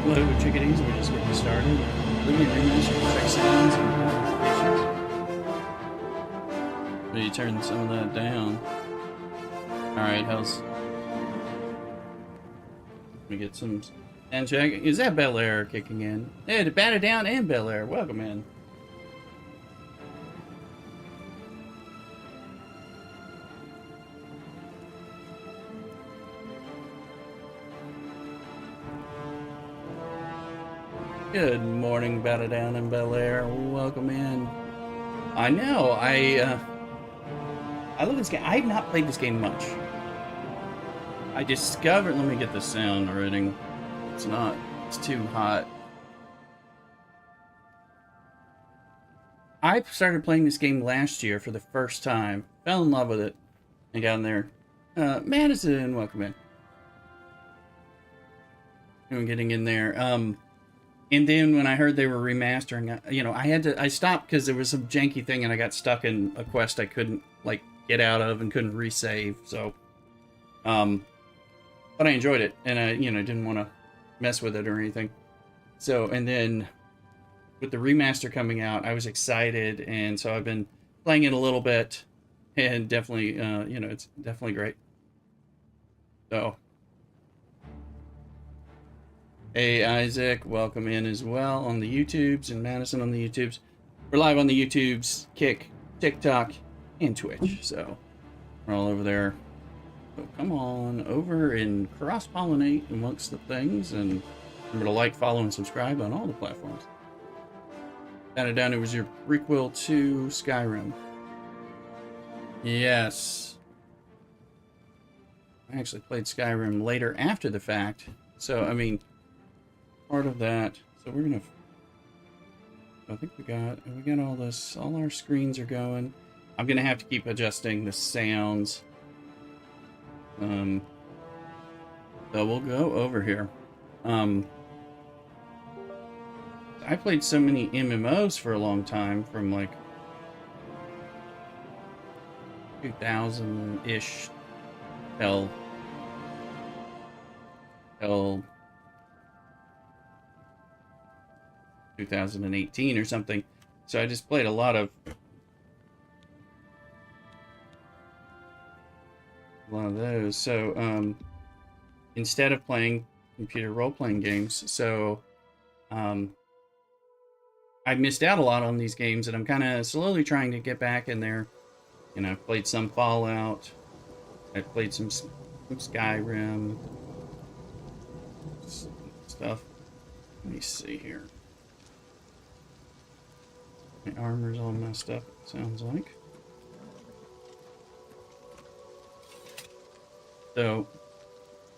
Hello, chickadees. We're just getting started. Oblivion Remaster, check sounds and notifications. But you turn some of that down. Alright, how's... Let me get some... And check. Is that Bel Air kicking in? Yeah, to Batter Down and Bel Air. Welcome in. Good morning, Batter Down and Bel Air. Welcome in. I know, I love this game. I have not played this game much. I discovered... Let me get the sound rating. It's not... It's too hot. I started playing this game last year for the first time. Fell in love with it. And got in there. Madison, welcome in. I'm getting in there. And then when I heard they were remastering, you know, I stopped because there was some janky thing and I got stuck in a quest I couldn't, like, get out of and couldn't resave, so, but I enjoyed it, and I, you know, didn't want to mess with it or anything. So, and then with the remaster coming out, I was excited, and so I've been playing it a little bit, and definitely, you know, it's definitely great. So... Hey Isaac, welcome in as well on the YouTubes, and Madison on the YouTubes. We're live on the YouTubes, Kick, TikTok, and Twitch, so we're all over there. So come on over and cross-pollinate amongst the things, and remember to like, follow, and subscribe on all the platforms. Down, it was your prequel to Skyrim. Yes. I actually played Skyrim later after the fact, so I mean... part of that. So we're gonna... I think we got all this. All our screens are going. I'm gonna have to keep adjusting the sounds. So we'll go over here. I played so many MMOs for a long time, from like 2000-ish till 2018 or something. So I just played a lot of those. So instead of playing computer role-playing games, so I missed out a lot on these games, and I'm kind of slowly trying to get back in there. You know, I've played some Fallout, I've played some Skyrim stuff. Let me see here. My armor's all messed up, it sounds like. So,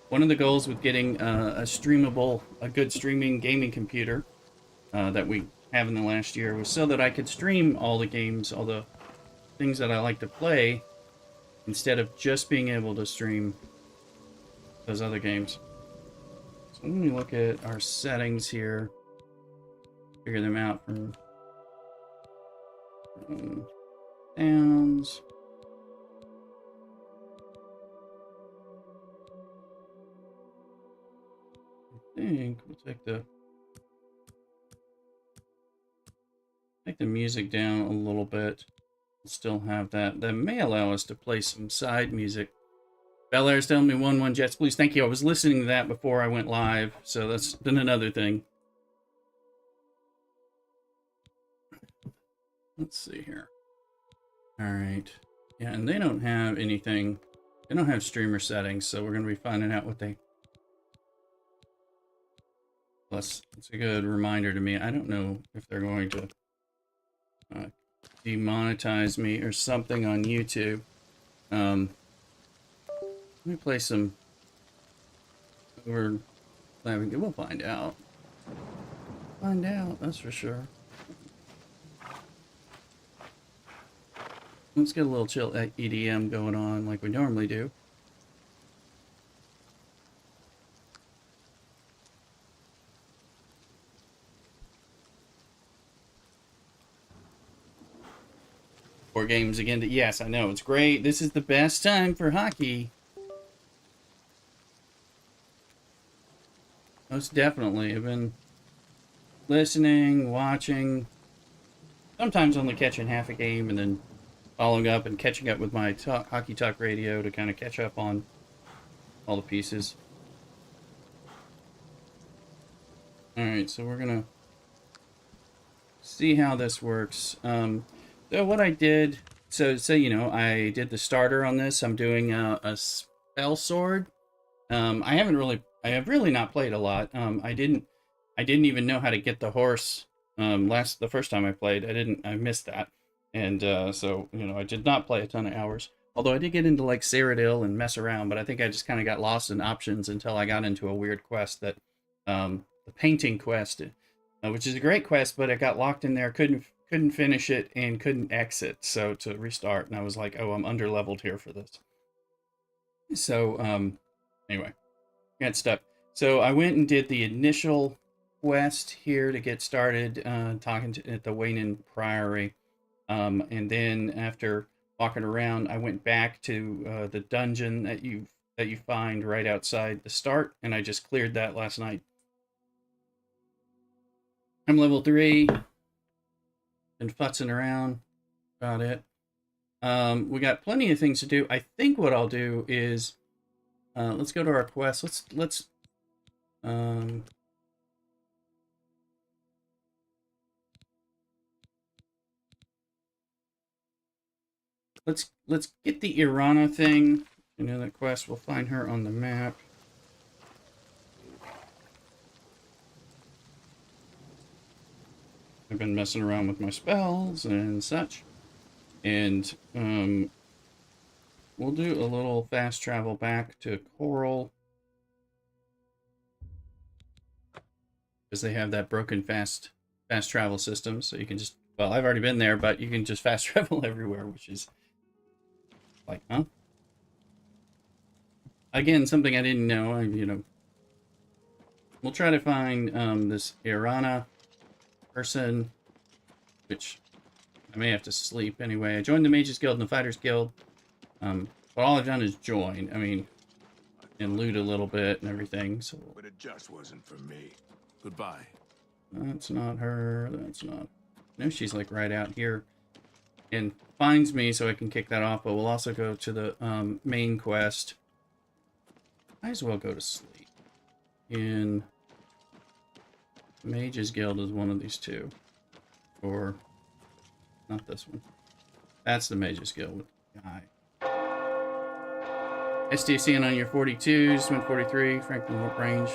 one of the goals with getting a good streaming gaming computer that we have in the last year was so that I could stream all the games, all the things that I like to play, instead of just being able to stream those other games. So let me look at our settings here, figure them out from sounds. I think we'll take the music down a little bit. We'll still have that. That may allow us to play some side music. Bel Air's telling me 1-1 Jets Blues. Thank you. I was listening to that before I went live, so that's been another thing. Let's see here. Alright. Yeah, and they don't have anything. They don't have streamer settings, so we're going to be finding out what they... Plus, it's a good reminder to me. I don't know if they're going to demonetize me or something on YouTube. Let me play some... We'll find out. Find out, that's for sure. Let's get a little chill EDM going on like we normally do. Four games again. Yes, I know. It's great. This is the best time for hockey. Most definitely. I've been listening, watching, sometimes only catching half a game and then following up and catching up with my Hockey Talk radio to kind of catch up on all the pieces. Alright, so we're going to see how this works. So what I did, so you know, I did the starter on this. I'm doing a spell sword. I have really not played a lot. I didn't even know how to get the horse. The first time I played, I missed that, and so you know, I did not play a ton of hours. Although I did get into like Cyrodiil and mess around, but I think I just kind of got lost in options until I got into a weird quest that, the painting quest, which is a great quest, but I got locked in there, couldn't finish it, and couldn't exit. So to restart, and I was like, oh, I'm under leveled here for this. So anyway. Got stuck. So I went and did the initial quest here to get started, talking at the Wayne Priory, and then after walking around, I went back to the dungeon that you find right outside the start, and I just cleared that last night. I'm level 3, been futzing around, about it. We got plenty of things to do. I think what I'll do is, let's go to our quest. Um, let's get the Irana thing. You know that quest. We'll find her on the map. I've been messing around with my spells and such, and we'll do a little fast travel back to Coral because they have that broken fast travel system. So you can just, well, I've already been there, but you can just fast travel everywhere, which is like, huh? Again, something I didn't know. You know, we'll try to find this Irana person, which I may have to sleep anyway. I joined the Mages Guild and the Fighters Guild, but all I've done is join. I mean, and loot a little bit and everything. So, but it just wasn't for me. Goodbye. That's not her. That's not. No, she's like right out here, and finds me so I can kick that off. But we'll also go to the main quest. Might as well go to sleep. In Mages Guild is one of these two, or not this one. That's the Mages Guild with the guy. STCN on your 42s, went 43. Franklin Warp Range.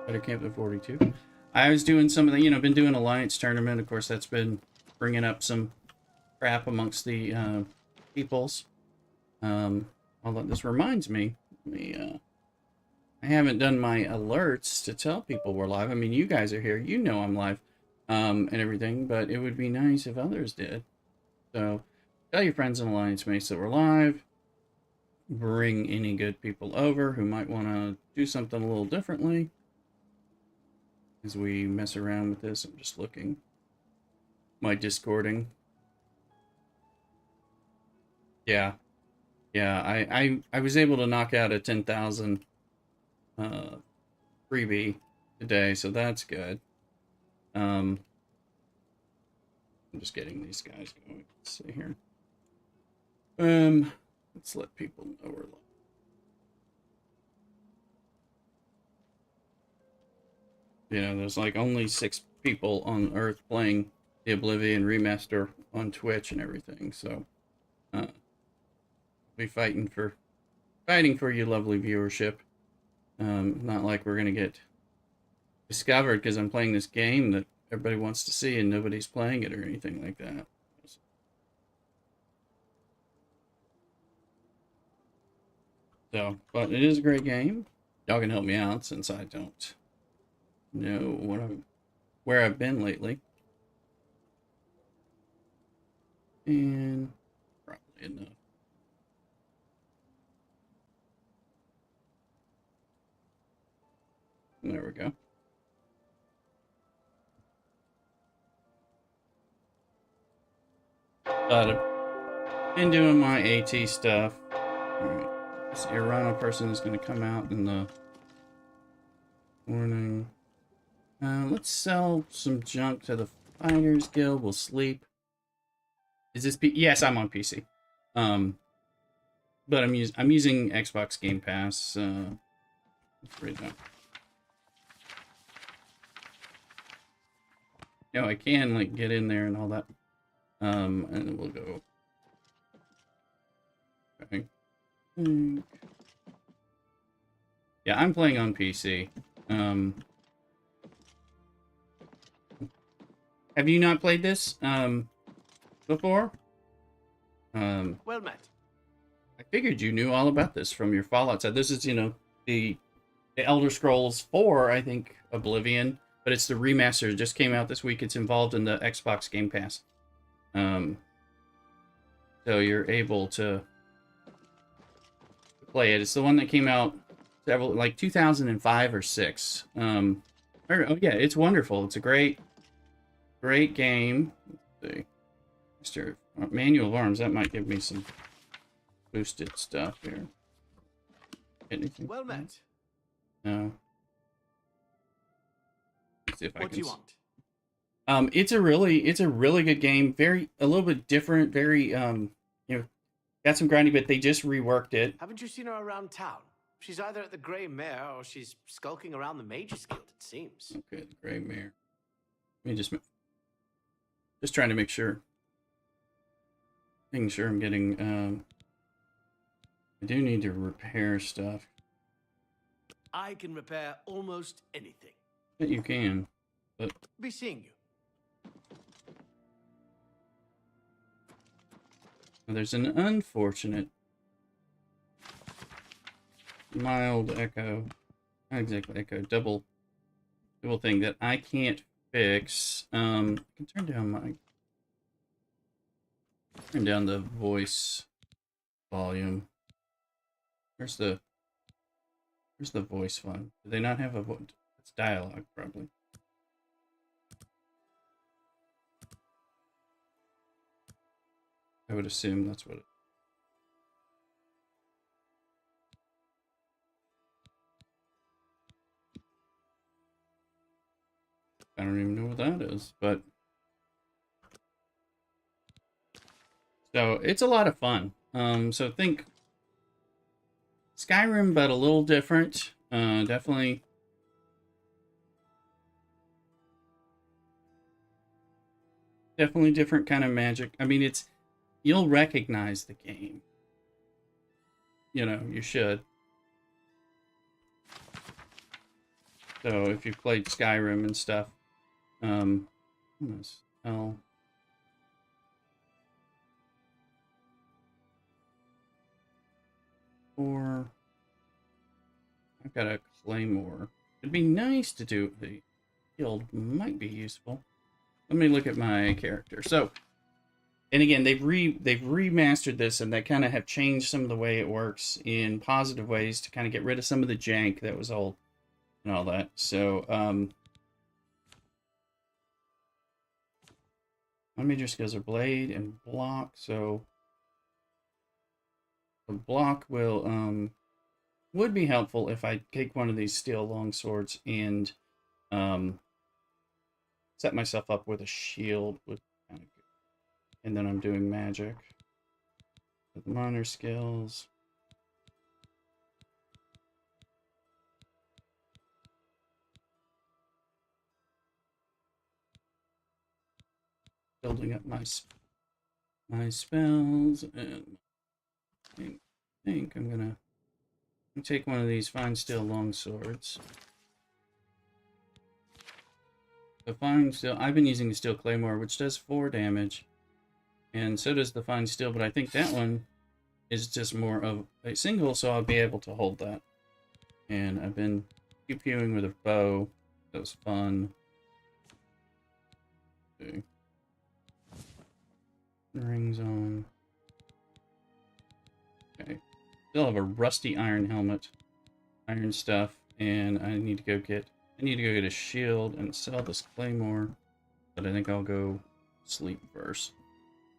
Better camp than 42. I was doing some of the, you know, been doing Alliance Tournament. Of course, that's been bringing up some crap amongst the peoples. Although this reminds me, I haven't done my alerts to tell people we're live. I mean, you guys are here. You know I'm live and everything, but it would be nice if others did. So tell your friends and Alliance mates that we're live. Bring any good people over who might want to do something a little differently. As we mess around with this, I'm just looking. My Discording. Yeah. Yeah, I was able to knock out a 10,000 freebie today, so that's good. I'm just getting these guys going. Let's see here. Let's let people know we're live. You know, there's like only 6 people on Earth playing the Oblivion Remaster on Twitch and everything, so be fighting for your lovely viewership. Not like we're gonna get discovered because I'm playing this game that everybody wants to see and nobody's playing it or anything like that. So, but it is a great game. Y'all can help me out since I don't know where I've been lately. And probably enough. There we go. But I've been doing my AT stuff. Alright. This Irana person is going to come out in the Morning. Let's sell some junk to the Fighters Guild. We'll sleep. Is this yes, I'm on PC. But I'm using Xbox Game Pass. Let's read that. You know, I can like get in there and all that. And then we'll go. Okay. Yeah, I'm playing on PC. Have you not played this before? Well met. I figured you knew all about this from your Fallout side. This is, you know, the Elder Scrolls 4, I think, Oblivion, but it's the remaster. It just came out this week. It's involved in the Xbox Game Pass. So you're able to play it. It's the one that came out several, like 2005 or 6. Oh yeah, it's wonderful. It's a great game. Let's see. Mr. Manual of Arms, that might give me some boosted stuff here. Anything? Well met. No. Let's see if What do you want? It's a really good game. A little bit different. Very you know, got some grindy, but they just reworked it. Haven't you seen her around town? She's either at the Grey Mare or she's skulking around the Mages Guild, it seems. Okay, the Grey Mare. Let me just trying to make sure. Making sure I'm getting I do need to repair stuff. I can repair almost anything. Bet you can, but Be seeing you. there's an unfortunate mild echo, not exactly echo, double thing that I can't fix. I can turn down the voice volume. Where's the voice file? Do they not have a voice? It's dialogue, probably. I would assume that's what it. I don't even know what that is, but so it's a lot of fun. So think Skyrim, but a little different. Definitely different kind of magic. I mean, you'll recognize the game. You know, you should. So if you've played Skyrim and stuff, oh. Or I've got a claymore. It'd be nice to do the guild. Might be useful. Let me look at my character. So, and again, they've remastered this, and they kind of have changed some of the way it works in positive ways to kind of get rid of some of the jank that was old and all that. So, my major skills are blade and block. So, the block will would be helpful if I take one of these steel longswords and set myself up with a shield. Would kind of good. And then I'm doing magic with minor skills. Building up my spells, and I think I'm gonna take one of these fine steel longswords. The fine steel, I've been using the steel claymore, which does 4 damage, and so does the fine steel, but I think that one is just more of a single, so I'll be able to hold that. And I've been pew-pewing with a bow. That was fun. Okay. Rings on. Okay. Still have a rusty iron helmet, iron stuff, and I need to go get a shield and sell this claymore, but I think I'll go sleep first.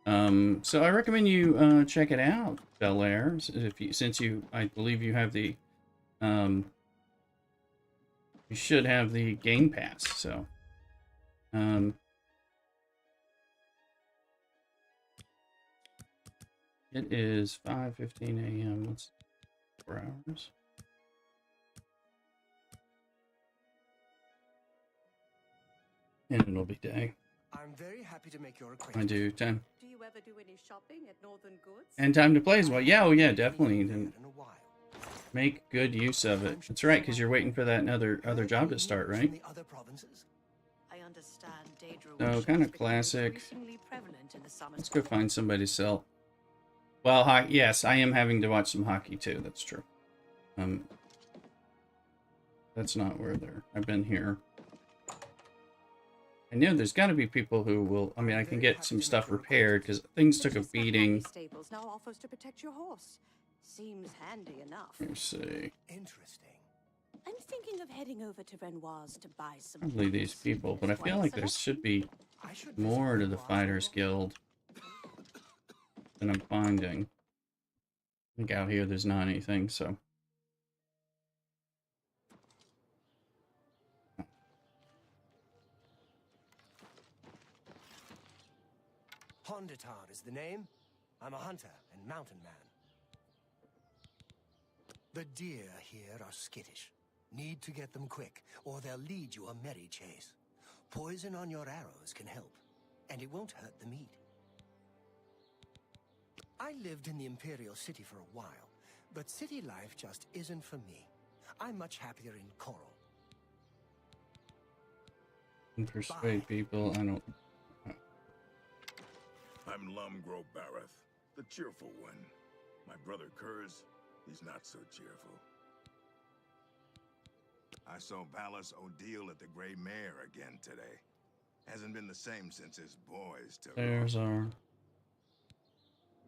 So I recommend you check it out, Bel Air, since I believe you have the you should have the Game Pass. So, it is 5:15 a.m. That's 4 hours. And it'll be day. I'm very happy to make your I acquaintance. do 10. Do you ever do any shopping at Northern Goods? And time to play as well. Yeah, oh yeah, definitely. In And a while. make good use of it. That's right, because you're waiting for that other job to start, From right? the other provinces? I understand Daedra So, worship kinda is becoming classic. increasingly prevalent in the summer Let's go time. find somebody to sell. Well, yes, I am having to watch some hockey too. That's true. That's not where they're. I've been here. I know there's got to be people who will. I mean, I can get some stuff repaired because things took a There's that beating. happy Stables now offers to protect your horse. Seems handy enough. Let's see. Interesting. I'm thinking of heading over to Renoir's to buy some. Probably these books. people, but I There's feel quite a like there selection. should be I should more visit to the Renoir's Fighters store. Guild than I'm finding. I think out here there's not anything, so. Honditar is the name. I'm a hunter and mountain man. The deer here are skittish. Need to get them quick, or they'll lead you a merry chase. Poison on your arrows can help, and it won't hurt the meat. I lived in the Imperial City for a while, but city life just isn't for me. I'm much happier in Coral. And persuade people. I don't. I'm Lumgro Bareth, the cheerful one. My brother Kurz, he's not so cheerful. I saw Ballas O'Deal at the Grey Mare again today. Hasn't been the same since his boys took There's off. our.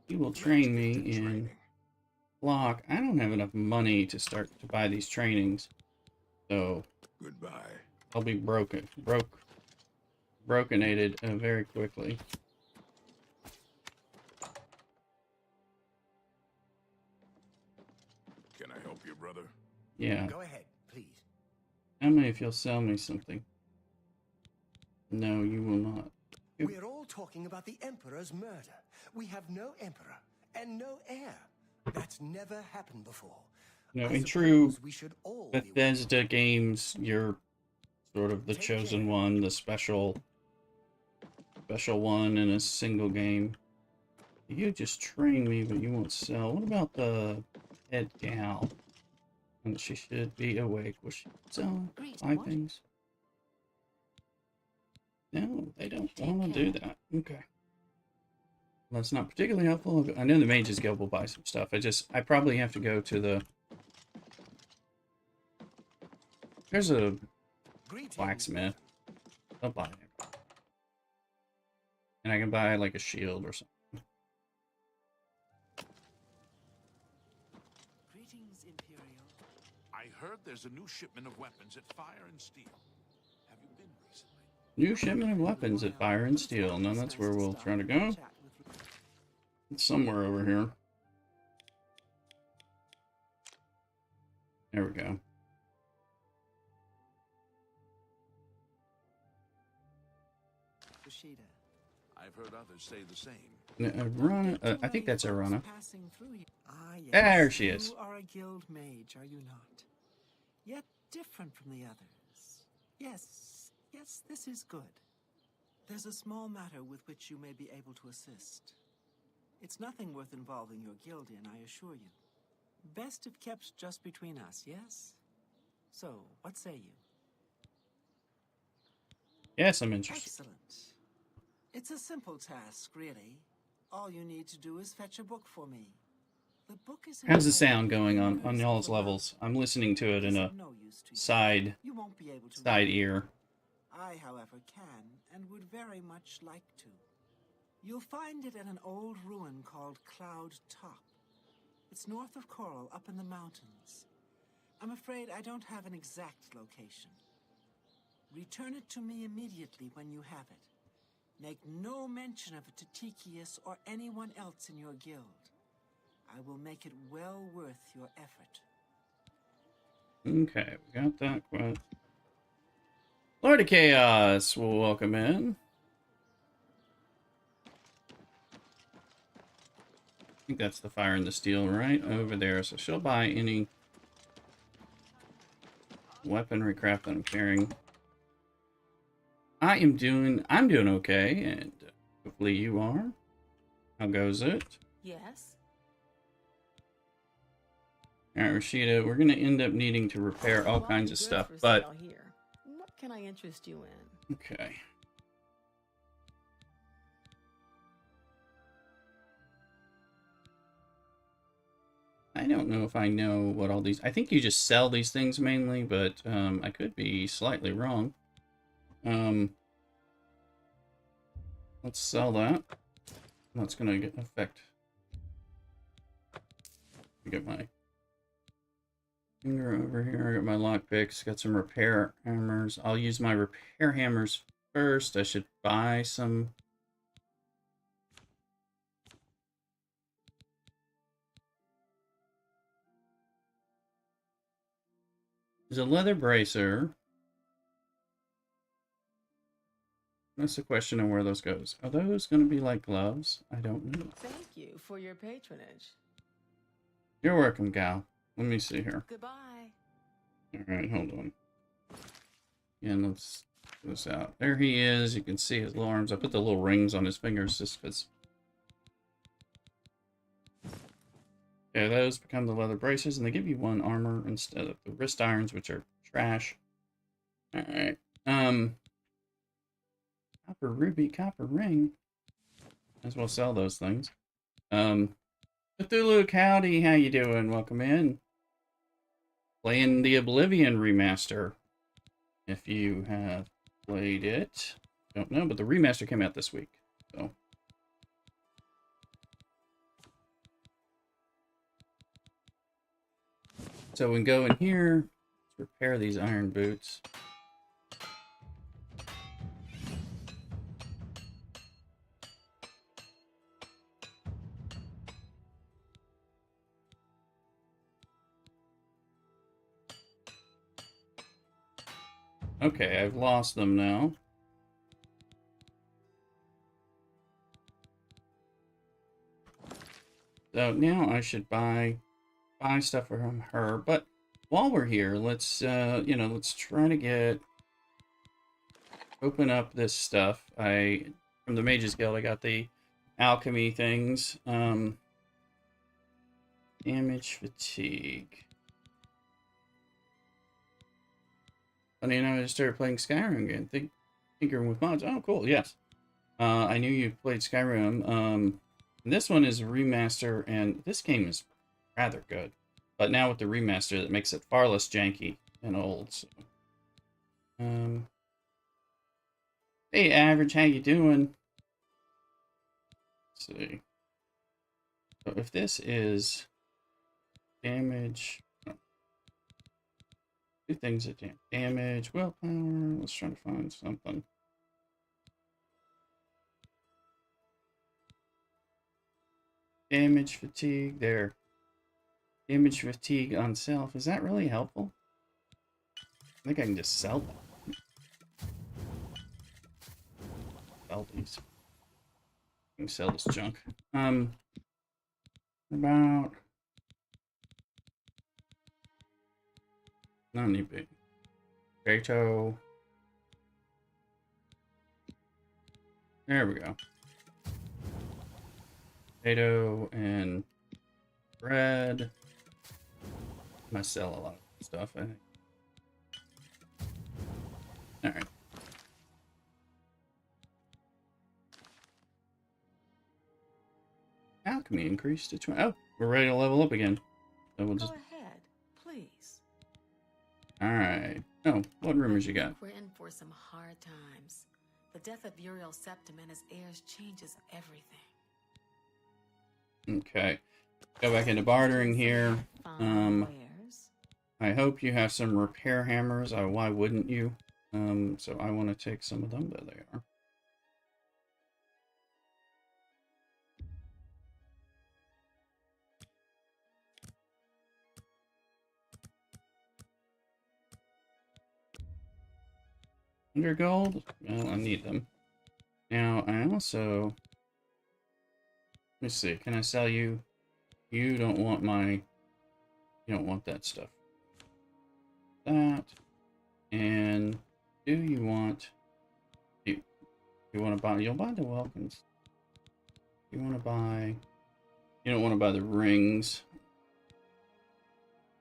He will Let's train get me to in training. block. I don't have enough money to start to buy these trainings, so Goodbye. I'll be brokenated very quickly. Can I help you, brother? Yeah. Go ahead, please. Tell me if you'll sell me something. No, you will not. Yep. We're all talking about the Emperor's murder. We have no Emperor and no heir. That's never happened before. No, I in true suppose we should all be Bethesda games, you're sort of the Take chosen care. one, the special one in a single game. You just train me, but you won't sell. What about the head gal? And she should be awake. Will she sell Great, 5 what? things? No, they don't Take want to do care. that. Okay. Well, that's not particularly helpful. I know the Mages Guild will buy some stuff. I probably have to go to the... There's a Greetings. blacksmith. I'll buy it. And I can buy like a shield or something. Greetings, Imperial. I heard there's a new shipment of weapons at Fire and Steel. Have you been recently? New shipment of weapons at Fire and Steel. No, that's where we'll try to go. It's somewhere over here. There we go. Kushida. I've heard others say the same. Arana, I think that's Arana. Passing through you. Ah, yes. There she is. You are a guild mage, are you not? Yet different from the others. Yes, this is good. There's a small matter with which you may be able to assist. It's nothing worth involving your guild in, I assure you. Best if kept just between us, yes? So, what say you? Yes, I'm interested. Excellent. It's a simple task, really. All you need to do is fetch a book for me. The book is How's the entitled sound going on Wonders of y'all's the levels? I'm listening to it World. in It's a of no use to you. side You won't be able to side read. ear. I, however, can and would very much like to. You'll find it at an old ruin called Cloud Top. It's north of Coral, up in the mountains. I'm afraid I don't have an exact location. Return it to me immediately when you have it. Make no mention of it to Tikius or anyone else in your guild. I will make it well worth your effort. Okay, we got that quest. Lord of Chaos will welcome in. I think that's the fire and the steel right over there. So she'll buy any weaponry crap that I'm carrying. I'm doing okay, and hopefully you are. How goes it? Yes. Alright, Rashida, we're gonna end up needing to repair all kinds of stuff, but here. What can I interest you in? okay. I don't know if I know what all these... I think you just sell these things mainly, but I could be slightly wrong. Let's sell that. That's going to affect... Get my finger over here. I got my lockpicks. Got some repair hammers. I'll use my repair hammers first. I should buy some... There's a leather bracer. That's the question of where those goes. Are those going to be like gloves? I don't know. Thank you for your patronage. You're welcome, gal. Let me see here. Goodbye. Alright, hold on. And let's get this out. There he is. You can see his little arms. I put the little rings on his fingers just because. Yeah, those become the leather braces, and they give you 1 armor instead of the wrist irons, which are trash. Alright. Copper ruby, copper ring. Might as well sell those things. Cthulhu Howdy, how you doing? Welcome in. Playing the Oblivion remaster. If you have played it. Don't know, but the remaster came out this week. So we can go in here, repair these iron boots. Okay, I've lost them now. So now I should buy stuff from her. But while we're here, let's let's try to open up this stuff. From the Mages Guild, I got the alchemy things. Damage fatigue. Funny enough, I just started playing Skyrim again. Tinkering with mods. Oh, cool. Yes. I knew you played Skyrim. This one is a remaster, and this game is rather good. But now with the remaster, that makes it far less janky and old. So. Hey, Average, how you doing? Let's see. So if this is damage... Two things that damage, willpower. Let's try to find something. Damage fatigue there. Damage fatigue on self. Is that really helpful? I think I can just sell that. Sell these. I can sell this junk. About. Not any big. Potato. There we go. Potato and bread. I sell a lot of stuff, I think. Alright. Alchemy increased to 20. Oh, we're ready to level up again. So we'll just. Go ahead, please. Alright. Oh, what rumors you got? We're in for some hard times. The death of Uriel Septim and his heirs changes everything. Okay. Go back into bartering here. Wares. I hope you have some repair hammers. Why wouldn't you? So I want to take some of them. There they are. 100 gold? Well, I need them. Now, I also... Let me see. Can I sell you? You don't want my... You don't want that stuff. That. And do you want... You want to buy... You'll buy the Welkins. You want to buy... You don't want to buy the rings.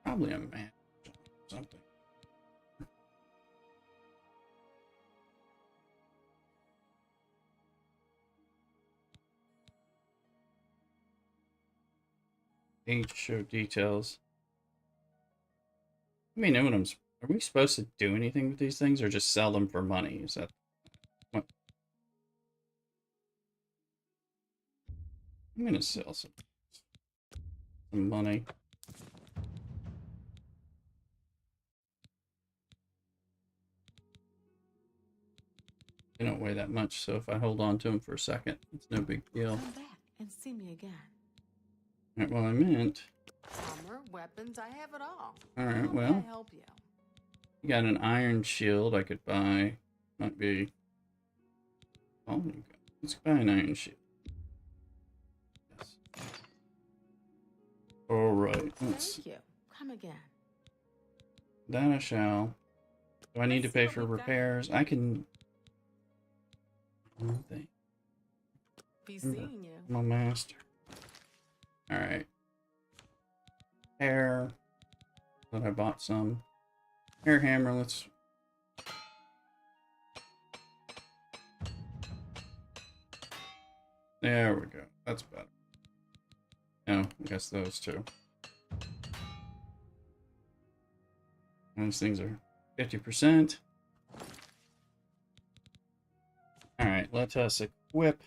Probably a man. Something. Page show details. Let me know what I'm... Are we supposed to do anything with these things or just sell them for money? Is that... What? I'm gonna sell some money. They don't weigh that much, so if I hold on to them for a second, it's no big deal. Come back and see me again. Alright, well, I meant... Armor, weapons, I have it all. Alright, How may well... I help you? You got an iron shield I could buy. Might be... Oh, let's buy an iron shield. Yes. Alright, let's... Thank you. Come again. That I shall. Do I need to pay for repairs? I can... One thing. Be seeing you. I'm a master. Alright. Hair. Thought I bought some. Hair hammer, let's... There we go. That's better. No, I guess those two. Those things are 50%. Alright, let us equip.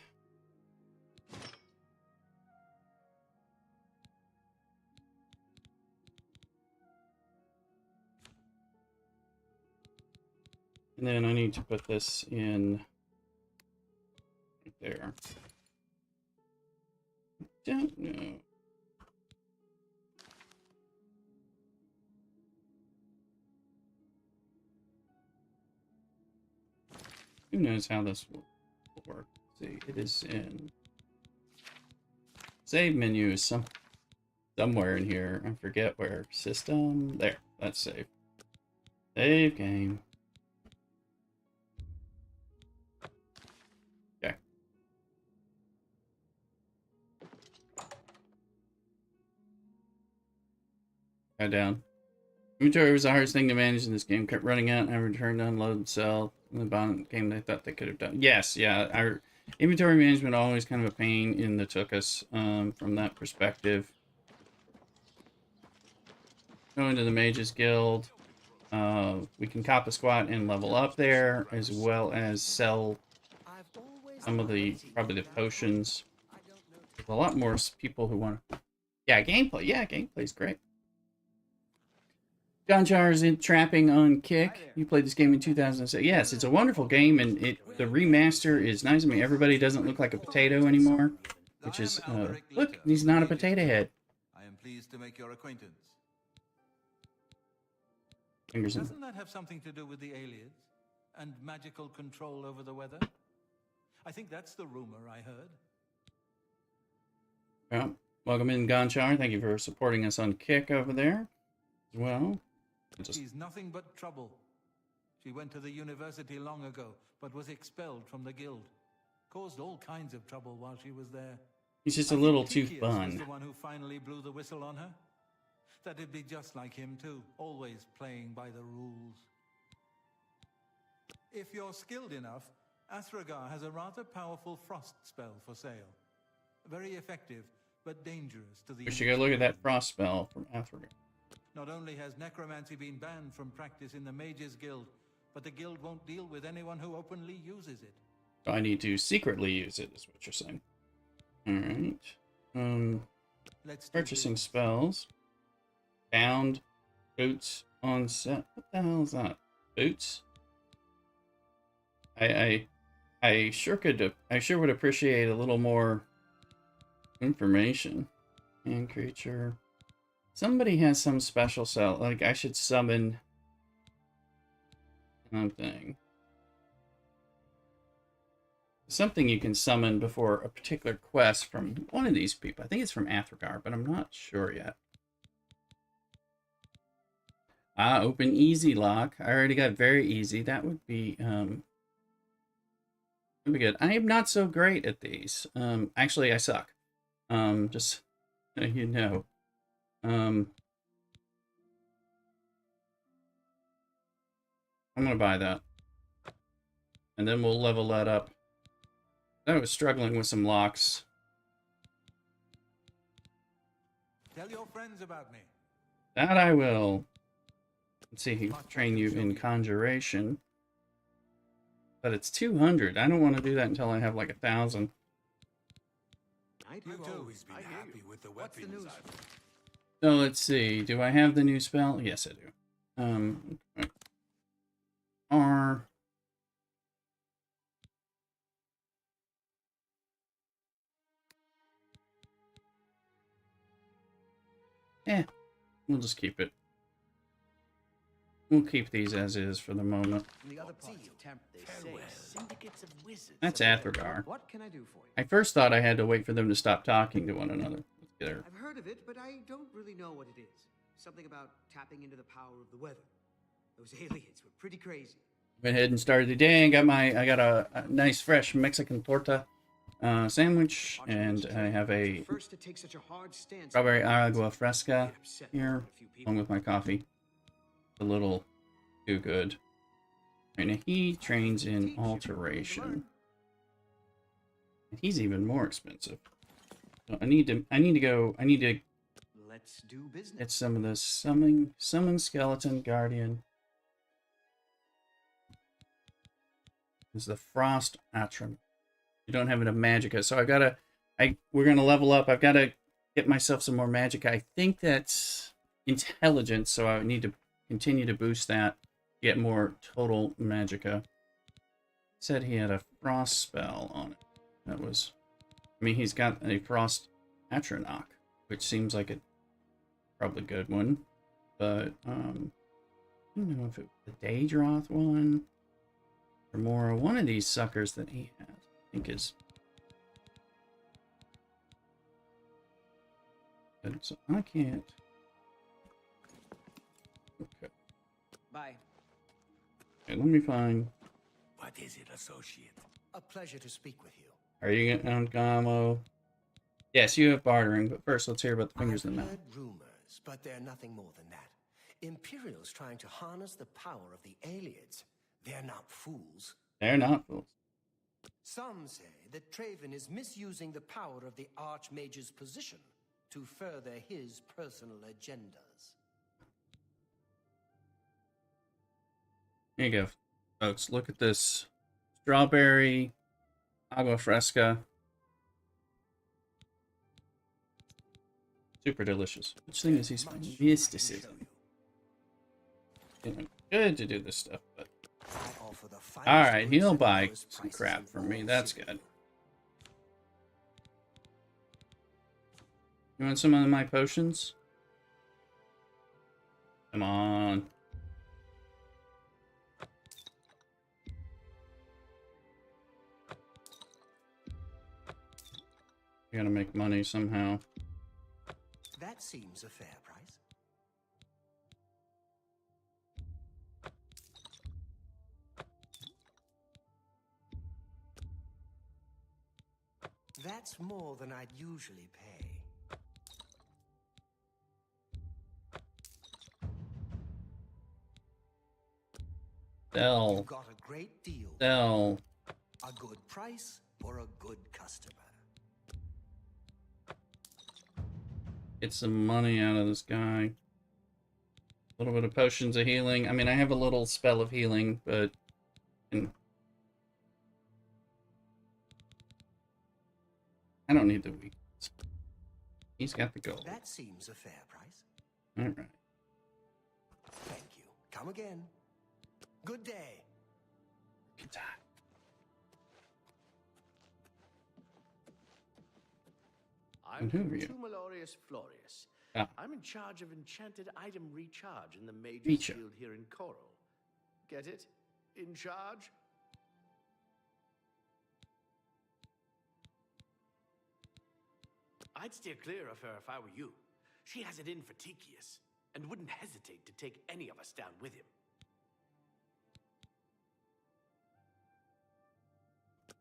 And then I need to put this in right there. Don't know. Who knows how this will work? Let's see, it is in save menu is somewhere in here. I forget where. System. There. That's save. Save game. Okay. Go down. Inventory was the hardest thing to manage in this game. Kept running out and I returned to unload and sell. In the bottom game they thought they could have done. Yes, yeah. Our inventory management always kind of a pain in the Tookus from that perspective. Going to the Mages Guild. We can cop a squat and level up there, as well as sell some of the, probably the potions. There's a lot more people who want to... Yeah, gameplay. Yeah, gameplay's great. Gonchar is in trapping on Kick. You played this game in 2006. Yes, it's a wonderful game, and the remaster is nice. I mean, everybody doesn't look like a potato anymore, which is look, he's not a potato head. I am pleased to make your acquaintance. Fingers in. Doesn't that have something to do with the aliens and magical control over the weather? I think that's the rumor I heard. Well, welcome in, Gonchar. Thank you for supporting us on Kick over there as well. She's nothing but trouble. She went to the university long ago, but was expelled from the guild. Caused all kinds of trouble while she was there. He's just a little too Tychius was fun. the one who finally blew the whistle on her. That'd be just like him too, always playing by the rules. If you're skilled enough, Athragar has a rather powerful frost spell for sale. Very effective, but dangerous to the... We should go look at that frost spell from Athragar. Not only has necromancy been banned from practice in the Mages Guild, but the guild won't deal with anyone who openly uses it. So I need to secretly use it, is what you're saying. Alright. Let's do Purchasing business. spells. Bound. Boots on set. What the hell is that? Boots? I sure could, I sure would appreciate a little more information. And creature. Somebody has some special cell. Like, I should summon something. something you can summon before a particular quest from one of these people. I think it's from Athragar, but I'm not sure yet. Ah, open easy lock. I already got very easy. That would be that'd be good. I am not so great at these. Actually, I suck. Just so you know. I'm gonna buy that, and then we'll level that up. I was struggling with some locks. Tell your friends about me. That I will. Let's see, he train you in conjuration. But it's 200. I don't want to do that until I have like 1,000. You too. Been happy with the weapons So let's see. Do I have the new spell? Yes, I do. R. Yeah, we'll just keep it. We'll keep these as is for the moment. In the other part of Temp, they say syndicates of wizards. That's Athragar. What can I do for you? I first thought I had to wait for them to stop talking to one another. There. I've heard of it, but I don't really know what it is. Something about tapping into the power of the weather. Those aliens were pretty crazy. Went ahead and started the day and I got a nice fresh Mexican torta sandwich, and I have a First to take such a hard stance. strawberry agua fresca here, along with my coffee. A little too good. And he trains in alteration. And he's even more expensive. So I need to Let's do business. get some of this summon skeleton guardian. This is the frost atron. You don't have enough magicka, so we're gonna level up. I've gotta get myself some more magicka. I think that's intelligence, so I need to continue to boost that, get more total magicka. Said he had a frost spell on it. That was, I mean, he's got a frost atronach, which seems like a probably good one, but I don't know if it was the Daedroth one or more one of these suckers that he has. I think is. So I can't. Okay. Bye. Okay, let me find. What is it, associate? A pleasure to speak with you. Are you getting on Gamo? Yes, you have bartering, but first let's hear about the fingers in the I've mouth. heard rumors, but they're nothing more than that. Imperials trying to harness the power of the aliens. They're not fools. They're not fools. Some say that Traven is misusing the power of the Archmage's position to further his personal agendas. Here you go, folks. Look at this. Strawberry agua fresca. Super delicious. Which thing is he spelling? Mysticism. Good to do this stuff, but... Alright, he'll buy some crap from me. That's good. You want some of my potions? Come on. You gotta make money somehow. That seems a fair price. That's more than I'd usually pay. Sell. You got a great deal. Sell. A good price for a good customer. Get some money out of this guy. A little bit of potions of healing. I mean, I have a little spell of healing, but... I don't need the weakness. He's got the gold. That seems a fair price. Alright. Thank you. Come again. Good day. Good time. I'm who are you? Malorius Florius. Ah. I'm in charge of enchanted item recharge in the Mage's Feature. Guild here in Coral. Get it? In charge? I'd steer clear of her if I were you. She has it in for Tychius, and wouldn't hesitate to take any of us down with him.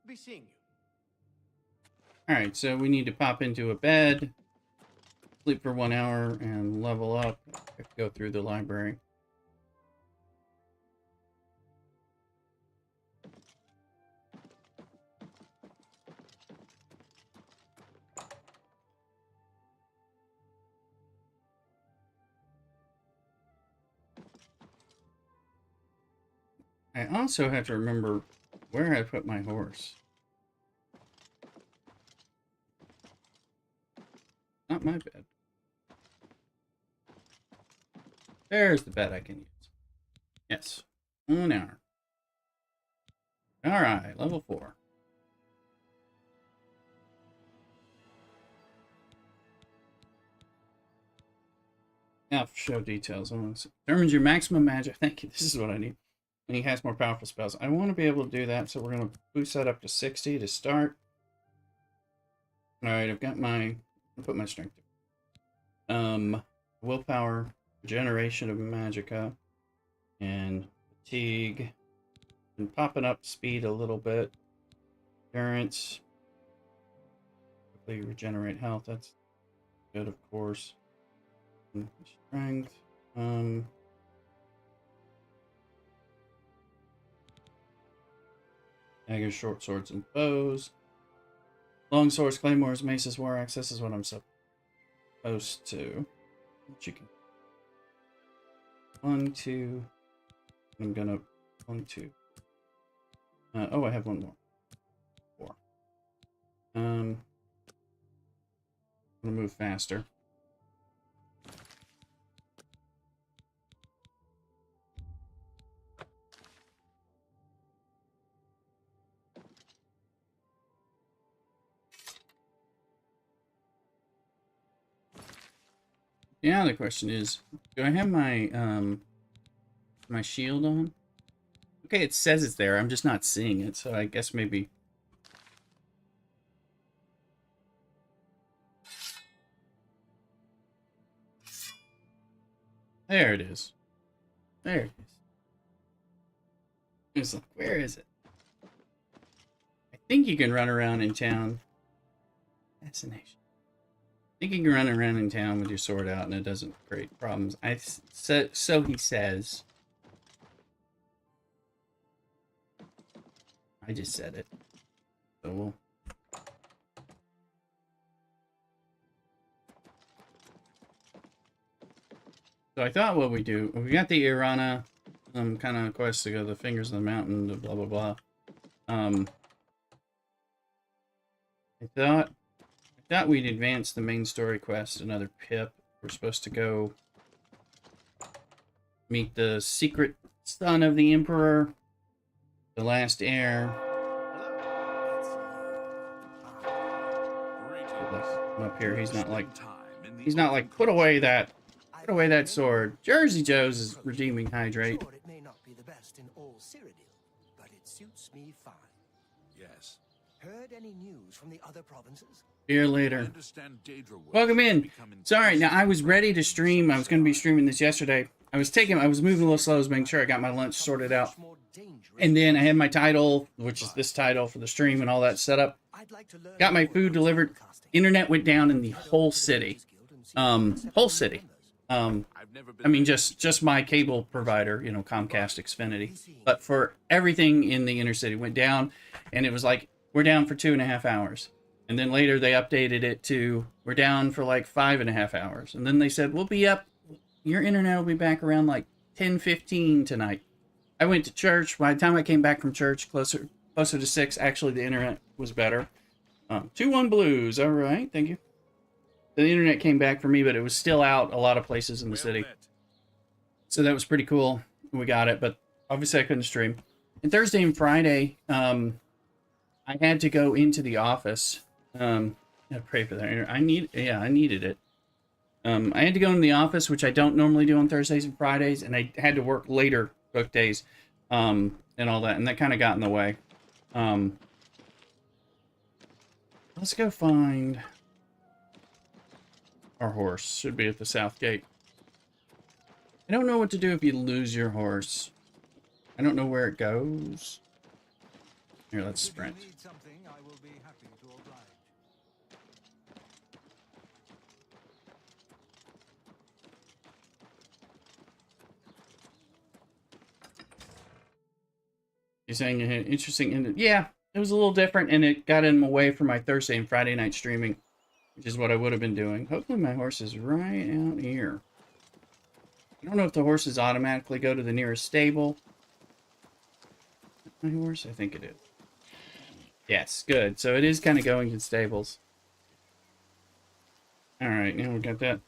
Be seeing you. Alright, so we need to pop into a bed, sleep for 1 hour, and level up. I have to go through the library. I also have to remember where I put my horse. Not my bed. There's the bed I can use. Yes. 1 hour. Alright, level 4. Now for show details. Determines your maximum magic. Thank you. This is what I need. And he has more powerful spells. I want to be able to do that, so we're going to boost that up to 60 to start. Alright, I've got my... I'll put my strength. Willpower, regeneration of magicka, and fatigue. And popping up speed a little bit. Endurance. Quickly regenerate health. That's good, of course. And strength. Daggers, short swords, and bows. Long swords, claymores, maces, war axe. This is what I'm supposed to. What you can. 1, 2. I'm gonna 1, 2. Oh, I have one more. 4. I'm gonna move faster. Yeah, the question is, do I have my my shield on? Okay, it says it's there. I'm just not seeing it, so I guess maybe. There it is. There it is. It's like, where is it? I think you can run around in town. Fascination. I think you can run around in town with your sword out and it doesn't create problems. So he says. I just said it. So we'll... So I thought what we do, we got the Irana kind of quest to go to the Fingers of the Mountain, the blah blah blah. I thought we'd advance the main story quest, another Pip. We're supposed to go meet the secret son of the Emperor, the last heir. Up here, he's not like put away that sword. Jersey Joe's is redeeming hydrate. Sure, it may not be the best in all Cyrodiil, but it suits me fine. Yes. Heard any news from the other provinces? Here later. Welcome in. Sorry, now I was ready to stream. I was going to be streaming this yesterday. I was moving a little slow, making sure I got my lunch sorted out. And then I had my title, which is this title for the stream and all that set up. Got my food delivered. Internet went down in the whole city. Whole city. I mean, just my cable provider, you know, Comcast, Xfinity. But for everything in the inner city went down, and it was like, we're down for 2.5 hours. And then later they updated it to, we're down for like 5.5 hours. And then they said, we'll be up, your internet will be back around like 10:15 tonight. I went to church. By the time I came back from church, closer to 6, actually the internet was better. 2-1 Blues, all right, thank you. The internet came back for me, but it was still out a lot of places in the city. So that was pretty cool. We got it, but obviously I couldn't stream. And Thursday and Friday, I had to go into the office. I pray for that. I needed it. I had to go into the office, which I don't normally do on Thursdays and Fridays, and I had to work later book days, and all that, and that kind of got in the way. Let's go find Our horse should be at the south gate. I don't know what to do if you lose your horse. I don't know where it goes. Here, let's sprint. If you need something, I will be happy to oblige. You're saying it had an interesting end. Yeah, it was a little different, and it got him away from my Thursday and Friday night streaming, which is what I would have been doing. Hopefully my horse is right out here. I don't know if the horses automatically go to the nearest stable. My horse? I think it is. Yes, good. So it is kind of going to stables. Alright, now we got that.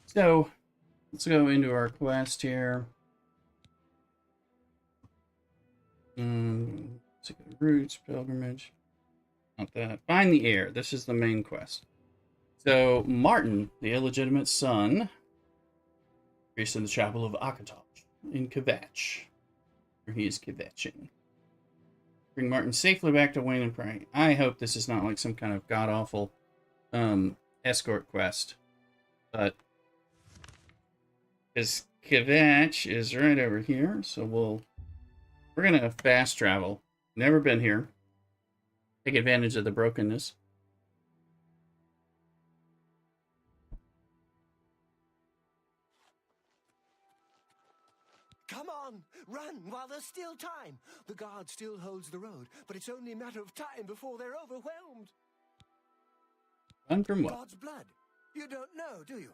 So, let's go into our quest here. Secret Roots, Pilgrimage. Not that. Find the heir. This is the main quest. So, Martin, the illegitimate son, priest in the chapel of Akatosh in Kvatch, where he is kvetching. Bring Martin safely back to Wayne and Pray. I hope this is not like some kind of god-awful escort quest. But because Kvatch is right over here, so we're gonna fast travel. Never been here. Take advantage of the brokenness. Come on, run while there's still time. The guard still holds the road, but it's only a matter of time before they're overwhelmed. Run from what? God's blood. You don't know, do you?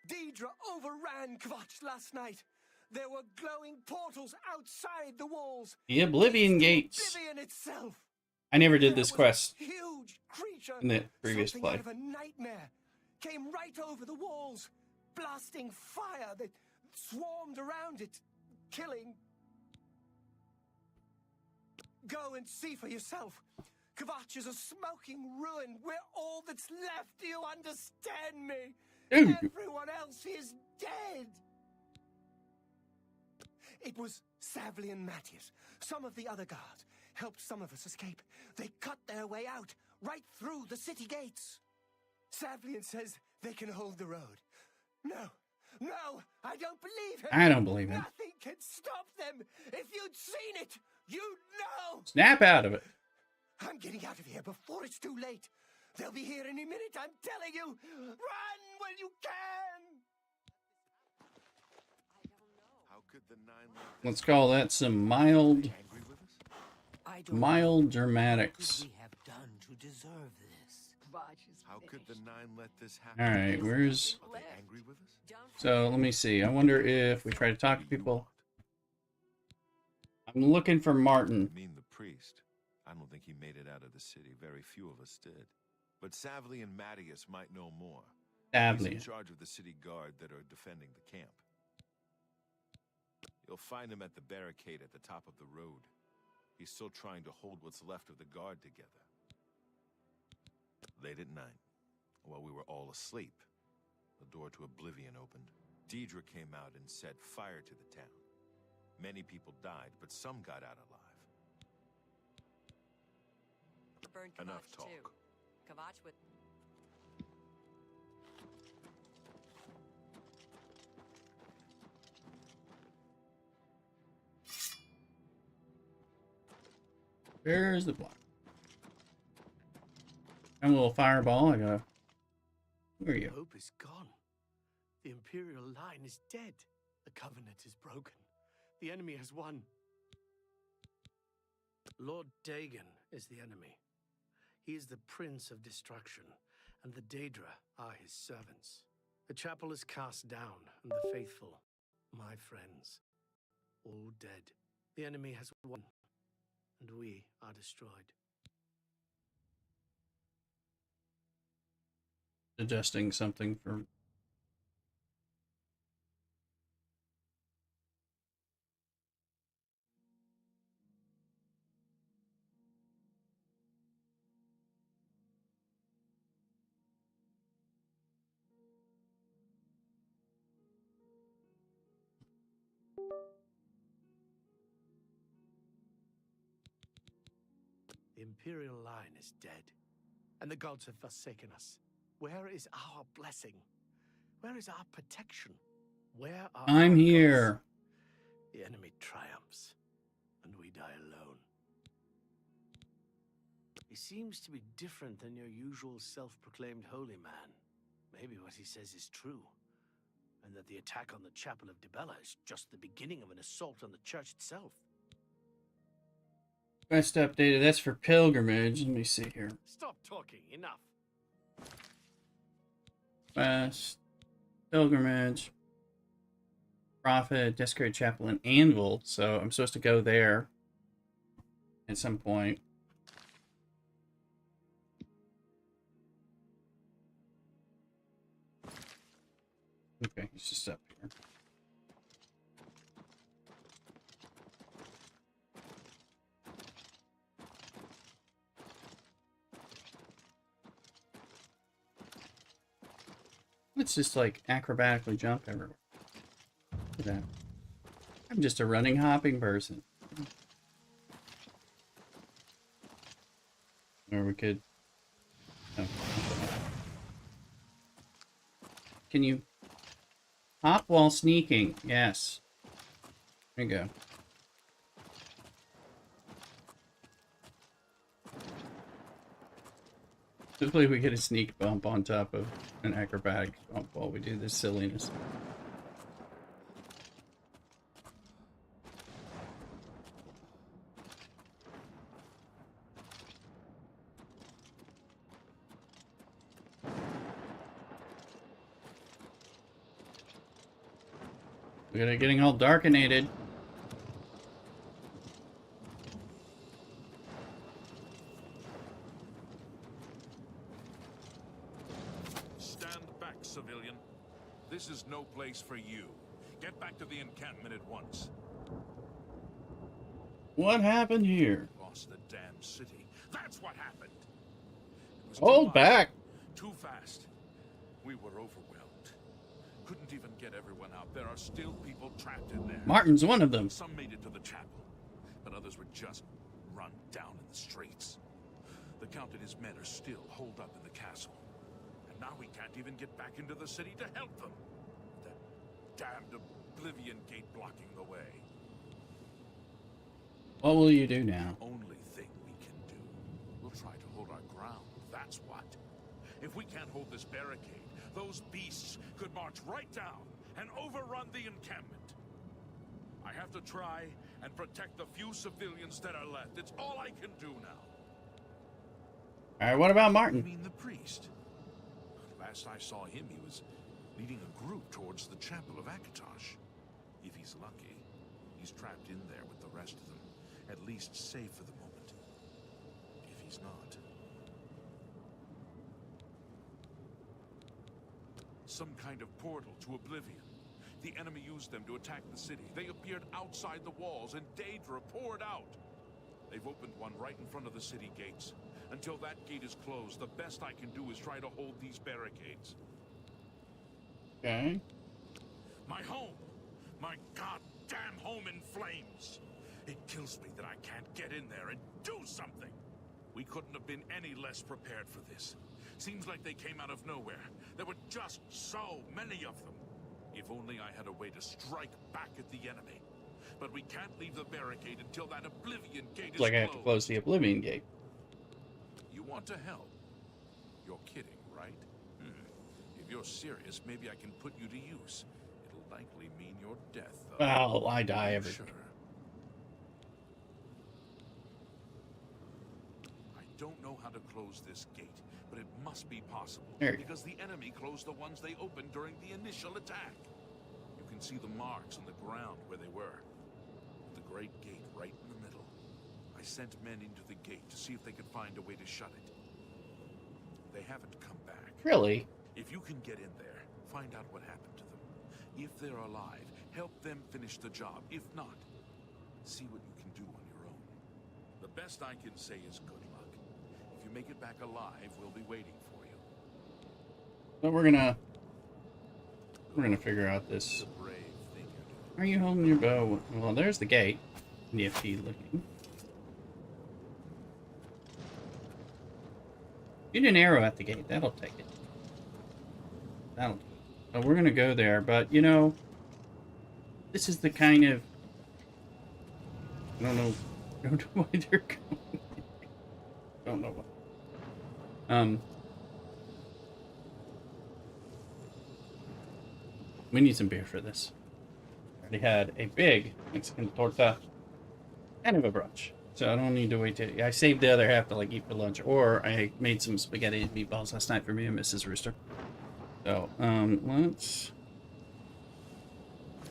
Deidre overran Kvatch last night. There were glowing portals outside the walls. The Oblivion gates. Oblivion itself. I never did this quest Huge creature in the previous something play. out of a nightmare came right over the walls, blasting fire that swarmed around it, killing. Go and see for yourself. Kvatch is a smoking ruin. We're all that's left. Do you understand me? Dude. Everyone else is dead. It was Savli and Matthias. Some of the other guards helped some of us escape. They cut their way out, right through the city gates. Savlian says they can hold the road. No, I don't believe him. I don't believe him. Nothing can stop them. If you'd seen it, you'd know. Snap out of it. I'm getting out of here before it's too late. They'll be here any minute, I'm telling you. Run when you can. How could the nine Let's call that some mild angry with us? I don't mild know dramatics. what we have done to deserve this. How could the nine let this happen? Alright, where's... Are they angry with us? So, let me see. I wonder if we try to talk to people. I'm looking for Martin. I mean the priest. I don't think he made it out of the city. Very few of us did. But Savli and Matthias might know more. He's in Savli. charge of the city guard that are defending the camp. You'll find him at the barricade at the top of the road. He's still trying to hold what's left of the guard together. Late at night, while we were all asleep, the door to Oblivion opened. Deidre came out and set fire to the town. Many people died, but some got out alive. Burn Enough Kvatch talk. too. Kvatch would. Where's the block? And a little fireball. I gotta... Where are you? Hope is gone. The Imperial line is dead. The Covenant is broken. The enemy has won. Lord Dagon is the enemy. He is the Prince of Destruction, and the Daedra are his servants. The chapel is cast down, and the faithful, my friends, all dead. The enemy has won, and we are destroyed. Suggesting something for... The Imperial line is dead, and the gods have forsaken us. Where is our blessing? Where is our protection? Where are I'm our here. gods? The enemy triumphs, and we die alone. He seems to be different than your usual self-proclaimed holy man. Maybe what he says is true, and that the attack on the Chapel of Dibella is just the beginning of an assault on the church itself. Quest updated. That's for pilgrimage. Let me see here. Stop talking. Enough. Quest, pilgrimage, prophet, desecrated chapel, and anvil. So I'm supposed to go there at some point. Okay, it's just up here. Let's just like acrobatically jump everywhere. Look at that. I'm just a running, hopping person. Or we could. Oh. Can you hop while sneaking? Yes. There you go. Hopefully we get a sneak bump on top of an acrobatic bump while we do this silliness. Look at it getting all darkenated. Civilian. This is no place for you. Get back to the encampment at once. What happened here? Lost the damn city. That's what happened. It was Hold back. Too fast. We were overwhelmed. Couldn't even get everyone out. There are still people trapped in there. Martin's one of them. Some made it to the chapel, but others were just run down in the streets. The Count and his men are still holed up in the castle. Now we can't even get back into the city to help them. That damned Oblivion gate blocking the way. What will you do now? Only thing we can do. We'll try to hold our ground, that's what. If we can't hold this barricade, those beasts could march right down and overrun the encampment. I have to try and protect the few civilians that are left. It's all I can do now. Alright, what about Martin? You mean the priest? Last I saw him, he was leading a group towards the Chapel of Akatosh. If he's lucky, he's trapped in there with the rest of them, at least safe for the moment. If he's not... Some kind of portal to Oblivion. The enemy used them to attack the city. They appeared outside the walls, and Daedra poured out. They've opened one right in front of the city gates. Until that gate is closed, the best I can do is try to hold these barricades. Okay. My home! My goddamn home in flames! It kills me that I can't get in there and do something! We couldn't have been any less prepared for this. Seems like they came out of nowhere. There were just so many of them. If only I had a way to strike back at the enemy. But we can't leave the barricade until that Oblivion gate is Like I have to close the Oblivion gate. You want to help? You're kidding, right? If you're serious, maybe I can put you to use. It'll likely mean your death, though. Well, I die every day. I don't know how to close this gate, but it must be possible. Because the enemy closed the ones they opened during the initial attack. You can see the marks on the ground where they were. The great gate right in the middle. I sent men into the gate to see if they could find a way to shut it. They haven't come back. Really? If you can get in there, find out what happened to them. If they're alive, help them finish the job. If not, see what you can do on your own. The best I can say is good luck. If you make it back alive, we'll be waiting for you. So we're gonna figure out this. Are you holding your bow? Well, there's the gate. Nifty looking. Shoot an arrow at the gate. That'll take it. That'll do it. So we're gonna go there, but you know, this is the kind of I don't know why they're going. Don't know why. We need some beer for this. Already had a big Mexican torta, kind of a brunch. So I don't need to wait to. I saved the other half to like eat for lunch, or I made some spaghetti and meatballs last night for me and Mrs. Rooster. So let's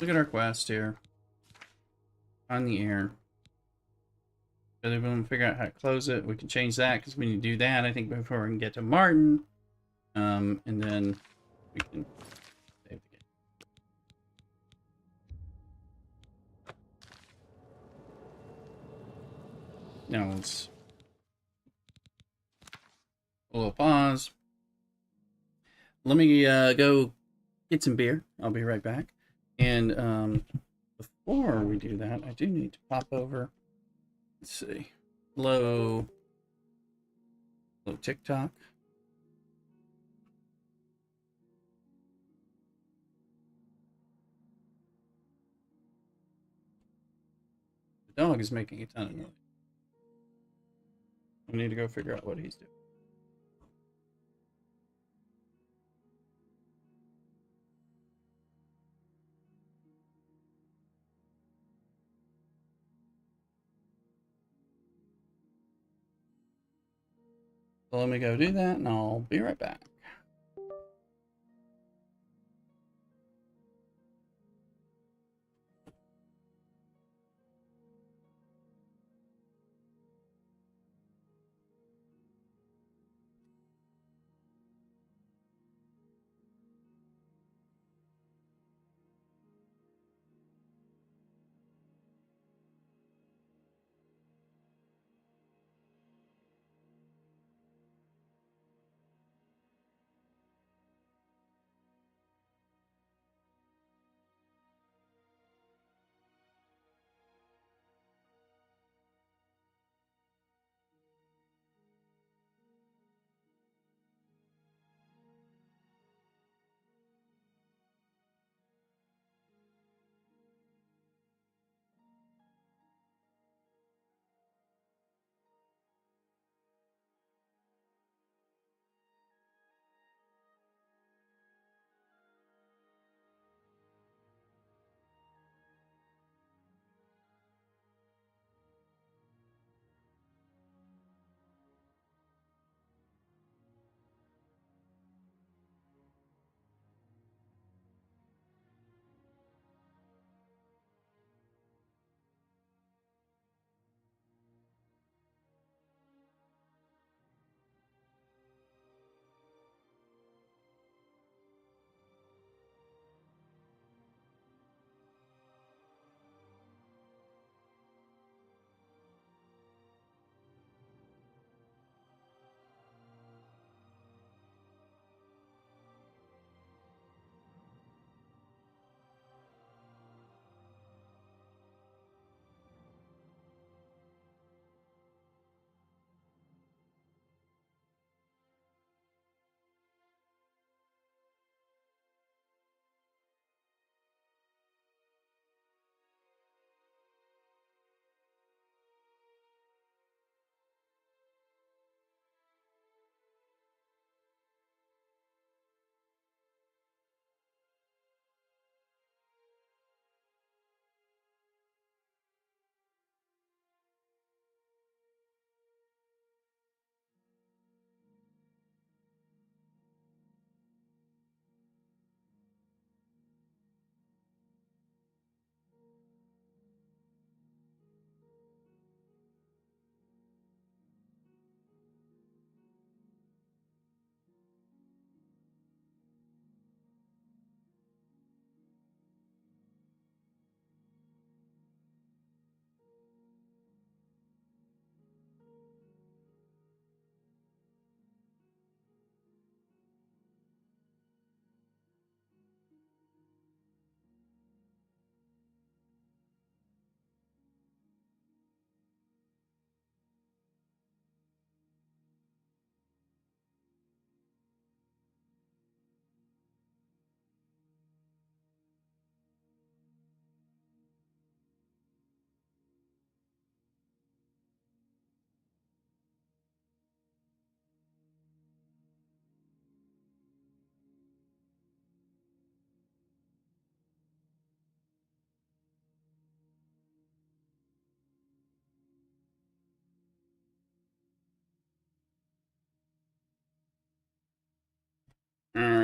look at our quest here on the air. So then we'll figure out how to close it. We can change that because we need to do that. I think before we can get to Martin, and then we can save the game. Now let's a little pause. Let me go get some beer. I'll be right back. And before we do that, I do need to pop over. Let's see. Hello TikTok. The dog is making a ton of noise. I need to go figure out what he's doing. So let me go do that, and I'll be right back.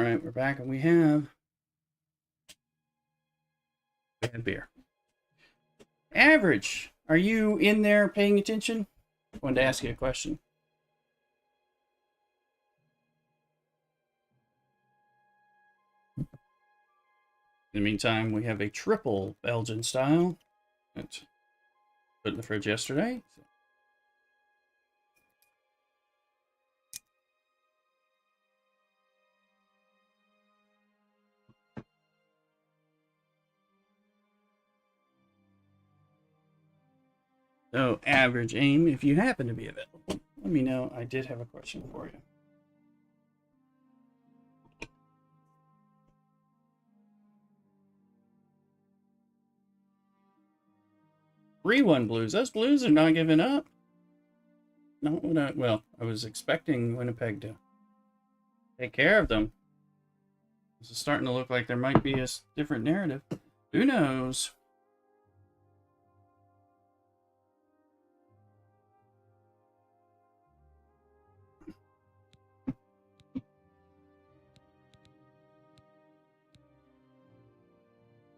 Alright, we're back and we have beer. Average, are you in there paying attention? I wanted to ask you a question. In the meantime, we have a triple Belgian style. That's put in the fridge yesterday. So, average aim, if you happen to be available, let me know. I did have a question for you. Re-1 Blues. Those Blues are not giving up. Not what I was expecting Winnipeg to take care of them. This is starting to look like there might be a different narrative. Who knows?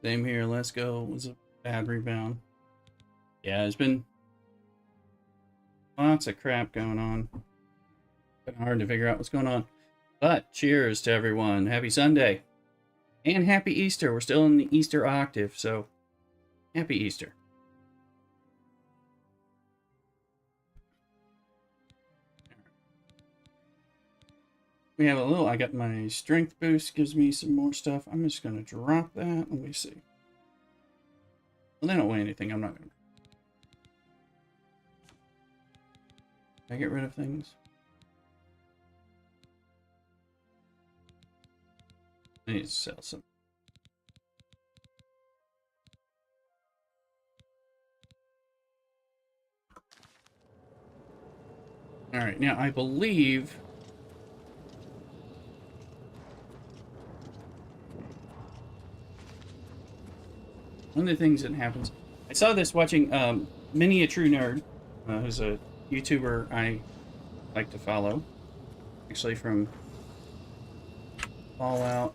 Same here. Let's go. It was a bad rebound. Yeah, there's been lots of crap going on. Been hard to figure out what's going on. But cheers to everyone. Happy Sunday. And happy Easter. We're still in the Easter octave, so happy Easter. We have a little, I got my strength boost, gives me some more stuff. I'm just going to drop that. Let me see. Well, they don't weigh anything. I'm not going to. Can I get rid of things? I need to sell some. Alright, now I believe one of the things that happens, I saw this watching Mini a True Nerd, who's a YouTuber I like to follow, actually from Fallout.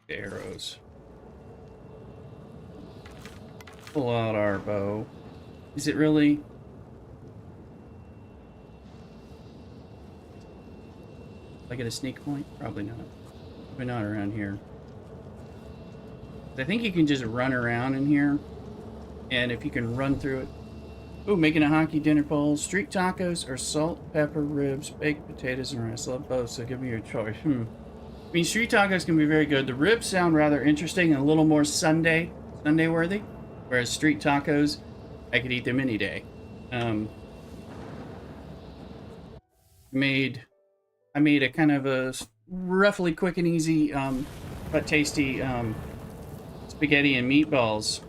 The arrows. Pull out our bow. Is it really? Did I get a sneak point? Probably not. Probably not around here. I think you can just run around in here, and if you can run through it. Ooh, making a hockey dinner bowl, street tacos, or salt, pepper, ribs, baked potatoes, and rice. Love both, so give me your choice. I mean, street tacos can be very good. The ribs sound rather interesting and a little more Sunday worthy, whereas street tacos, I could eat them any day. I made a kind of a roughly quick and easy, but tasty spaghetti and meatballs.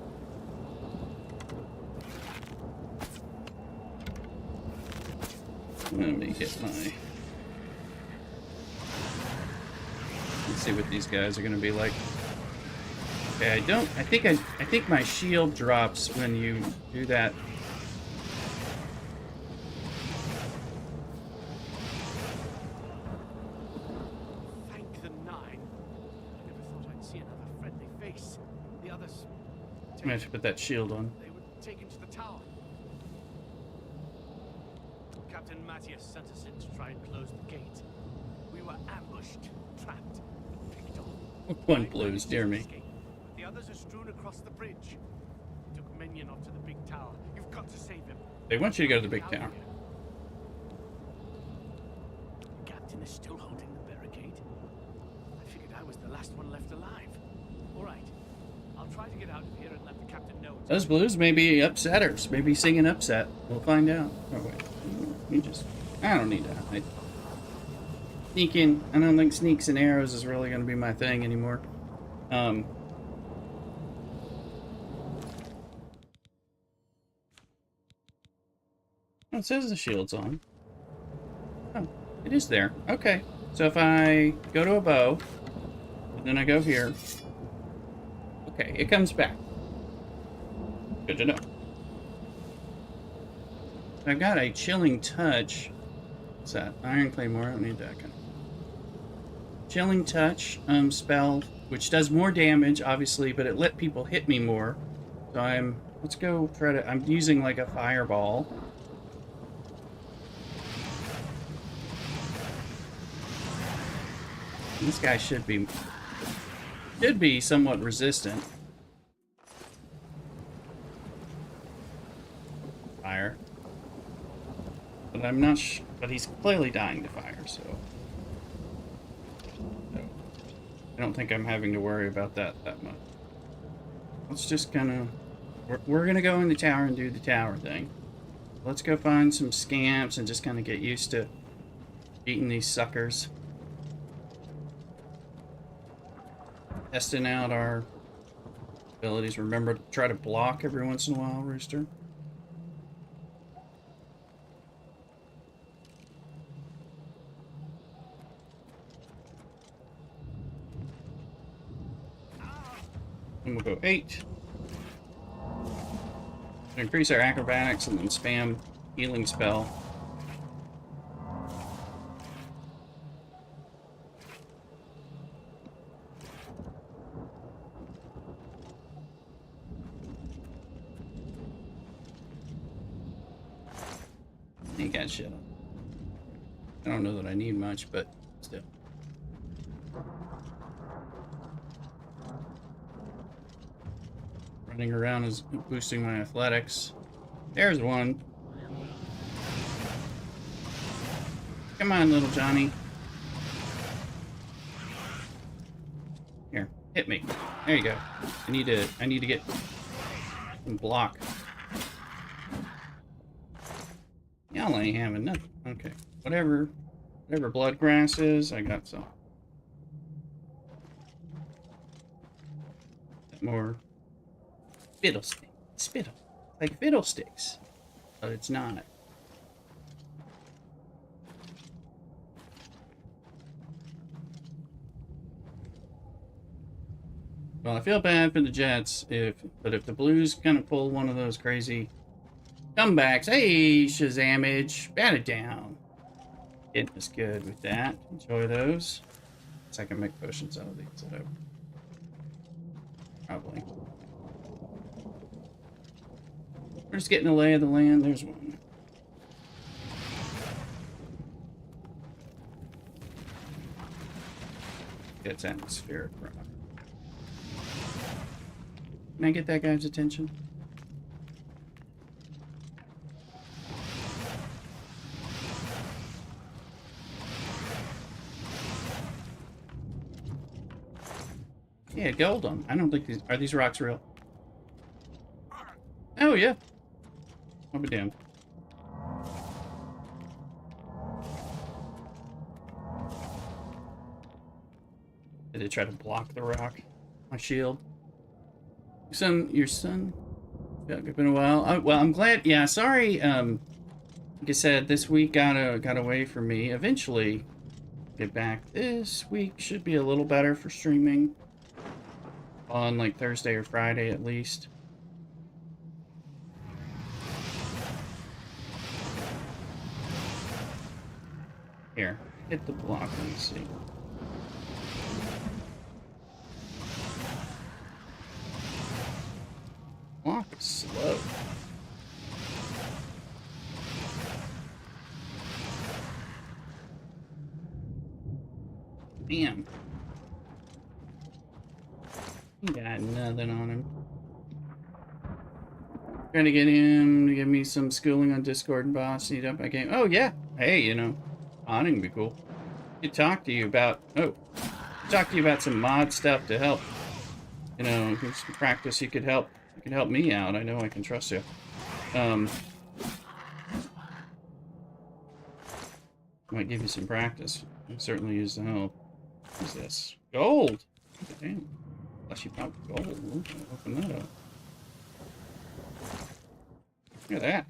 Let me get my. Let's see what these guys are going to be like. Okay, I think my shield drops when you do that. Thank the nine. I never thought I'd see another friendly face. The others. I'm gonna have to put that shield on. They were taken to the tower. Captain Matthias sent us in to try and close the gate. We were ambushed, trapped, and picked off. One Blues, dear me. The others are strewn across the bridge. We took Minion off to the big tower. You've got to save him. They want you to go to the big tower. The captain is still holding the barricade. I figured I was the last one left alive. All right, I'll try to get out of here and let the captain know. Those Blues may be upsetters. Maybe singing upset. We'll find out. Oh wait, I don't need that. Sneaking. I don't think sneaks and arrows is really going to be my thing anymore. Oh, it says the shield's on. Oh, it is there. Okay. So if I go to a bow, and then I go here. Okay, it comes back. Good to know. I've got a chilling touch What's that? Iron Claymore. I don't need that kind. Chilling Touch spell, which does more damage, obviously, but it let people hit me more. So let's go try to, I'm using like a fireball. This guy should be somewhat resistant. Fire. But I'm not but he's clearly dying to fire, so I don't think I'm having to worry about that much. Let's just kind of, we're gonna go in the tower and do the tower thing. Let's go find some scamps and just kind of get used to beating these suckers. Testing out our abilities. Remember to try to block every once in a while, Rooster. And we'll go 8. Increase our acrobatics and then spam healing spell. Ain't got shit on. I don't know that I need much, but still. Running around is boosting my athletics. There's one. Come on, little Johnny. Here, hit me. There you go. I need to get some block. Y'all ain't having nothing. Okay. Whatever blood grass is, I got some. More fiddlestick. Spittle. Like fiddlesticks. But it's not. Well, I feel bad for the Jets but if the Blues gonna pull one of those crazy comebacks, hey Shazamage, bat it down. It was good with that. Enjoy those. So I can make potions out of these. Probably. We're just getting the lay of the land. There's one. It's atmospheric rock. Can I get that guy's attention? Yeah, gold on. I don't think are these rocks real? Oh yeah. I'll be damned. Did it try to block the rock? My shield. Your son. Yeah, it's been a while. Well, I'm glad. Yeah, sorry. Like I said, this week got away from me. Eventually, get back. This week should be a little better for streaming. On like Thursday or Friday at least. Here, hit the block. Let me see. Block is slow. Damn. He got nothing on him. Trying to get him to give me some schooling on Discord and boss. Need up my game. Oh yeah. Hey, you know, modding would be cool. Could talk to you about some mod stuff to help. You know, some practice. You could help me out. I know I can trust you. Might give you some practice. I certainly use the help. What's this? Gold. Damn. Unless you pop gold. Open that up. Look at that.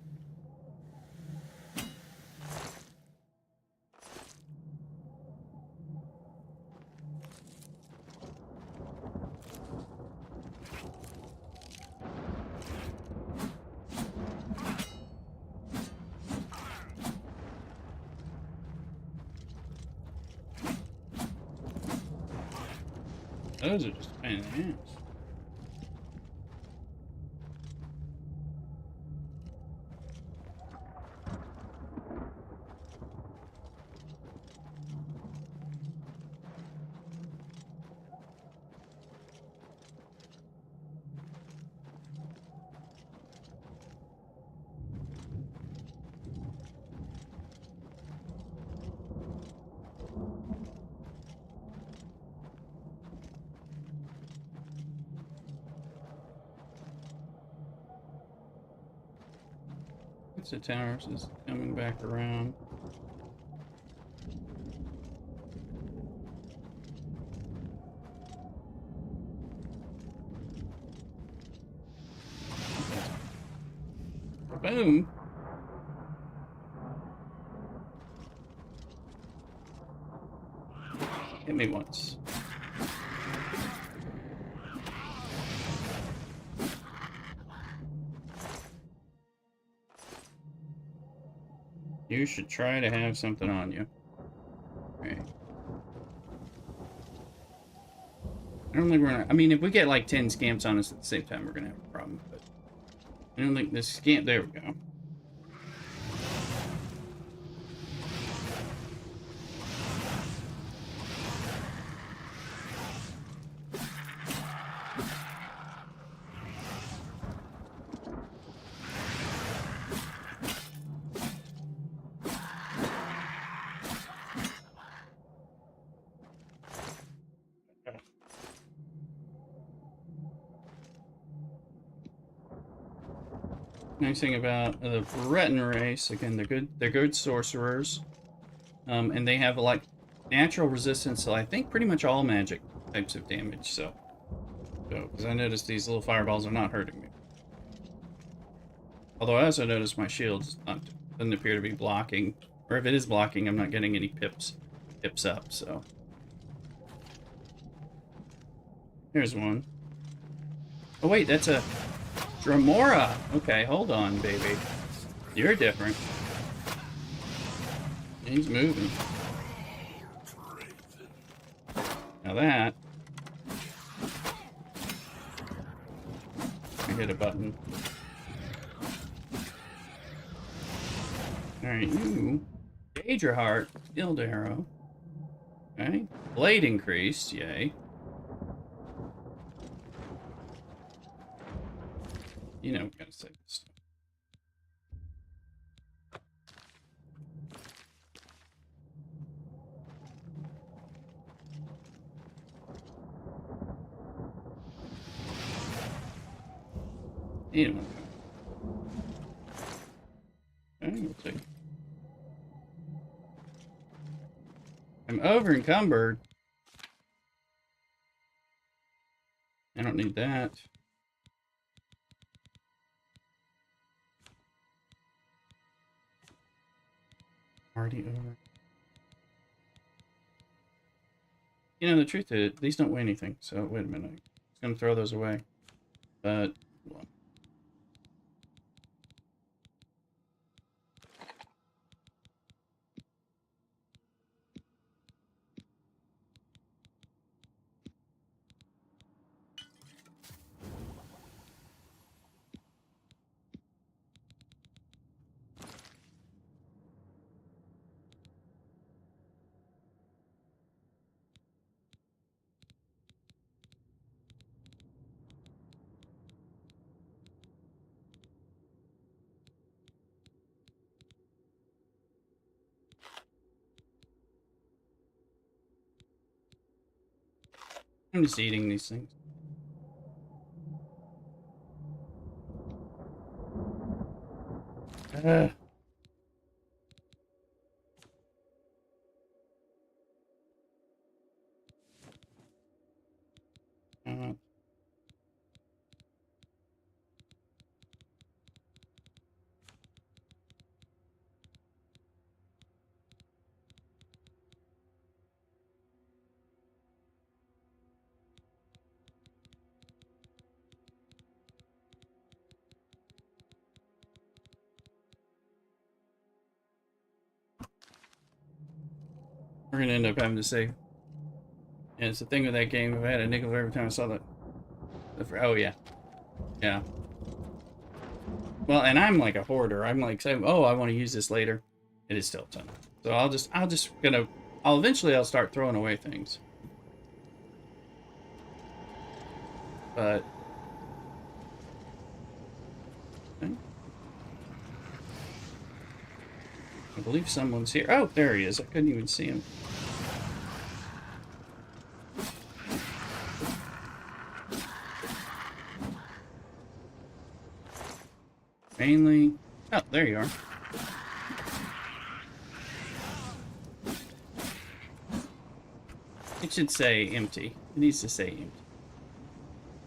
Those are just a pain in the ass. The towers is coming back around. Boom. Hit me once. You should try to have something on you. Okay. I don't think we're gonna... I mean, if we get like 10 scamps on us at the same time, we're gonna have a problem, but... I don't think this scamp... There we go. Nice thing about the Breton race, again, they're good sorcerers. And they have like natural resistance to I think pretty much all magic types of damage, so because I noticed these little fireballs are not hurting me. Although I also noticed my shield doesn't appear to be blocking, or if it is blocking, I'm not getting any pips up, so. Here's one. Oh wait, that's a Dremora! Okay, hold on, baby. You're different. He's moving. Now that... I hit a button. Alright, you... Daedra Heart, Skilled Arrow. Okay. Blade increased, yay. You know, we gotta save this stuff. You know. Okay, we'll take it. I'm over encumbered. I don't need that. Already over. You know, the truth is, these don't weigh anything, so wait a minute. I'm just gonna throw those away. But, well. I'm just eating these things. Uh, we're gonna end up having to save Yeah, it's the thing with that game. If I had a nickel every time I saw that. Oh yeah, yeah. Well, and I'm like a hoarder. I'm like saying, oh, I want to use this later. It is still a ton. So I'll eventually start throwing away things. But okay. I believe someone's here. Oh, there he is. I couldn't even see him. Mainly. Oh, there you are. It should say empty. It needs to say empty.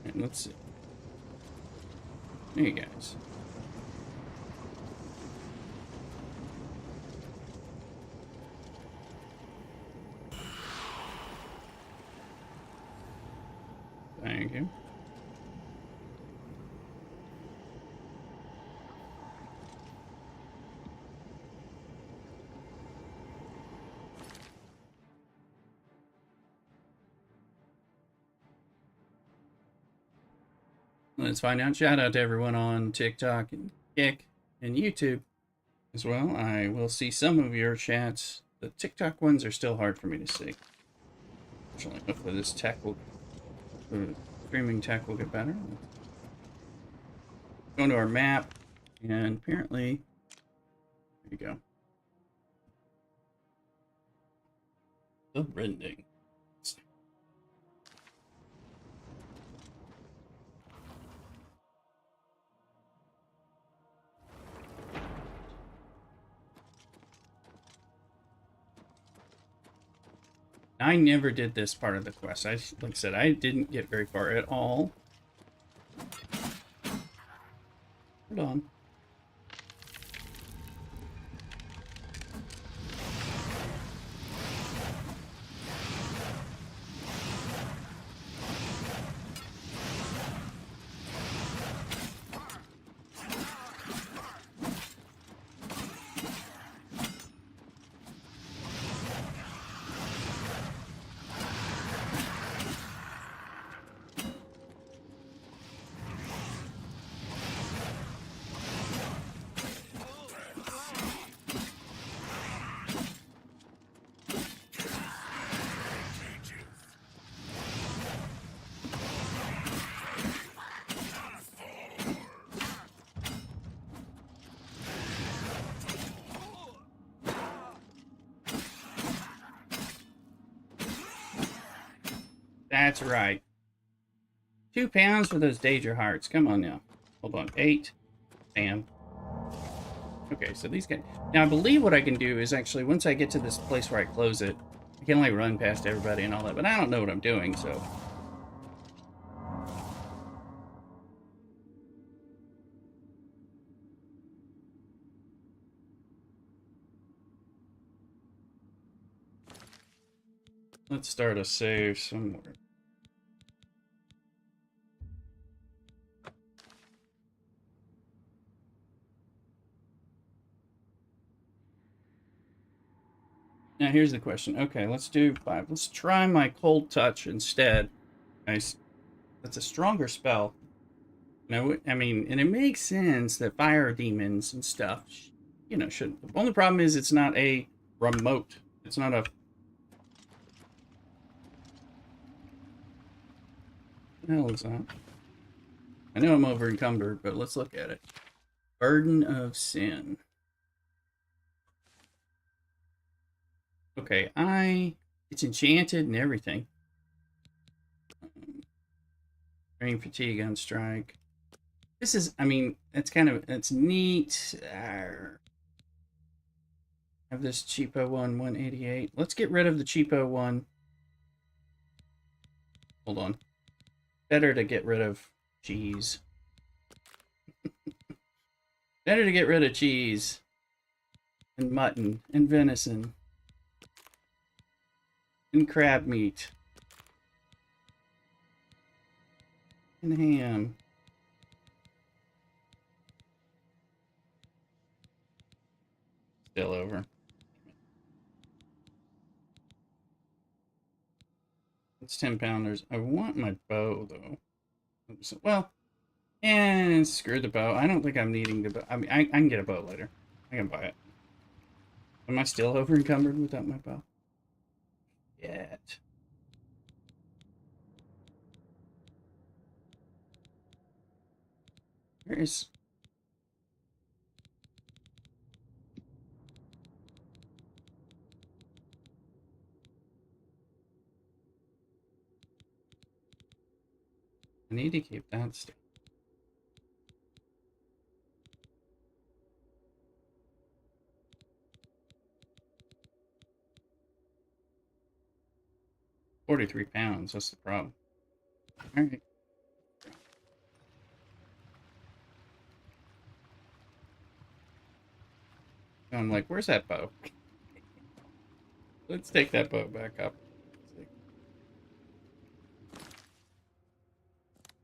And let's see. There you guys. Thank you. Let's find out. Shout out to everyone on TikTok and Kick and YouTube as well. I will see some of your chats. The TikTok ones are still hard for me to see. Actually, hopefully this streaming tech will get better. Go into our map, and apparently, there you go. The rending. I never did this part of the quest. Like I said, I didn't get very far at all. Hold on. That's right. 2 pounds for those Daedra hearts. Come on now. Hold on. 8. Bam. Okay, so these guys... Now, I believe what I can do is actually, once I get to this place where I close it, I can, like, run past everybody and all that, but I don't know what I'm doing, so... Let's start a save somewhere. Now, here's the question. Okay, let's do 5. Let's try my Cold Touch instead. Nice. That's a stronger spell. No, I mean, and it makes sense that fire demons and stuff, you know, should... The only problem is it's not a remote. It's not a... What the hell is that? I know I'm over encumbered, but let's look at it. Burden of Sin. Okay, it's enchanted and everything. Drain Fatigue on Strike. This is, I mean, it's neat. Have this cheapo one, 188. Let's get rid of the cheapo one. Hold on. Better to get rid of cheese. Better to get rid of cheese. And mutton. And venison. And crab meat. And ham. Still over. It's 10 pounders. I want my bow though. So, well, and screw the bow. I don't think I'm needing the bow. I mean, I can get a bow later. I can buy it. Am I still over encumbered without my bow? Yet. Where is... I need to keep that still. £43. That's the problem. All right. I'm like, where's that bow? Let's take that bow back up.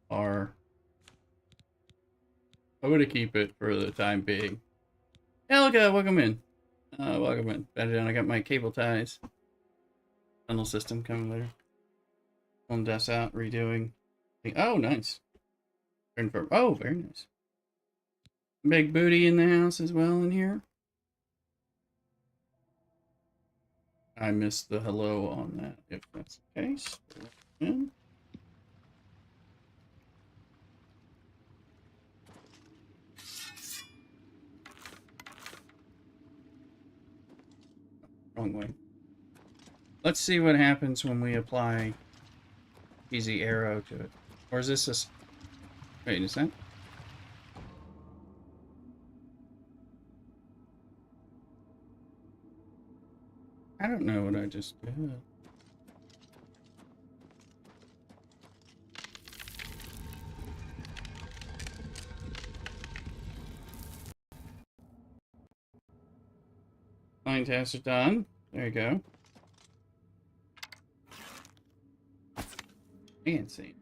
Or I'm gonna keep it for the time being. Helga, welcome in. Welcome in. Better done. I got my cable ties. Tunnel system coming later. Pulling this out, redoing. Oh, nice. Oh, very nice. Big booty in the house as well in here. I missed the hello on that, if that's the case. In. Wrong way. Let's see what happens when we apply easy arrow to it. Or is this a... Wait, is that... I don't know what I just did. Fine tasks are done. There you go. Fancy.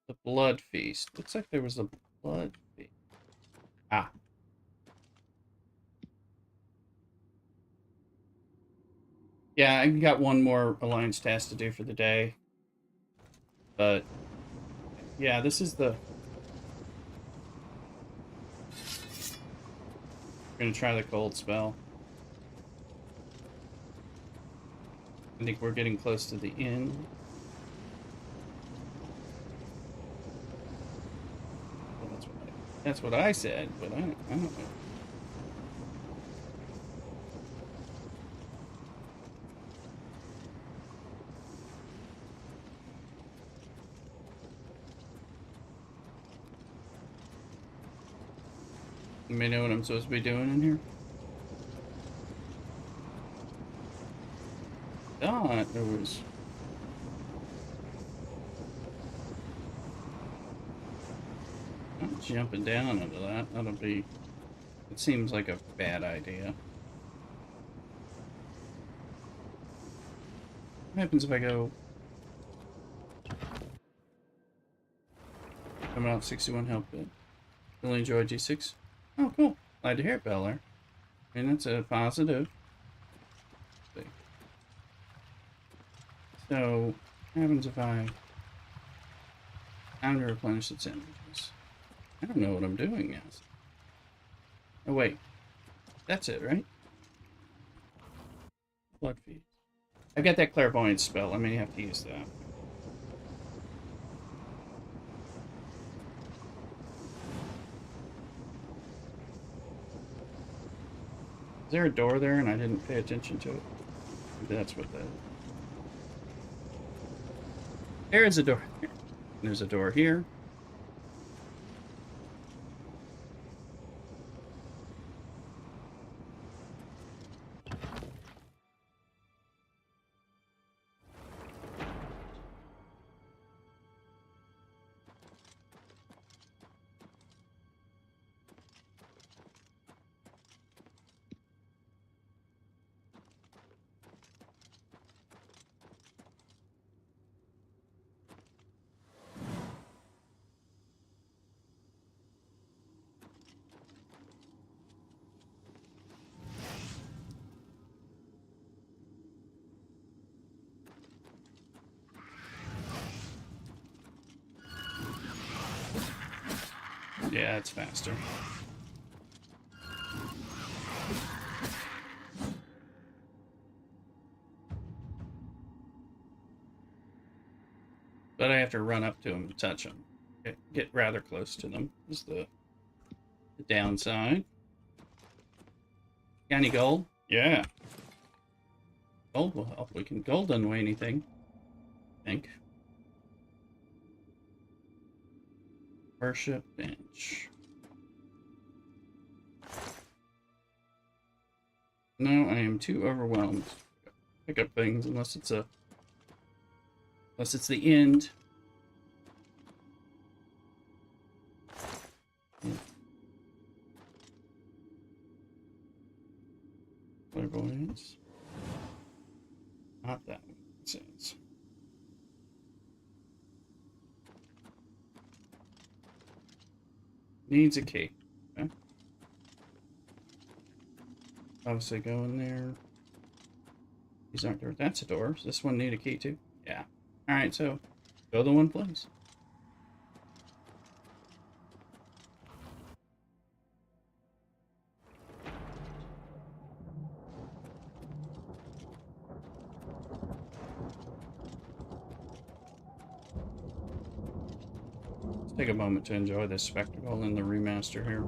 The blood feast. Looks like there was a blood feast. Ah. Yeah, I got one more alliance task to do for the day. But yeah, this is the... We're gonna try the cold spell. I think we're getting close to the end. Well, that's what I said, but I don't know. You may know what I'm supposed to be doing in here. Thought there was... I'm jumping down into that. That'll be... It seems like a bad idea. What happens if I go... Coming out 61 health bit. Really enjoyed G6. Oh, cool. Glad to hear it, Beller. And that's a positive. So, what happens if I... Time to replenish its energies. I don't know what I'm doing now. Oh, wait. That's it, right? Blood feed. I got that clairvoyance spell. I may have to use that. Is there a door there and I didn't pay attention to it? Maybe that's what that is. There is a door here. There's a door here. Yeah, it's faster. But I have to run up to them to touch them. Get rather close to them is the downside. Got any gold? Yeah. Gold will help. Gold doesn't weigh anything, I think. Worship bench. No, I am too overwhelmed to pick up things unless it's the end. Clairvoyance. Not that one, it says. Needs a key. Okay. Obviously go in there. These aren't doors. That's a door. Does this one need a key too? Yeah. Alright, so go the one place. Let's take a moment to enjoy this spectacle in the remaster here.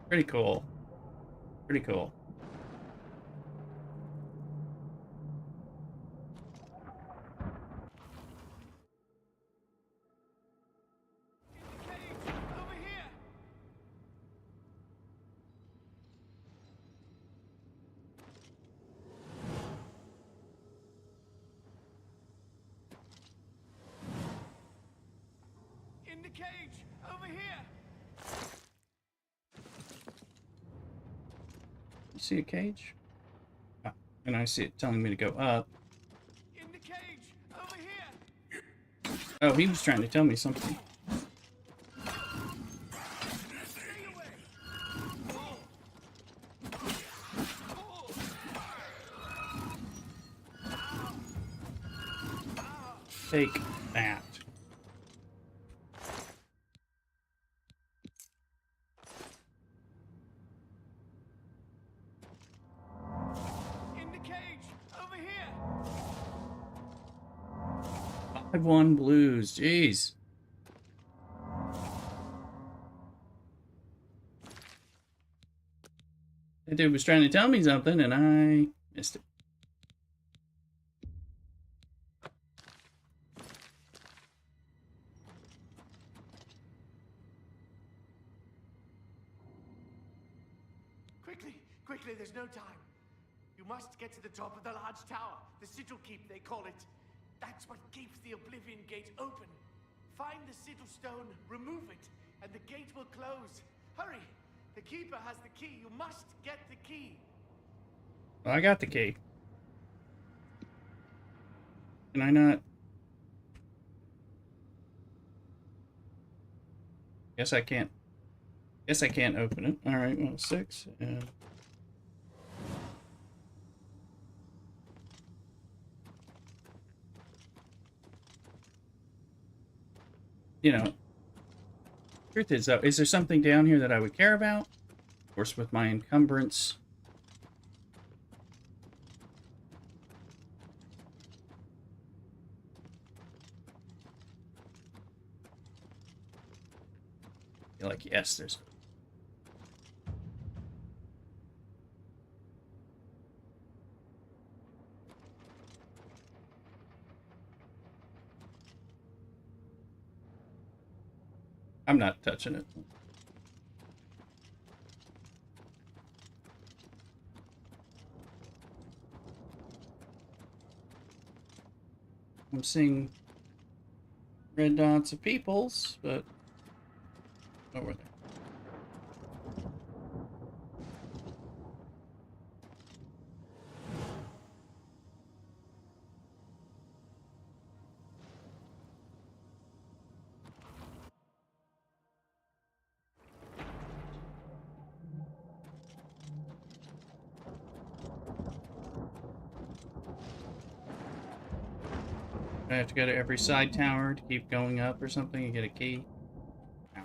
Pretty cool. Pretty cool. In the cage! Over here! You see a cage? Ah, and I see it telling me to go up. In the cage! Over here! Oh, he was trying to tell me something. Take that. In the cage! Over here! 5-1 blues. Jeez. That dude was trying to tell me something and I missed it. Quickly, there's no time. You must get to the top of the large tower. The sigil keep, they call it. That's what keeps the Oblivion gate open. Find the sigil stone, remove it, and the gate will close. Hurry! The keeper has the key. You must get the key. Well, I got the key. Can I not? Guess I can't. Guess I can't open it. Alright, well, 6 and... You know, truth is though, is there something down here that I would care about? Of course, with my encumbrance. You're like, yes, there's... I'm not touching it. I'm seeing red dots of peoples, but over there. I have to go to every side tower to keep going up or something and get a key. Ow.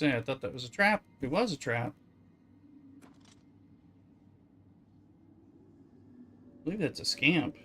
I thought that was a trap. It was a trap. I believe that's a scamp.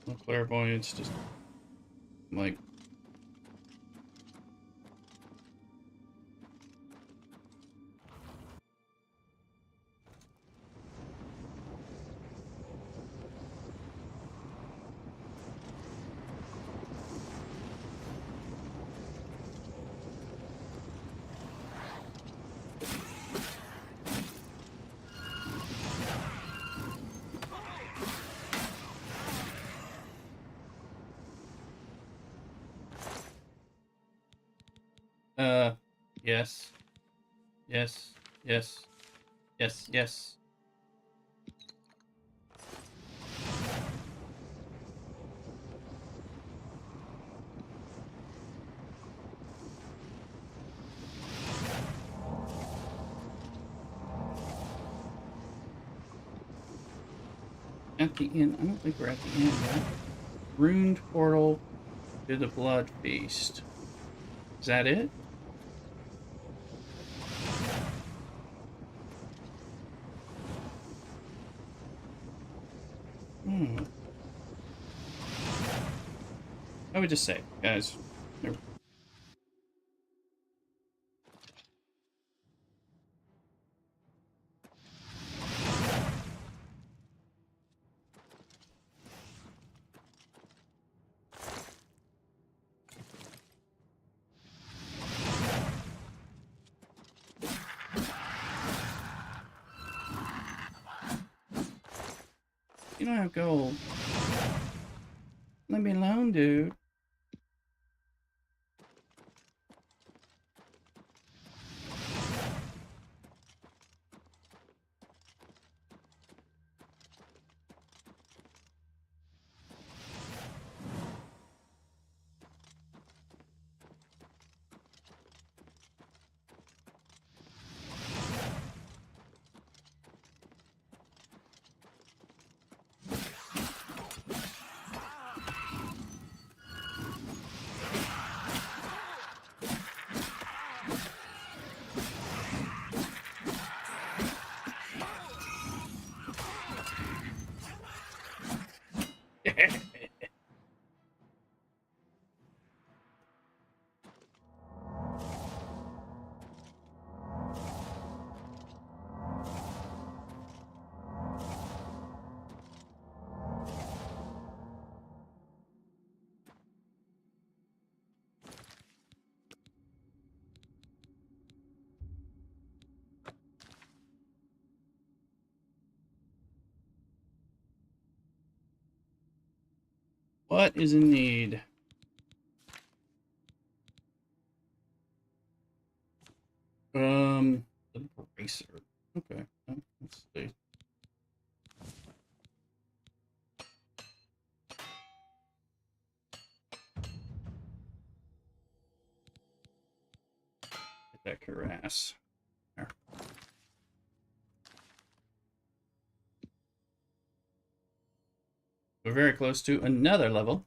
No clairvoyance, just like yes. Yes. Yes. Yes. Yes. At the end, I don't think we're at the end yet. Ruined portal to the blood feast. Is that it? I would just say, guys. You don't have gold. Leave me alone, dude. What is in need? The bracer. Okay, let's see. Get that cuirass. There. We're very close to another level.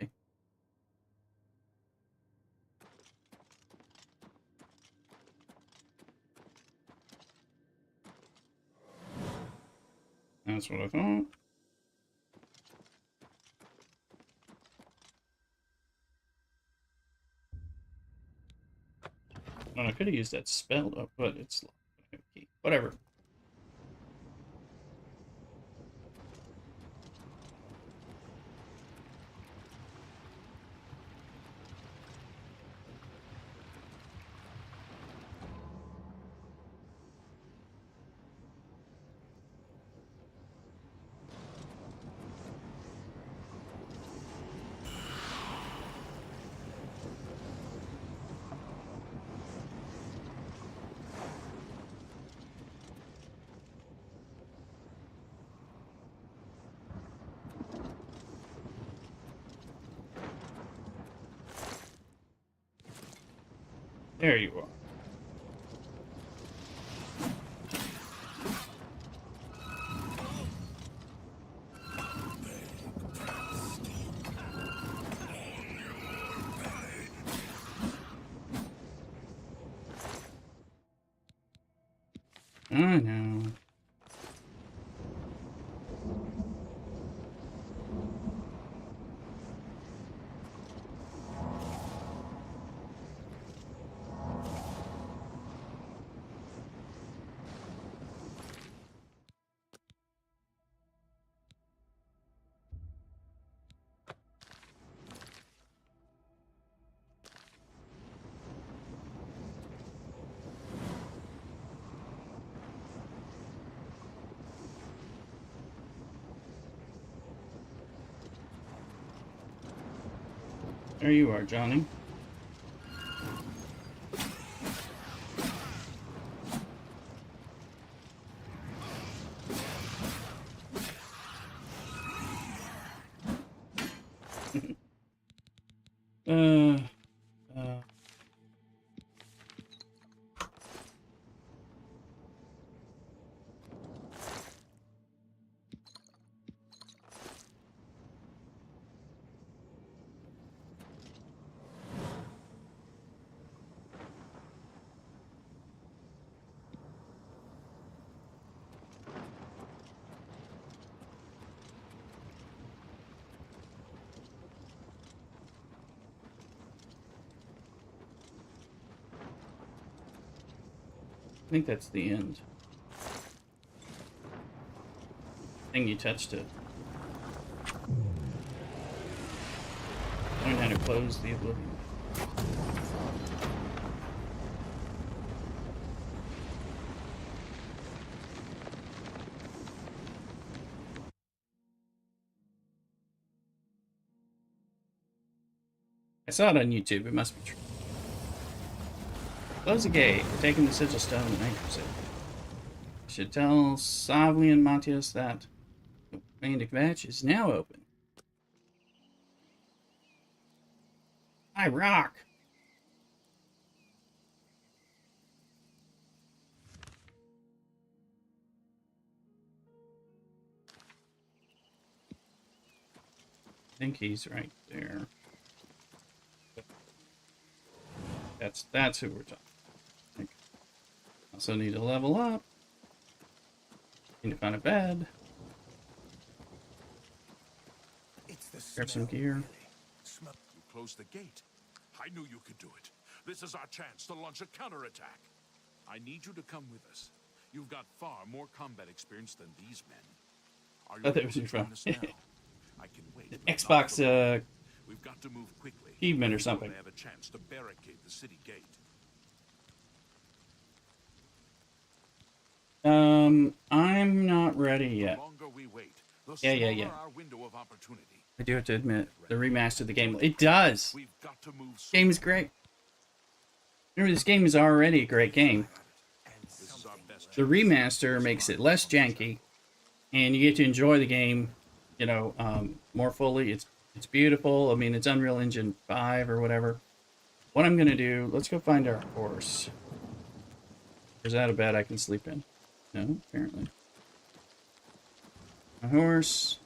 Okay. That's what I thought. I could have used that spell, but it's whatever. There you are. I know. There you are, Johnny. uh, I think that's the end. I think you touched it. Learn how to close the Oblivion. I saw it on YouTube. It must be true. Close the gate. We're taking the sigil stone and anchors it. Should tell Savlian Matthias that the Bandic Match is now open. I rock! I think he's right there. That's who we're talking. Also need to level up. Need to find a bed. Grab some gear. You closed the gate. I knew you could do it. This is our chance to launch a counterattack. I need you to come with us. You've got far more combat experience than these men. Are you That was ready to from join us now? I can wait. Xbox We've got to move quickly. achievement or something. They have a chance to barricade the city gate. I'm not ready yet. The longer we wait, the Yeah. smaller our window of opportunity. I do have to admit, the remaster of the game, it does. We've got to move soon. Game is great. Remember, this game is already a great game. This is our best The remaster makes it less janky, and you get to enjoy the game, you know, more fully. It's beautiful. I mean, it's Unreal Engine 5 or whatever. What I'm gonna do? Let's go find our horse. Is that a bed I can sleep in? No, apparently. My horse.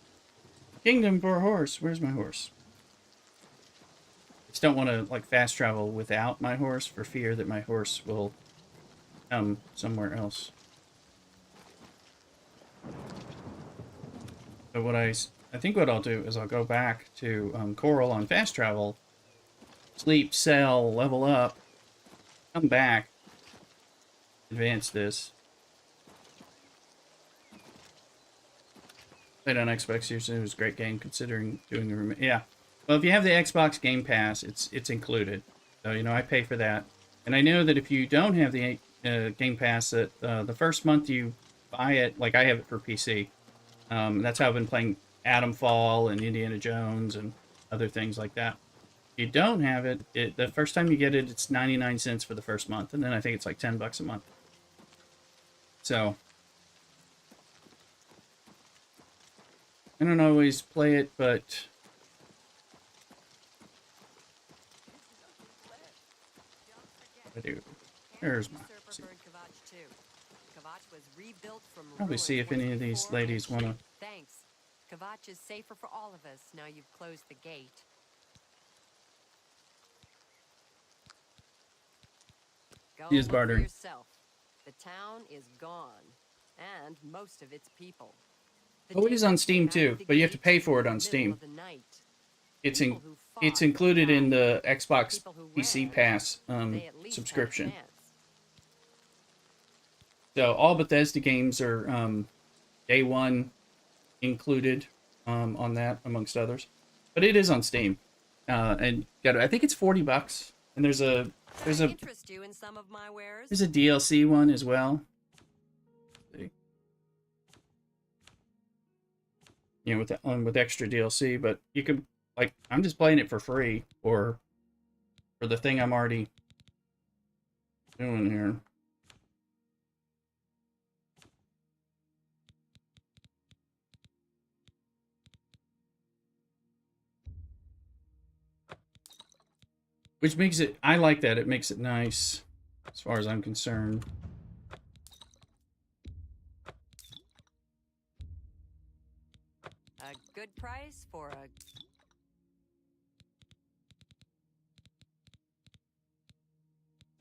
Kingdom for a horse. Where's my horse? I just don't want to like fast travel without my horse for fear that my horse will come somewhere else. But what I think what I'll do is I'll go back to Coral on fast travel, sleep, sell, level up, come back, advance this. Played on Xbox Series, it was a great game considering doing the yeah. Well, if you have the Xbox Game Pass, it's included. So you know I pay for that, and I know that if you don't have the Game Pass, that the first month you buy it, like I have it for PC. That's how I've been playing Atom Fall and Indiana Jones and other things like that. If you don't have it, the first time you get it, it's 99 cents for the first month, and then I think it's like 10 bucks a month. So I don't always play it, but I do. There's my. Probably see if any of these ladies want to. Thanks. Kvatch is safer for all of us now you've closed the gate. Go He is look bartering. for yourself. The town is gone, and most of its people. Oh, it is on Steam too, but you have to pay for it on Steam. It's included in the Xbox PC Pass subscription. So all Bethesda games are day one included on that, amongst others. But it is on Steam, and I think it's $40, and there's a DLC one as well. You know, with extra DLC, but you can, like, I'm just playing it for free or for the thing I'm already doing here. Which makes it, I like that. It makes it nice, as far as I'm concerned. A good price for a...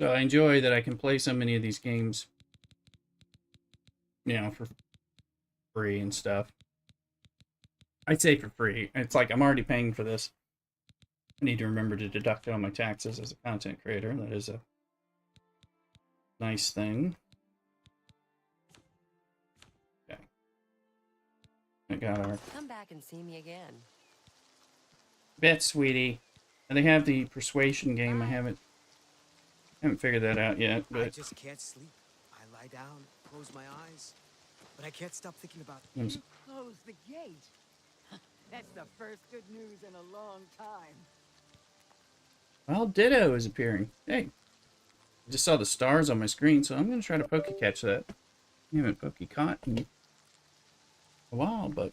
So I enjoy that I can play so many of these games, you know, for free and stuff. I'd say for free. It's like I'm already paying for this. I need to remember to deduct it on my taxes as a content creator. That is a nice thing. Okay. I got our... Come back and see me again. Bet, sweetie. And they have the persuasion game. I haven't figured that out yet, but... I just can't sleep. I lie down, close my eyes, but I can't stop thinking about... You closed the gate. That's the first good news in a long time. Well, Ditto is appearing. Hey. I just saw the stars on my screen, so I'm going to try to Poke-catch that. I haven't Poke-caught in a while, but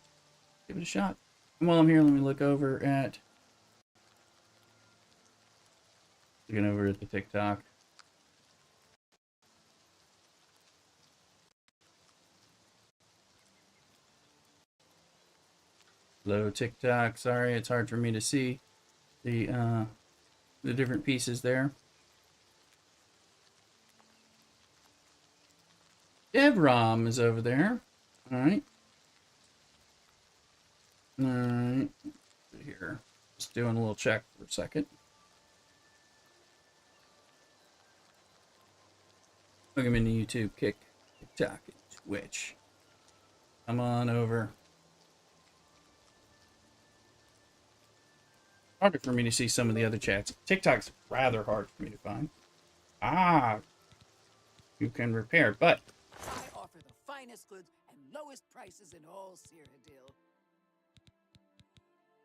give it a shot. And while I'm here, let me look over at... Looking over at the TikTok. Hello, TikTok. Sorry, it's hard for me to see the different pieces there. Devrom is over there. All right. All right. Here, just doing a little check for a second. Look him into YouTube, Kick, TikTok, and Twitch. Come on over. Harder for me to see some of the other chats. TikTok's rather hard for me to find. Ah, you can repair, but I offer the finest goods and lowest prices in all Cyrodiil.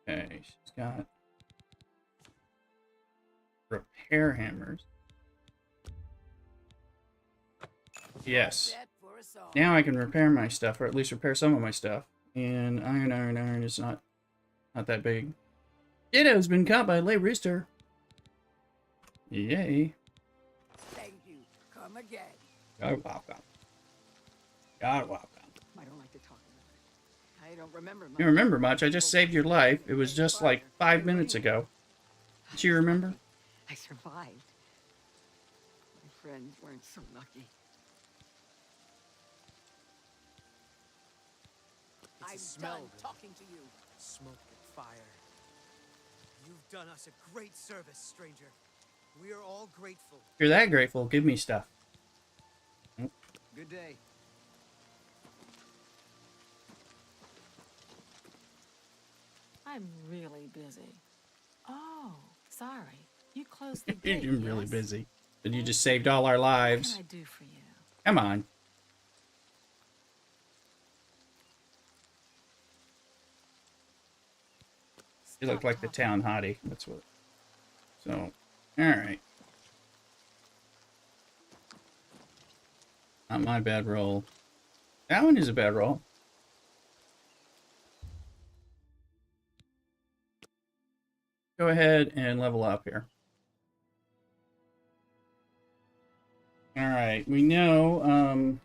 okay, she's got repair hammers. Yes. Now I can repair my stuff, or at least repair some of my stuff. And iron is not that big. Ditto's been caught by a late rooster. Yay. Thank you. Come again. You're welcome. You're welcome. I don't like to talk about it. I don't remember much. You remember much? I just saved your life. It was just like 5 minutes ago. Did you remember? I survived. My friends weren't so lucky. I'm done talking to you. Smoke and fire. You've done us a great service, stranger. We are all grateful. If you're that grateful, give me stuff. Good day. I'm really busy. Oh, sorry. You closed the gate. You're really yes? busy. But you just saved all our lives. What can I do for you? Come on. You look like the town hottie. That's what. So, alright. Not my bad roll. That one is a bad roll. Go ahead and level up here. Alright, we know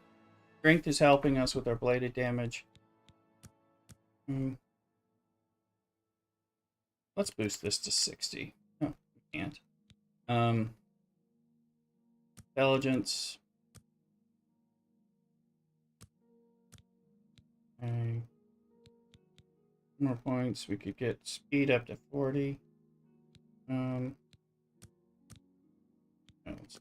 strength is helping us with our bladed damage. Let's boost this to 60. Oh, we can't. Intelligence. Okay. More points. We could get speed up to 40. Let's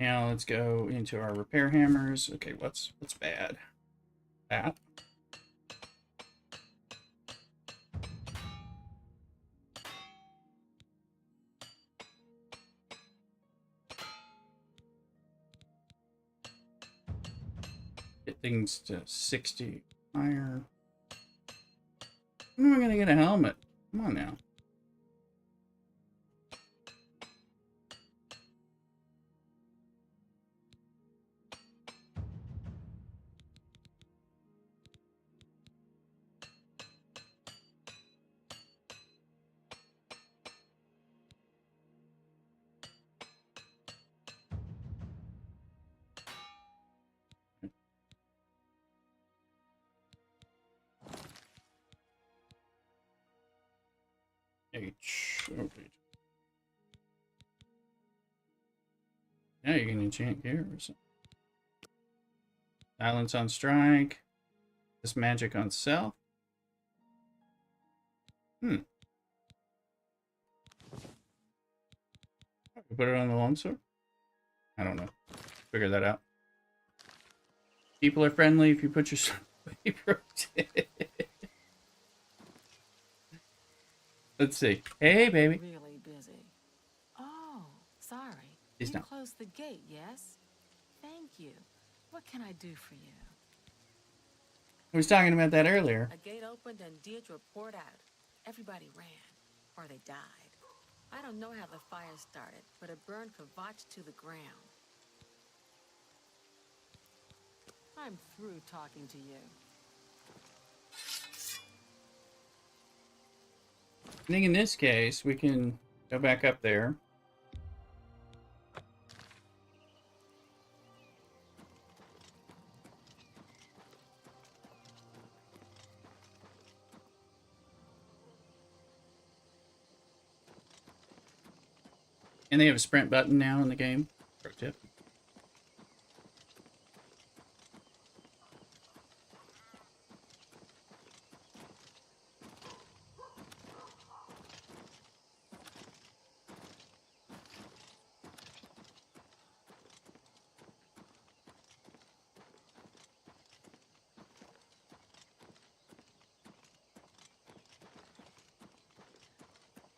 Now let's go into our repair hammers. Okay, what's bad? That. Get things to 60 higher. When am I gonna get a helmet? Come on now. H. Okay. Now you can enchant gear or something. Silence on strike. This magic on self. We put it on the longsword? I don't know. Figure that out. People are friendly if you put your paper. Let's see. Hey, baby. Really busy. Oh, sorry. He's You not. closed the gate, yes? Thank you. What can I do for you? I was talking about that earlier. A gate opened and Deirdre poured out. Everybody ran, or they died. I don't know how the fire started, but it burned Kvatch to the ground. I'm through talking to you. I think in this case, we can go back up there. And they have a sprint button now in the game. Pro tip.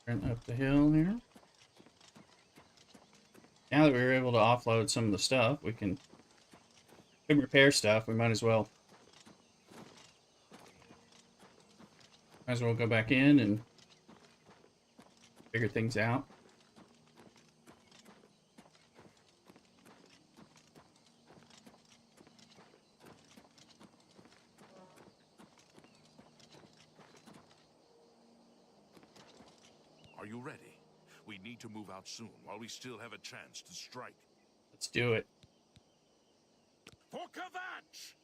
Sprint up the hill here. Now that we were able to offload some of the stuff, we can repair stuff. We might as well go back in and figure things out. Are you ready? We need to move out soon while we still have a chance to strike. Let's do it. For Kvatch!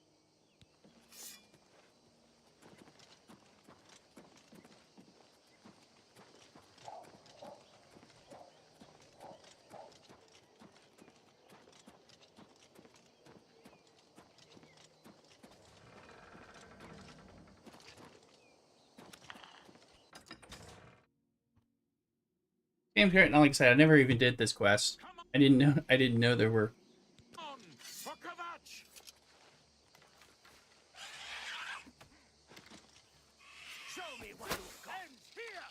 Game's great, and like I said, I never even did this quest. I didn't know there were. On for Kvatch! Show me what you've got. Ends here!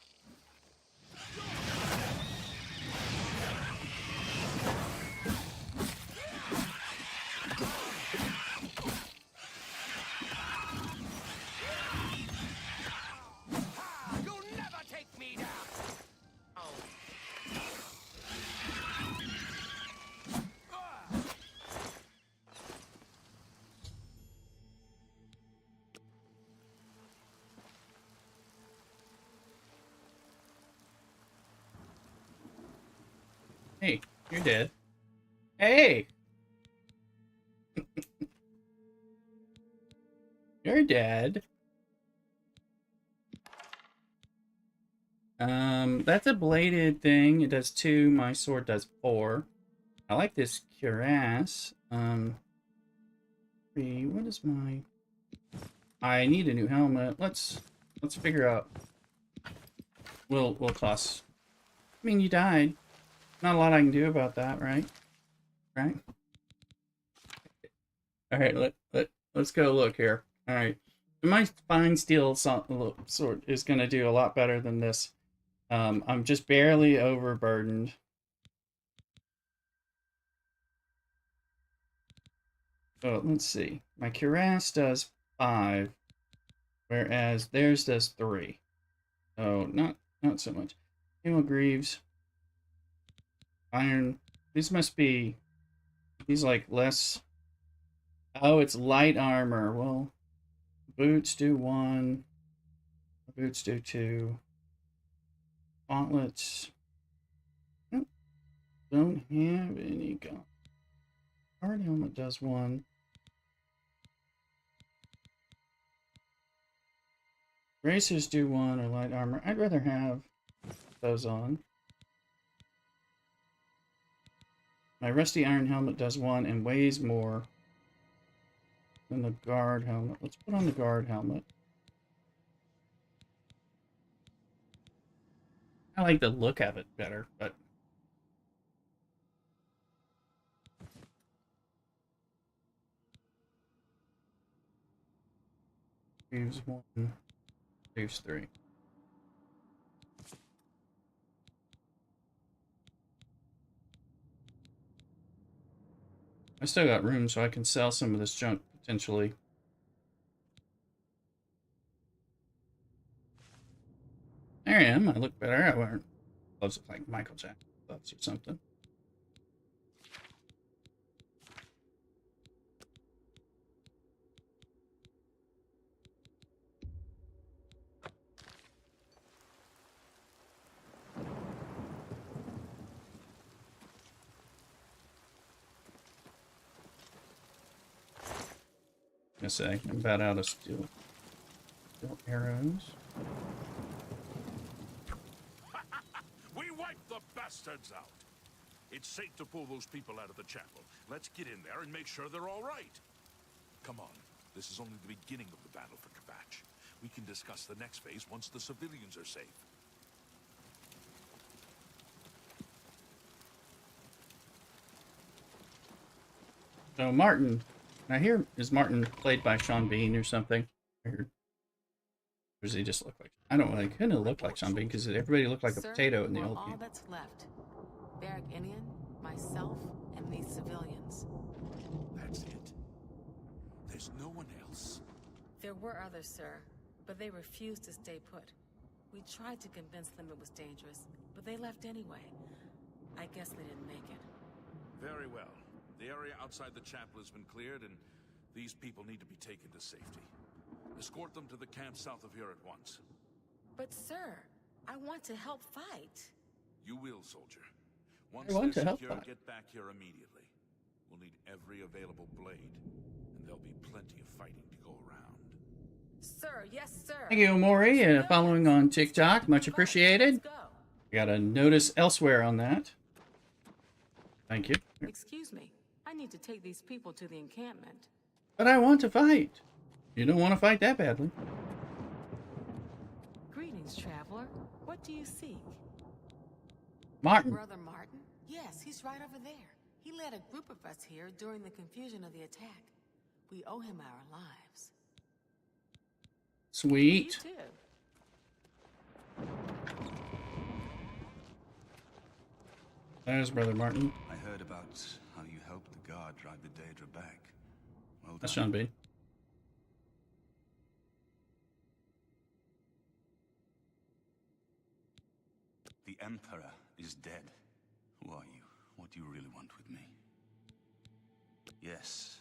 You'll never take me down. Oh. Hey, you're dead. Hey! You're dead. That's a bladed thing. It does 2. My sword does 4. I like this cuirass. 3. What is my... I need a new helmet. Let's figure out. We'll toss. I mean, you died. Not a lot I can do about that, right? Right? Alright, let's go look here. Alright. My fine steel sword is going to do a lot better than this. I'm just barely overburdened. So let's see. My cuirass does 5, whereas theirs does 3. So not so much. Camel greaves. Iron. These must be. These like less. Oh, it's light armor. Well, boots do 1. Boots do 2. Gauntlets. Don't have any gauntlets. Hard helmet does 1. Bracers do 1 or light armor. I'd rather have those on. My rusty iron helmet does 1 and weighs more than the guard helmet. Let's put on the guard helmet. I like the look of it better, but use 1, use 3. I still got room, so I can sell some of this junk potentially. There I am. I look better. I wear gloves look like Michael Jackson gloves or something. I say I'm about out of steel arrows. We wiped the bastards out. It's safe to pull those people out of the chapel. Let's get in there and make sure they're all right. Come on. This is only the beginning of the battle for Kvatch. We can discuss the next phase once the civilians are safe. So Martin, I hear, is Martin played by Sean Bean or something? Or does he just look like? I don't know. He couldn't look like Sean Bean because everybody looked like a potato in the old all game. that's left. Barrack Indian, myself, and these civilians. That's it. There's no one else. There were others, sir, but they refused to stay put. We tried to convince them it was dangerous, but they left anyway. I guess they didn't make it. Very well. The area outside the chapel has been cleared, and these people need to be taken to safety. Escort them to the camp south of here at once. But sir, I want to help fight. You will, soldier. Once I want they're to help secure, fight. get back here immediately. We'll need every available blade, and there'll be plenty of fighting to go around. Sir, yes, sir. Thank you, Maury, following on TikTok. Much appreciated. Let's go. Got a notice elsewhere on that. Thank you. Excuse me. I need to take these people to the encampment. But I want to fight. You don't want to fight that badly. Greetings, traveler. What do you seek? Martin. Brother Martin? Yes, he's right over there. He led a group of us here during the confusion of the attack. We owe him our lives. Sweet. You too. There's Brother Martin. I heard about how you helped the guard drive the Daedra back. Well done. That's Sean B. The Emperor is dead. Who are you? What do you really want with me? Yes,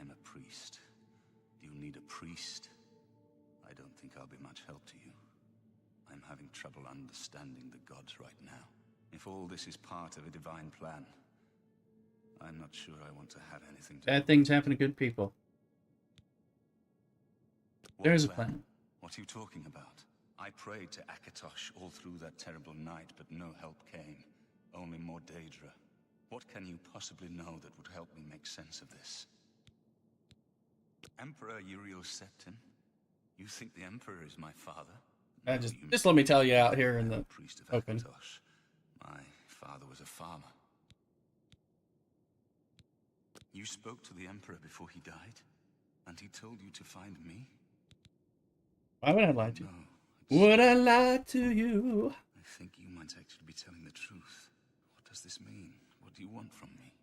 I'm a priest. Do you need a priest? I don't think I'll be much help to you. I'm having trouble understanding the gods right now. If all this is part of a divine plan, I'm not sure I want to have anything to do. Bad things happen to good people. There's a plan. What are you talking about? I prayed to Akatosh all through that terrible night, but no help came. Only more Daedra. What can you possibly know that would help me make sense of this? Emperor Uriel Septim? You think the Emperor is my father? No, just let me tell you out here in the priest of open. Akatosh. My father was a farmer. You spoke to the Emperor before he died? And he told you to find me? Why would I lie to you? No, Would I lie to you? I think you might actually be telling the truth. What does this mean? What do you want from me?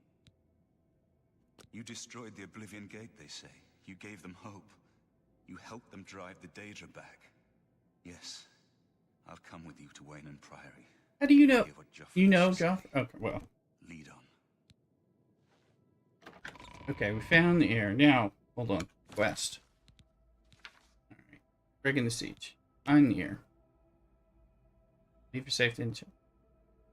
You destroyed the Oblivion Gate, they say. You gave them hope. You helped them drive the Daedra back. Yes, I'll come with you to Wayne and Priory. How do you know? Hear what Joffrey You know, has to say. Joff? Okay, well. Lead on. Okay, we found the air. Now, hold on. West. Alright. Breaking the siege. Find the air. Leave your safety into.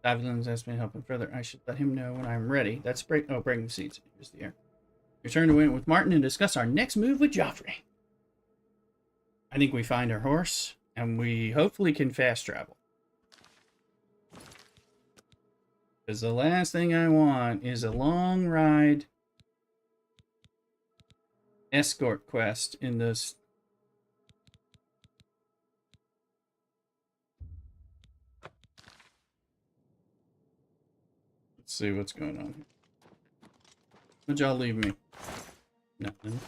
Davlin's asked me to help him further. I should let him know when I'm ready. That's breaking the siege. Here's the air. Return to Wayne with Martin and discuss our next move with Joffrey. I think we find our horse, and we hopefully can fast travel. Because the last thing I want is a long ride escort quest in this. Let's see what's going on here. What'd y'all leave me? Nothing.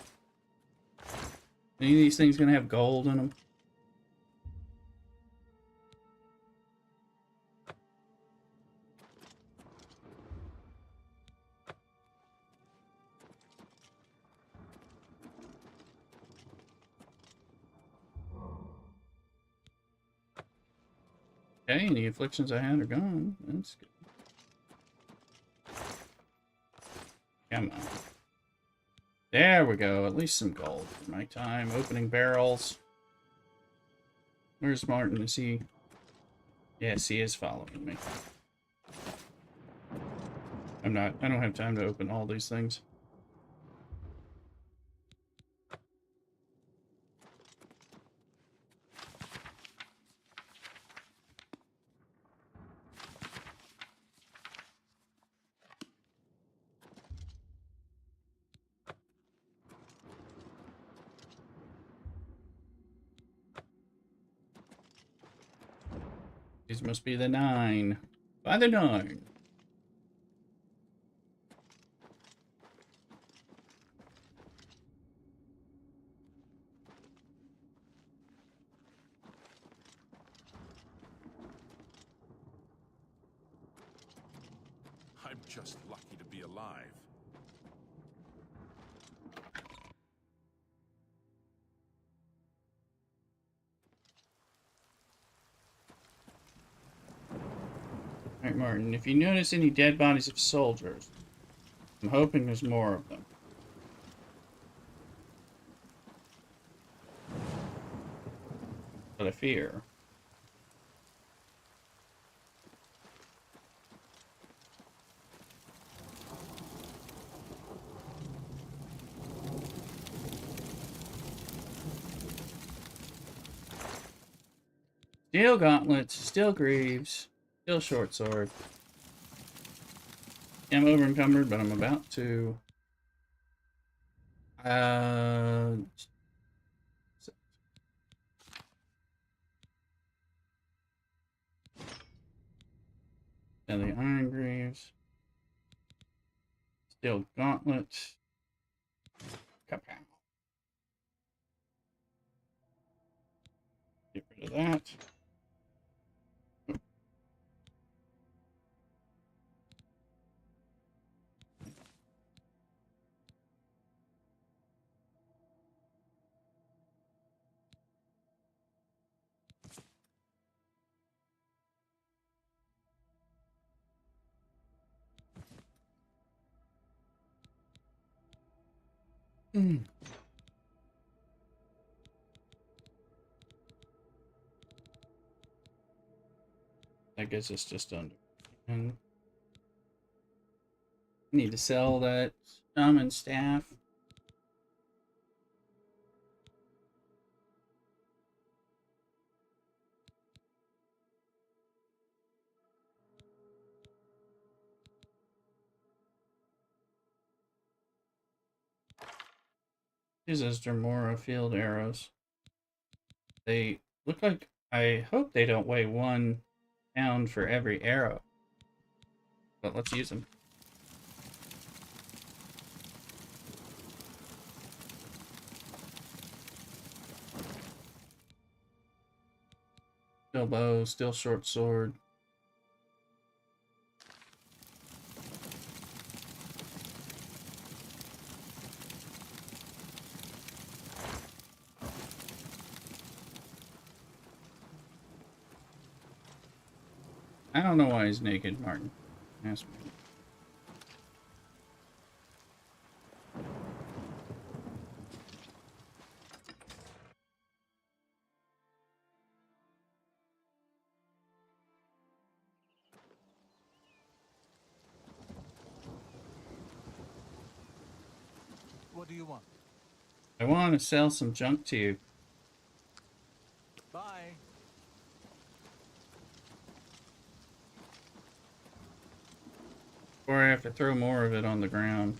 Any of these things gonna have gold in them? Okay, any afflictions I had are gone. That's good. Come on. There we go. At least some gold for my time. Opening barrels. Where's Martin? Is he? Yes, he is following me. I don't have time to open all these things. These must be the 9. By the 9. I'm just lucky to be alive. Alright, Martin, if you notice any dead bodies of soldiers, I'm hoping there's more of them. But I fear. Steel gauntlets, steel greaves. Still short sword. I'm over encumbered, but I'm about to. And the Iron Greaves. Steel Gauntlet. Kapow. Get rid of that. I guess it's just under. And need to sell that shaman staff. These are Dremora field arrows. They look like, I hope they don't weigh 1 pound for every arrow. But let's use them. Steel bow, steel short sword. I don't know why he's naked, Martin. Ask me. What do you want? I want to sell some junk to you. Bye. Or I have to throw more of it on the ground.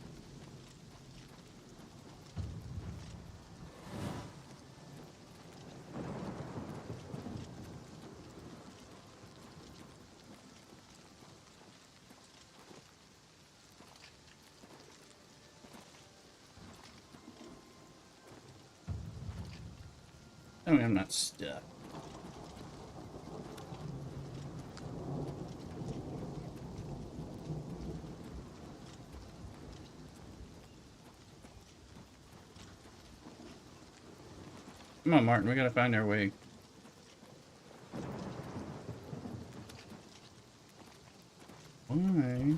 I mean, I'm not stuck. Come on, Martin, we gotta find our way. Why?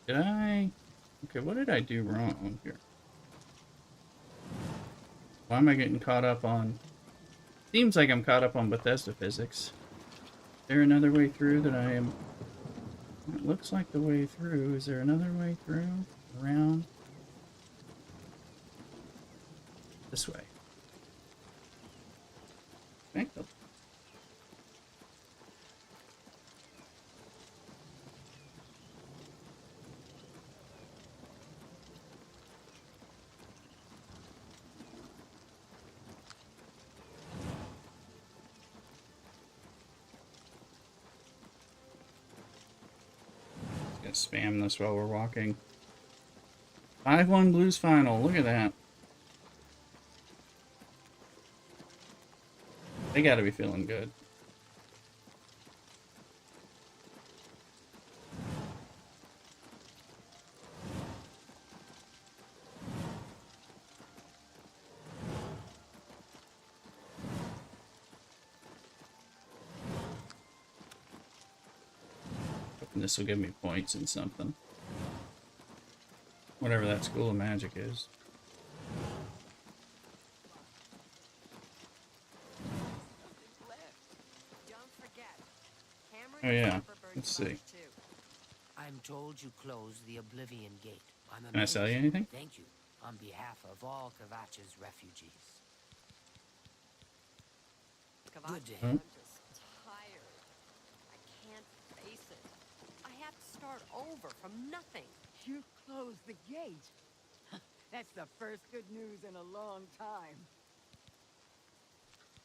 Did I? Okay, what did I do wrong here? Why am I getting caught up on... Seems like I'm caught up on Bethesda physics. Is there another way through that I am... It looks like the way through. Is there another way through? Around? This way. Thank the... Spam this while we're walking. 5-1 Blues final. Look at that. They gotta be feeling good. This will give me points in something. Whatever that School of Magic is. Oh yeah, let's see. I'm told you closed the Oblivion Gate. Can I sell you anything? Thank you on behalf of all Kvatch's refugees. Good day. I'm just tired. I can't face it. I have to start over from nothing. You closed the gate. That's the first good news in a long time.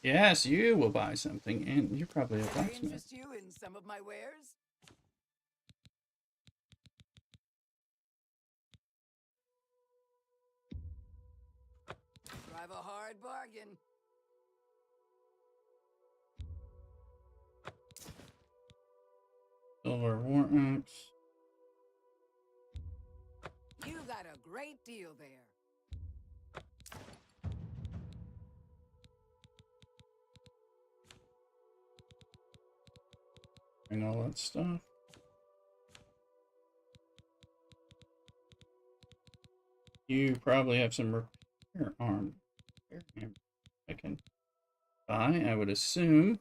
Yes, you will buy something, and you're probably a Does I blacksmith. interest you in some of my wares? Drive a hard bargain. Silver war axe. You got a great deal there. And all that stuff. You probably have some repair arm. I can buy, I would assume.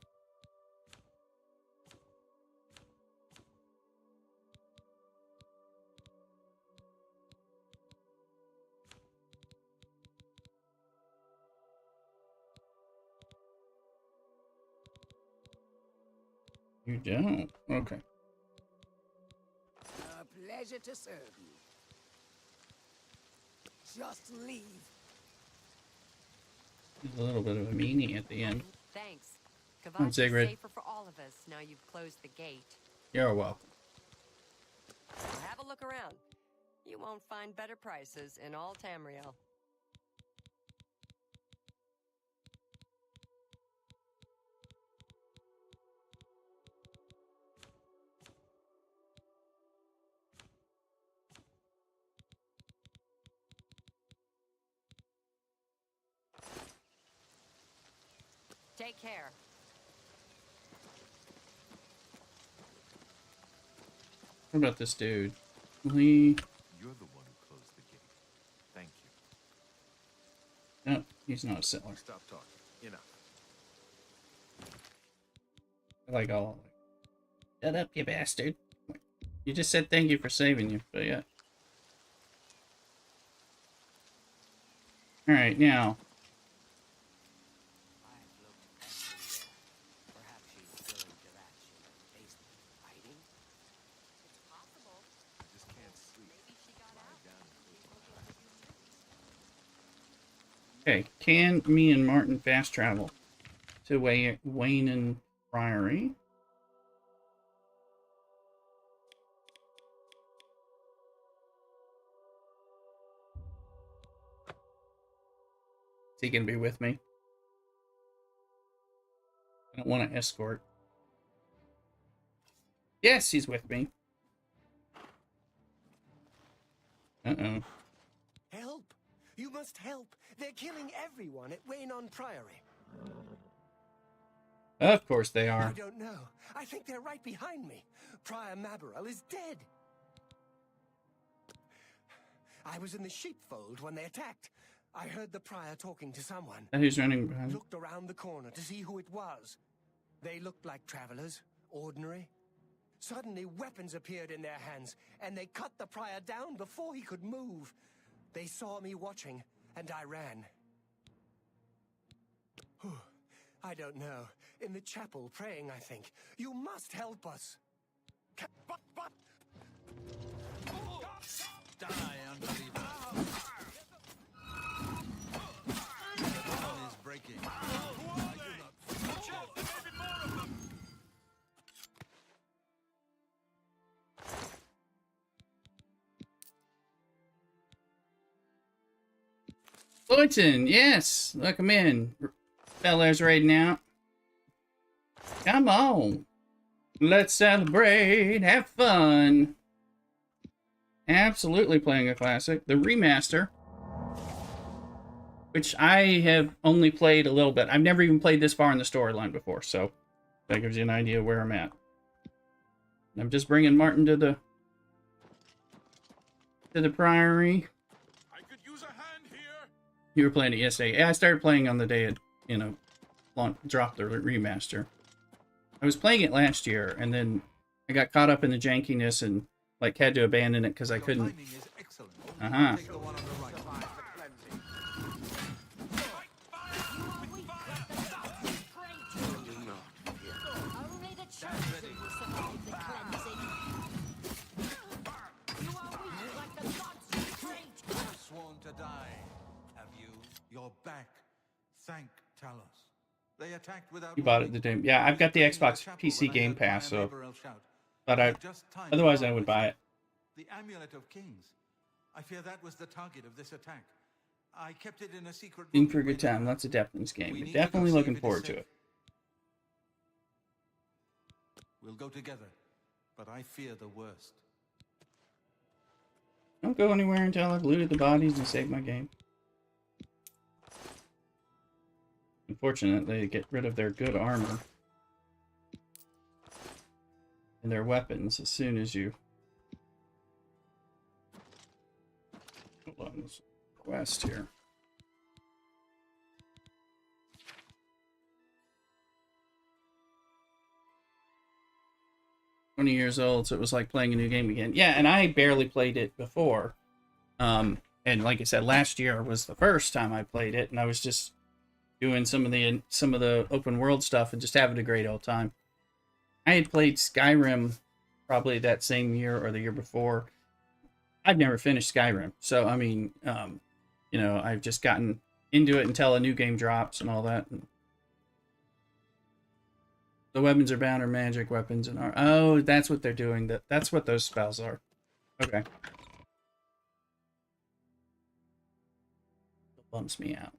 You don't? Okay. A pleasure to serve you. Just leave. There's a little bit of a meanie at the end. Thanks. On Kavach is Sigrid. safer for all of us now you've closed the gate. You're welcome. So have a look around. You won't find better prices in all Tamriel. Take care. What about this dude? Lee. You're the one who closed the gate. Thank you. No, he's not a seller. Stop talking. Enough. I like all of it. Shut up, you bastard. You just said thank you for saving you, but yeah. Alright, now. Okay, can me and Martin fast travel to Wayne Priory? Is he gonna be with me? I don't want to escort. Yes, he's with me. Uh-oh. Help! You must help! They're killing everyone at Waynon Priory. Of course they are. I don't know. I think they're right behind me. Prior Mabarel is dead. I was in the sheepfold when they attacked. I heard the prior talking to someone. And who's running behind? Looked around the corner to see who it was. They looked like travelers, ordinary. Suddenly, weapons appeared in their hands, and they cut the prior down before he could move. They saw me watching, and I ran. I don't know. In the chapel, praying, I think. You must help us. But... Die, unbeliever. The dawn is breaking. Fullerton, yes! Look him in. Fella's raiding out. Come on. Let's celebrate. Have fun. Absolutely playing a classic. The remaster. Which I have only played a little bit. I've never even played this far in the storyline before, so that gives you an idea where I'm at. I'm just bringing Martin to the Priory. I could use a hand here. You were playing it yesterday. Yeah, I started playing on the day it, dropped the remaster. I was playing it last year, and then I got caught up in the jankiness and had to abandon it because I couldn't. Uh-huh. You're back. Thank Talos. They attacked without You bought it warning. the day. Yeah, I've got the Xbox PC Game Pass, so. But otherwise I would buy it. The Amulet of Kings. I fear that was the target of this attack. I kept it in a secret In room for a good time. Lots of depth in this game. We're definitely looking forward to it. We'll go together, but I fear the worst. Don't go anywhere until I've looted the bodies and saved my game. Unfortunately, they get rid of their good armor and their weapons as soon as you... Hold on, this quest here. $20 old, so it was like playing a new game again. Yeah, and I barely played it before. And like I said, last year was the first time I played it, and I was just doing some of the open world stuff and just having a great old time. I had played Skyrim probably that same year or the year before. I've never finished Skyrim, so I mean, you know, I've just gotten into it until a new game drops and all that. The weapons are bound or magic weapons and are... Oh, that's what they're doing. That's what those spells are. Okay. It bumps me out.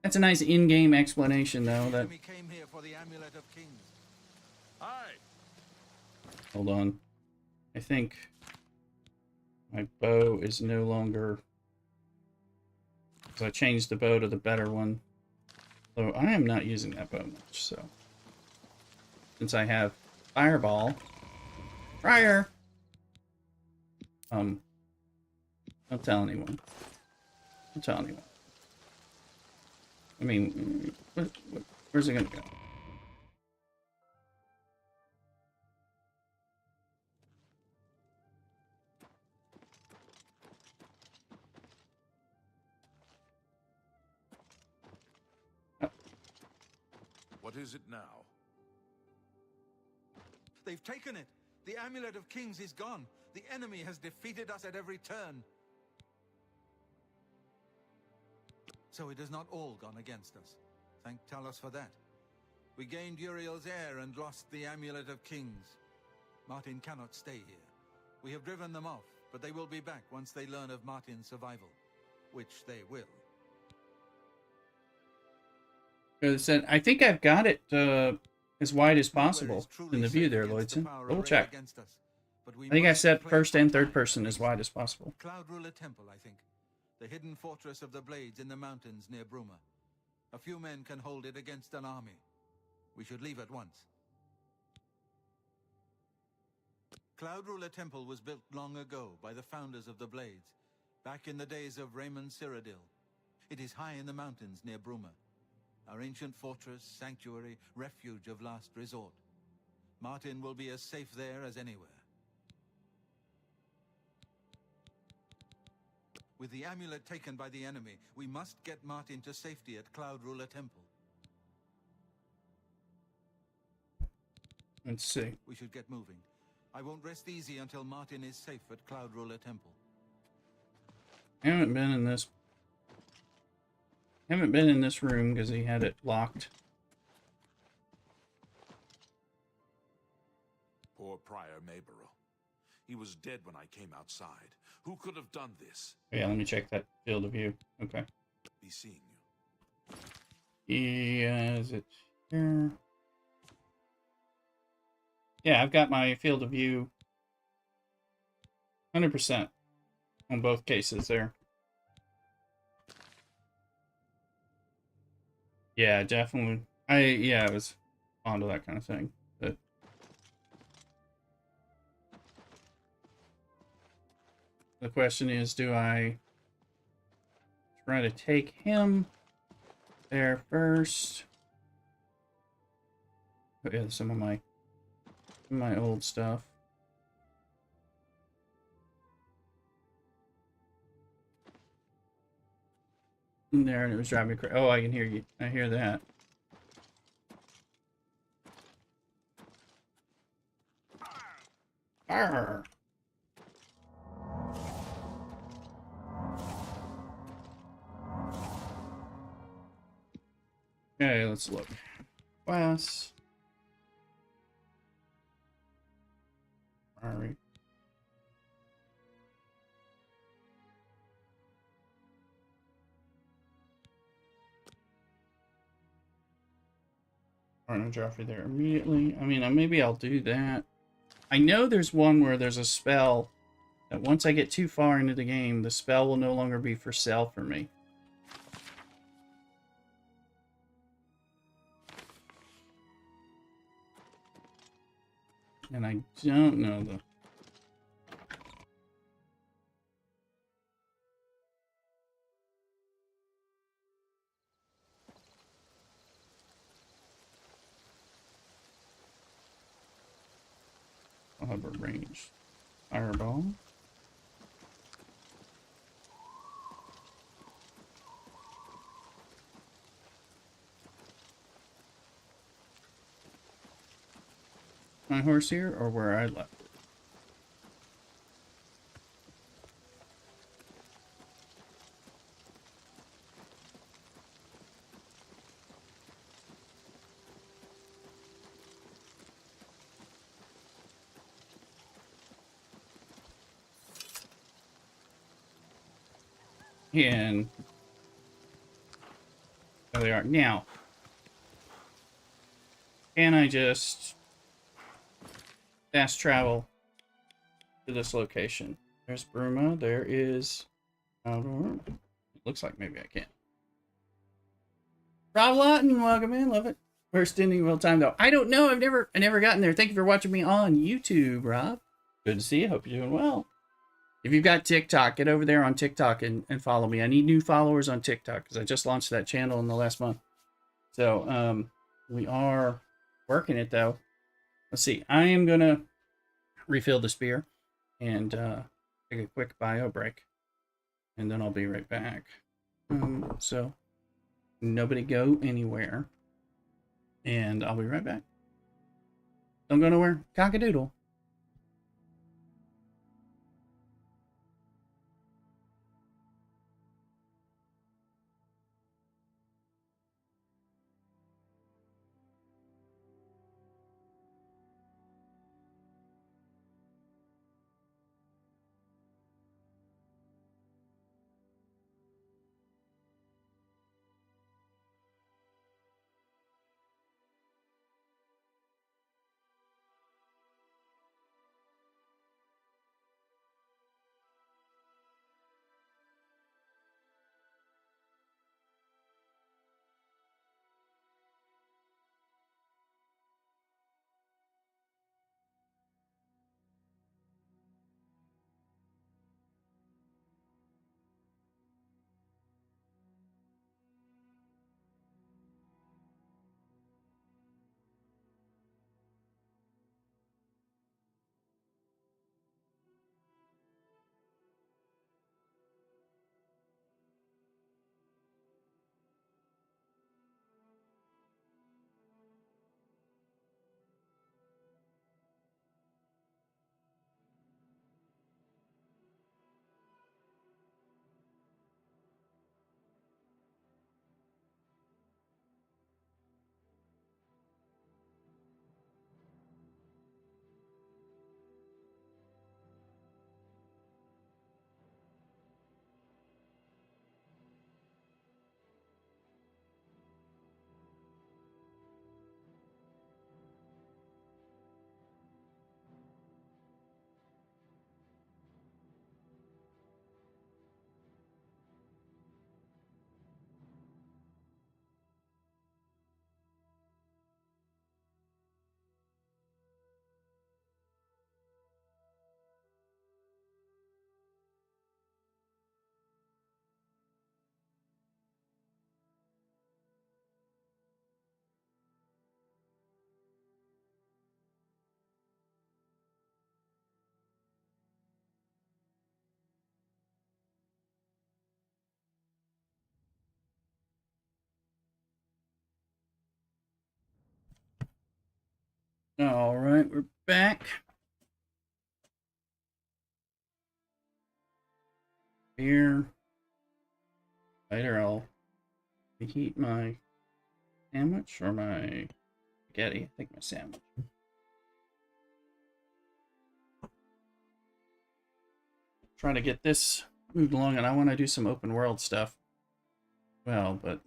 That's a nice in-game explanation, though. That... Came here for the Amulet of Kings. Aye. Hold on. I think my bow is no longer... So I changed the bow to the better one. So I am not using that bow much, so... Since I have Fireball. Fire! Don't tell anyone. Don't tell anyone. I mean, where's it gonna go? What is it now? They've taken it. The Amulet of Kings is gone. The enemy has defeated us at every turn. So it has not all gone against us. Thank Talos for that. We gained Uriel's heir and lost the Amulet of Kings. Martin cannot stay here. We have driven them off, but they will be back once they learn of Martin's survival. Which they will. I think I've got it as wide as possible in the view there, Lloydson. Double check. I think I set first and third person as wide as possible. Cloud Ruler Temple, I think. The hidden fortress of the Blades in the mountains near Bruma. A few men can hold it against an army. We should leave at once. Cloud Ruler Temple was built long ago by the founders of the Blades, back in the days of Raymond Cyrodiil. It is high in the mountains near Bruma. Our ancient fortress, sanctuary, refuge of last resort. Martin will be as safe there as anywhere. With the amulet taken by the enemy, we must get Martin to safety at Cloud Ruler Temple. Let's see. We should get moving. I won't rest easy until Martin is safe at Cloud Ruler Temple. I haven't been in this room because he had it locked. Poor Prior Mayburrow. He was dead when I came outside. Who could have done this? Yeah, let me check that field of view. Okay. Be seeing you. Yeah, is it here? Yeah, I've got my field of view 100% on both cases there. Yeah, definitely. I was onto that kind of thing. But the question is, do I try to take him there first? Oh, yeah, some of my old stuff. In there, and it was driving me crazy. Oh, I can hear you. I hear that. Arr. Okay, let's look. Class. Alright. Arno Joffrey there immediately. I mean, maybe I'll do that. I know there's one where there's a spell that once I get too far into the game, the spell will no longer be for sale for me. And I don't know the... I'll have a ranged fireball. My horse here, or where I left it? And there they are. Now, can I just fast travel to this location? There's Bruma. There is... It looks like maybe I can. Rob Lawton, welcome in. Love it. First ending real time though. I don't know. I never gotten there. Thank you for watching me on YouTube, Rob. Good to see you. Hope you're doing well. If you've got TikTok, get over there on TikTok and follow me. I need new followers on TikTok because I just launched that channel in the last month. So we are working it though. Let's see. I am gonna refill the spear and take a quick bio break, and then I'll be right back. So nobody go anywhere, and I'll be right back. Don't go nowhere. Cock-a-doodle. All right, we're back. Here. Later, I'll heat my Sandwich or my spaghetti? I think my sandwich. Trying to get this moved along, and I want to do some open world stuff. Well, but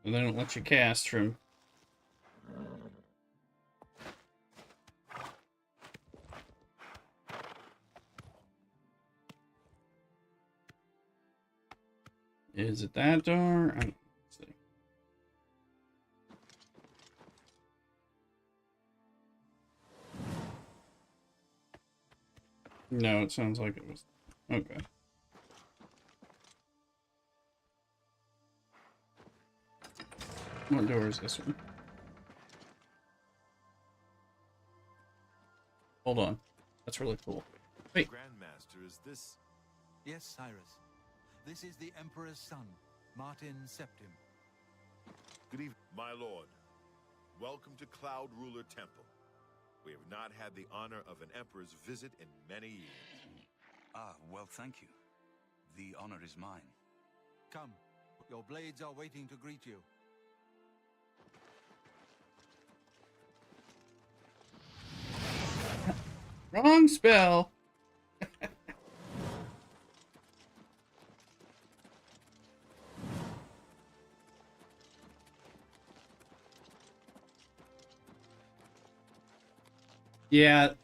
they don't let you cast from. Is it that door? Let's see. No, it sounds like it was. Okay. What door is this one? Hold on. That's really cool. Wait. Grandmaster, is this... Yes, Cyrus. This is the Emperor's son, Martin Septim. Good evening. My lord, welcome to Cloud Ruler Temple. We have not had the honor of an emperor's visit in many years. Ah, well, thank you. The honor is mine. Come, your blades are waiting to greet you. Wrong spell. Yeah.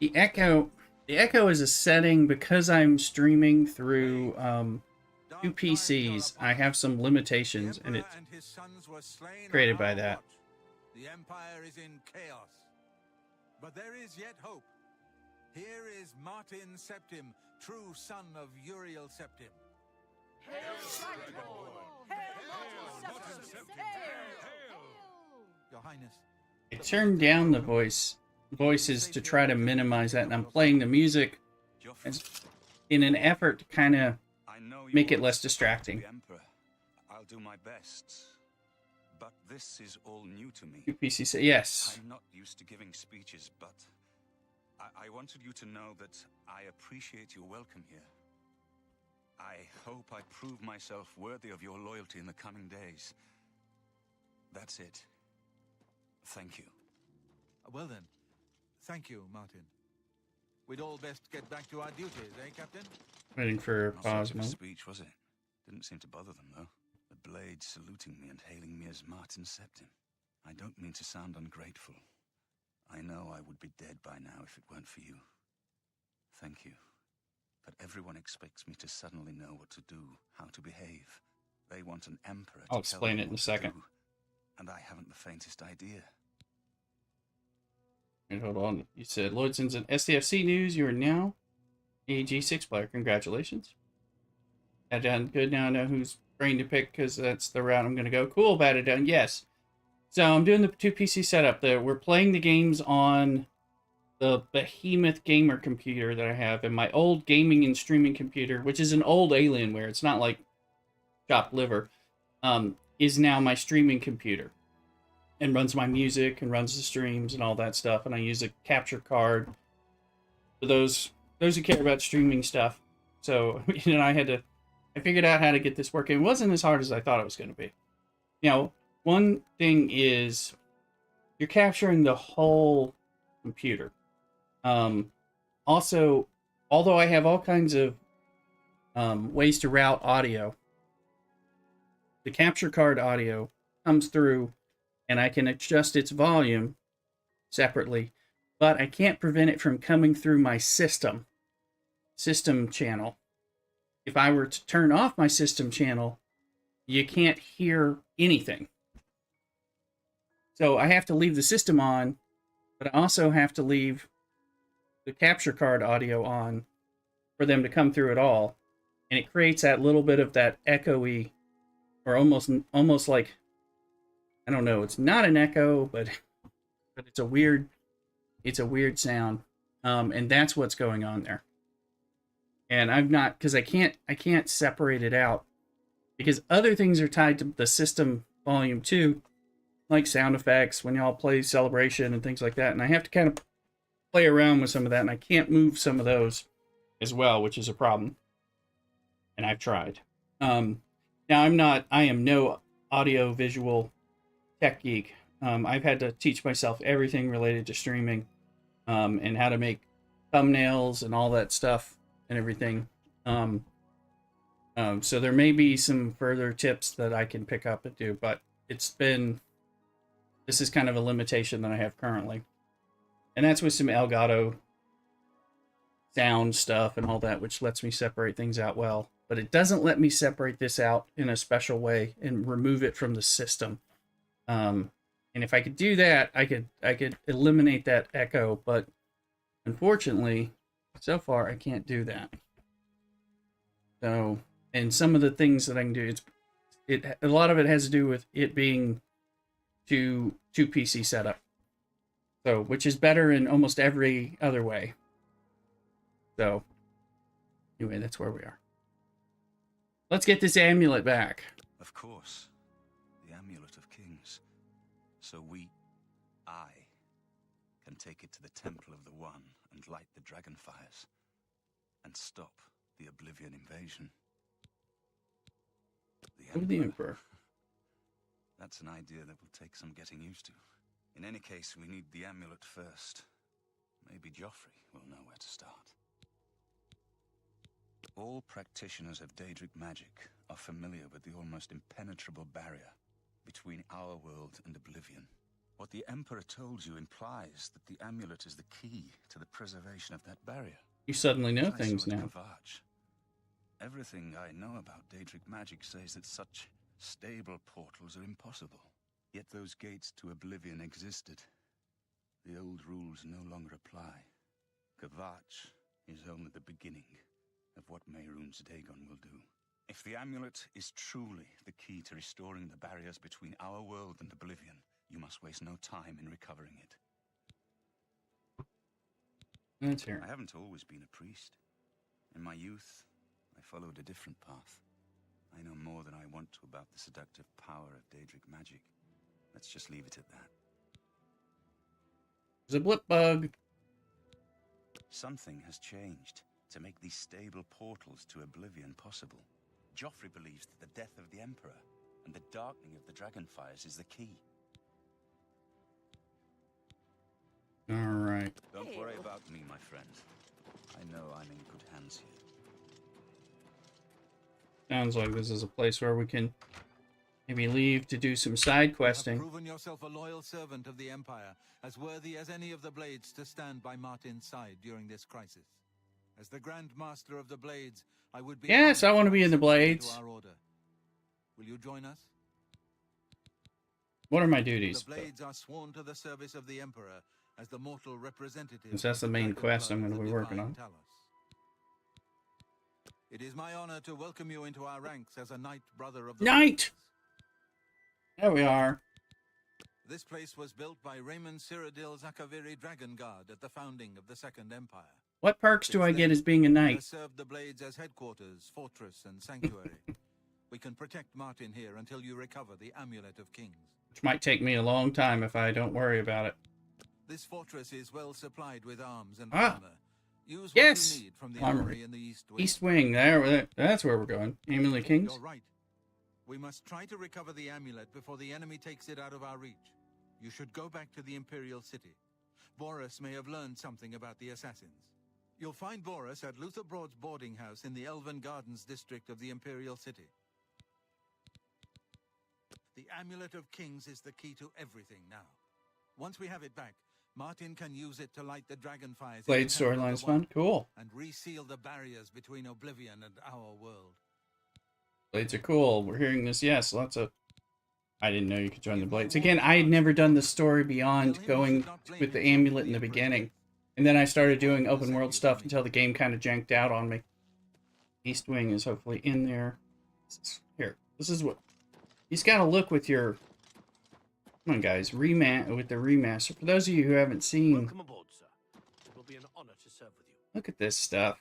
The echo is a setting because I'm streaming through two PCs. I have some limitations, and it's created by that. The Empire is in chaos. But there is yet hope. Here is Martin Septim, true son of Uriel Septim. Hail, Hail, Your Highness. I turned down the voices to try to minimize that, and I'm playing the music in an effort to kind of make it less distracting. I'll do my best. But this is all new to me. UPC say yes. I'm not used to giving speeches, but I wanted you to know that I appreciate your welcome here. I hope I prove myself worthy of your loyalty in the coming days. That's it. Thank you. Well then, thank you, Martin. We'd all best get back to our duties, eh, Captain? Waiting for Not much of a Cosmo. speech, was it? Didn't seem to bother them, though. The blade saluting me and hailing me as Martin Septim. I don't mean to sound ungrateful. I know I would be dead by now if it weren't for you. Thank you. But everyone expects me to suddenly know what to do, how to behave. They want an emperor to I'll explain tell it them in a what to second. do, and I haven't the faintest idea. And hold on. You said Lloydson's an SDFC news. You are now a G6 player. Congratulations. Got done good. Now I know who's brain to pick because that's the route I'm going to go. Cool, bad it done. Yes. So I'm doing the 2 PC setup. We're playing the games on the behemoth gamer computer that I have, and my old gaming and streaming computer, which is an old Alienware. It's not like chopped liver. Is now my streaming computer and runs my music and runs the streams and all that stuff. And I use a capture card for those who care about streaming stuff. So, you know, I figured out how to get this working. It wasn't as hard as I thought it was going to be. You know, one thing is you're capturing the whole computer. Also, although I have all kinds of ways to route audio, the capture card audio comes through and I can adjust its volume separately, but I can't prevent it from coming through my system channel. If I were to turn off my system channel, you can't hear anything. So I have to leave the system on, but I also have to leave the capture card audio on for them to come through at all. And it creates that little bit of that echoey, or almost like, I don't know, it's not an echo, but it's a weird sound. And that's what's going on there. And I've not, because I can't separate it out, because other things are tied to the system volume 2, like sound effects when y'all play Celebration and things like that, and I have to kind of play around with some of that, and I can't move some of those as well, which is a problem. And I've tried. Now I am no audio visual tech geek. I've had to teach myself everything related to streaming, and how to make thumbnails and all that stuff and everything. So there may be some further tips that I can pick up and do, but this is kind of a limitation that I have currently. And that's with some Elgato sound stuff and all that, which lets me separate things out well. But it doesn't let me separate this out in a special way and remove it from the system. And if I could do that, I could eliminate that echo, but unfortunately, so far I can't do that. So, and some of the things that I can do, a lot of it has to do with it being two PC setup. So, which is better in almost every other way. So, anyway, that's where we are. Let's get this amulet back. Of course. The Amulet of Kings. So I, can take it to the Temple of the One and light the dragon fires. And stop the Oblivion invasion. The Emperor. That's an idea that will take some getting used to. In any case, we need the amulet first. Maybe Joffrey will know where to start. All practitioners of Daedric magic are familiar with the almost impenetrable barrier between our world and Oblivion. What the Emperor told you implies that the amulet is the key to the preservation of that barrier. You suddenly know things now. Kvatch. Everything I know about Daedric magic says that such stable portals are impossible. Yet those gates to Oblivion existed. The old rules no longer apply. Kvatch is only the beginning of what Mehrunes Dagon will do. If the amulet is truly the key to restoring the barriers between our world and Oblivion, you must waste no time in recovering it. Let's hear it. I haven't always been a priest. In my youth, I followed a different path. I know more than I want to about the seductive power of Daedric magic. Let's just leave it at that. There's a blip bug. Something has changed to make these stable portals to Oblivion possible. Joffrey believes that the death of the Emperor and the darkening of the Dragonfires is the key. All right. Don't worry about me, my friend. I know I'm in good hands here. Sounds like this is a place where we can maybe leave to do some side questing. You have proven yourself a loyal servant of the Empire, as worthy as any of the Blades to stand by Martin's side during this crisis. As the Grand Master of the Blades, I would be... Yes, I want to be in the Blades. Our order. Will you join us? What are my duties? The Blades are sworn to the service of the Emperor as the mortal representative. Since that's the main quest I'm going to be working on. It is my honor to welcome you into our ranks as a knight brother of the Knight! There we are. This place was built by Raymond Cyrodiil Zakaviri Dragon Guard at the founding of the Second Empire. What perks do I get as being a knight? Served the Blades as headquarters, fortress, and sanctuary. We can protect Martin here until you recover the Amulet of Kings. Which might take me a long time if I don't worry about it. This fortress is well supplied with arms and armor. Use what yes! you need from the armory in the East Wing. East Wing, that's where we're going. Amulet Kings? You're right. We must try to recover the amulet before the enemy takes it out of our reach. You should go back to the Imperial City. Boris may have learned something about the assassins. You'll find Boris at Luther Broad's boarding house in the Elven Gardens district of the Imperial City. The Amulet of Kings is the key to everything now. Once we have it back, Martin can use it to light the Dragonfires. Blade storyline's fun. Cool. And reseal the barriers between Oblivion and our world. Blades are cool. We're hearing this. Yes, lots of... I didn't know you could join the Blades. Again, I had never done the story beyond going with the amulet in the beginning. And then I started doing open world stuff until the game kind of janked out on me. East Wing is hopefully in there. Here, this is what... He's got to look with your... Come on, guys. With the remaster. For those of you who haven't seen be an honor to serve with you. Look at this stuff.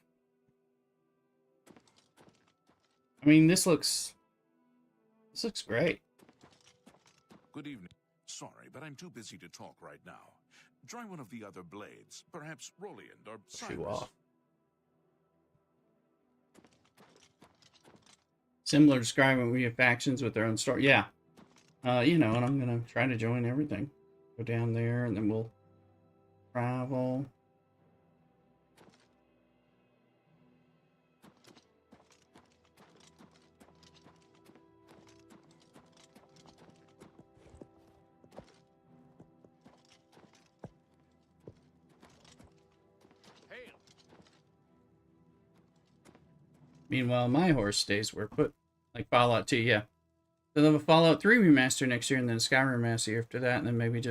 I mean, this looks great. Good evening. Sorry, but I'm too busy to talk right now. Try one of the other blades. Perhaps Roliand or Shoe Cyrus. off. Similar to Skyrim, we have factions with their own story. Yeah. You know, and I'm gonna try to join everything. Go down there, and then we'll travel. Meanwhile, my horse stays where put, like Fallout 2, yeah. They'll have a Fallout 3 remaster next year, and then a Skyrim remaster after that, and then maybe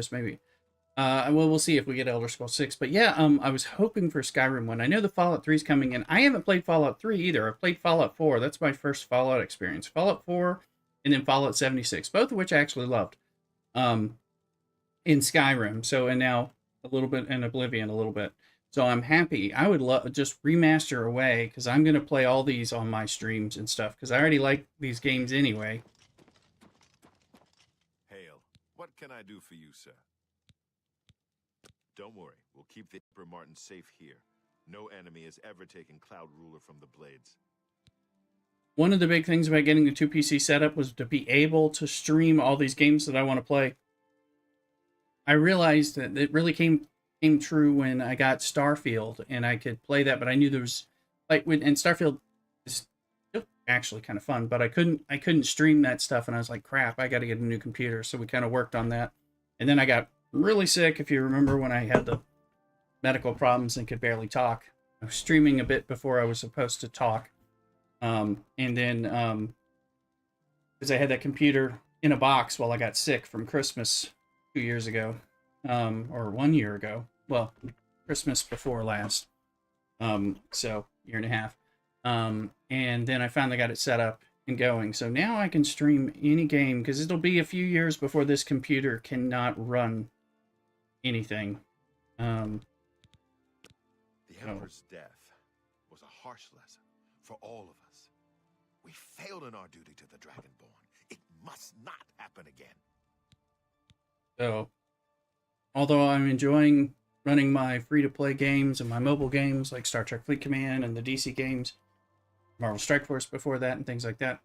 well, we'll see if we get Elder Scrolls 6. But yeah, I was hoping for Skyrim one. I know the Fallout 3 is coming in. I haven't played Fallout 3 either. I've played Fallout 4. That's my first Fallout experience. Fallout 4 and then Fallout 76, both of which I actually loved. In Skyrim, and now a little bit in Oblivion a little bit. So I'm happy. I would love just remaster away, because I'm going to play all these on my streams and stuff, because I already like these games anyway. Hail. What can I do for you, sir? Don't worry. We'll keep the Emperor Martin safe here. No enemy has ever taken Cloud Ruler from the Blades. One of the big things about getting the 2 PC setup was to be able to stream all these games that I want to play. I realized that it really came true when I got Starfield, and I could play that, but I knew there was, and Starfield is actually kind of fun, but I couldn't stream that stuff, and I was like, crap, I got to get a new computer. So we kind of worked on that, and then I got really sick. If you remember when I had the medical problems and could barely talk, I was streaming a bit before I was supposed to talk, and then because I had that computer in a box while I got sick from Christmas 2 years ago. Or 1 year ago. Well, Christmas before last. So year and a half. And then I finally got it set up and going. So now I can stream any game, because it'll be a few years before this computer cannot run anything. The Emperor's death was a harsh lesson for all of us. We failed in our duty to the Dragonborn. It must not happen again. So, although I'm enjoying running my free-to-play games and my mobile games like Star Trek Fleet Command and the DC games, Marvel Strike Force before that, and things like that,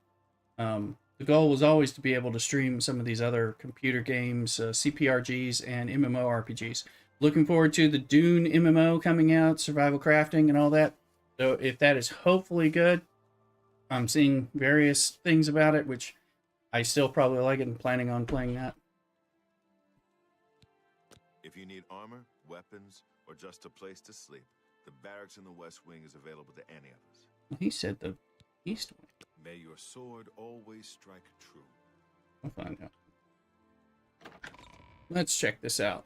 the goal was always to be able to stream some of these other computer games, CPRGs, and MMORPGs. Looking forward to the Dune MMO coming out, survival crafting, and all that. So if that is hopefully good, I'm seeing various things about it, which I still probably like it and planning on playing that. If you need armor, weapons, or just a place to sleep, the barracks in the West Wing is available to any of us. He said the East Wing. May your sword always strike true. We'll find out. Let's check this out.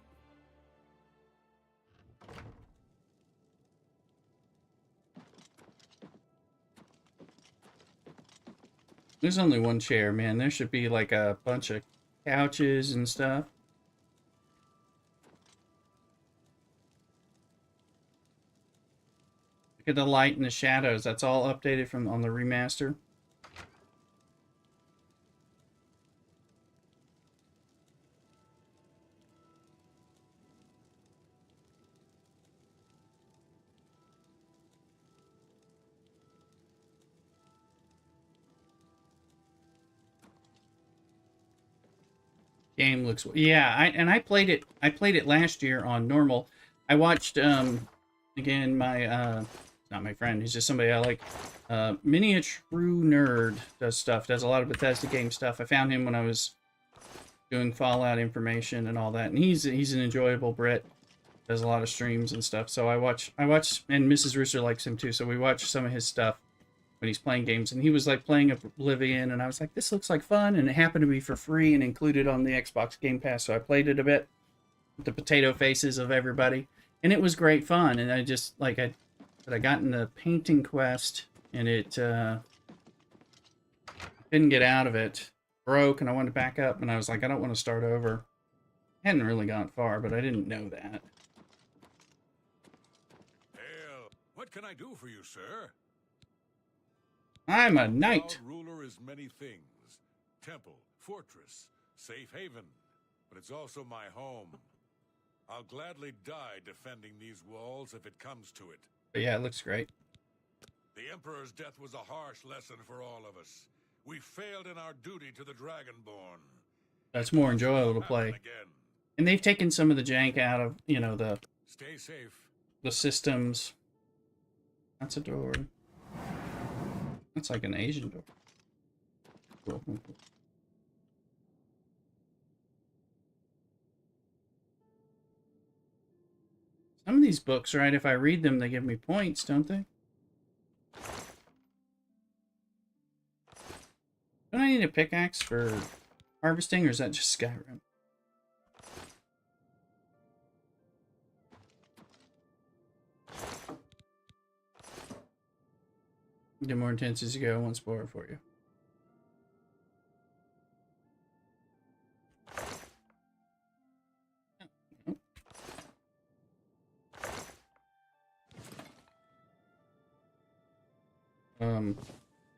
There's only one chair, man. There should be like a bunch of couches and stuff. Look at the light and the shadows. That's all updated from on the remaster. Game looks, yeah. I played it. I played it last year on normal. I watched again my not my friend. He's just somebody I like. Mini a True Nerd does stuff. Does a lot of Bethesda game stuff. I found him when I was doing Fallout information and all that. And he's an enjoyable Brit. Does a lot of streams and stuff. So I watch, and Mrs. Rooster likes him too. So we watch some of his stuff when he's playing games, and he was like playing Oblivion, and I was like, this looks like fun, and it happened to be for free and included on the Xbox Game Pass, so I played it a bit with the potato faces of everybody, and it was great fun. And I just like I got in the painting quest, and it didn't get out of it, broke, and I wanted to back up, and I was like, I don't want to start over. I hadn't really gone far, but I didn't know that. What can I do for you, sir? I'm a knight. Cloud Ruler is many things. Temple, fortress, safe haven. But it's also my home. I'll gladly die defending these walls if it comes to it. But yeah, it looks great. The Emperor's death was a harsh lesson for all of us. We failed in our duty to the Dragonborn. That's more enjoyable to play. And they've taken some of the jank out of, you know, the Stay safe. The systems. That's a door. That's like an Asian door. Cool. Some of these books, right, if I read them, they give me points, don't they? Don't I need a pickaxe for harvesting, or is that just Skyrim? Get more intense as you go, one spoiler for you.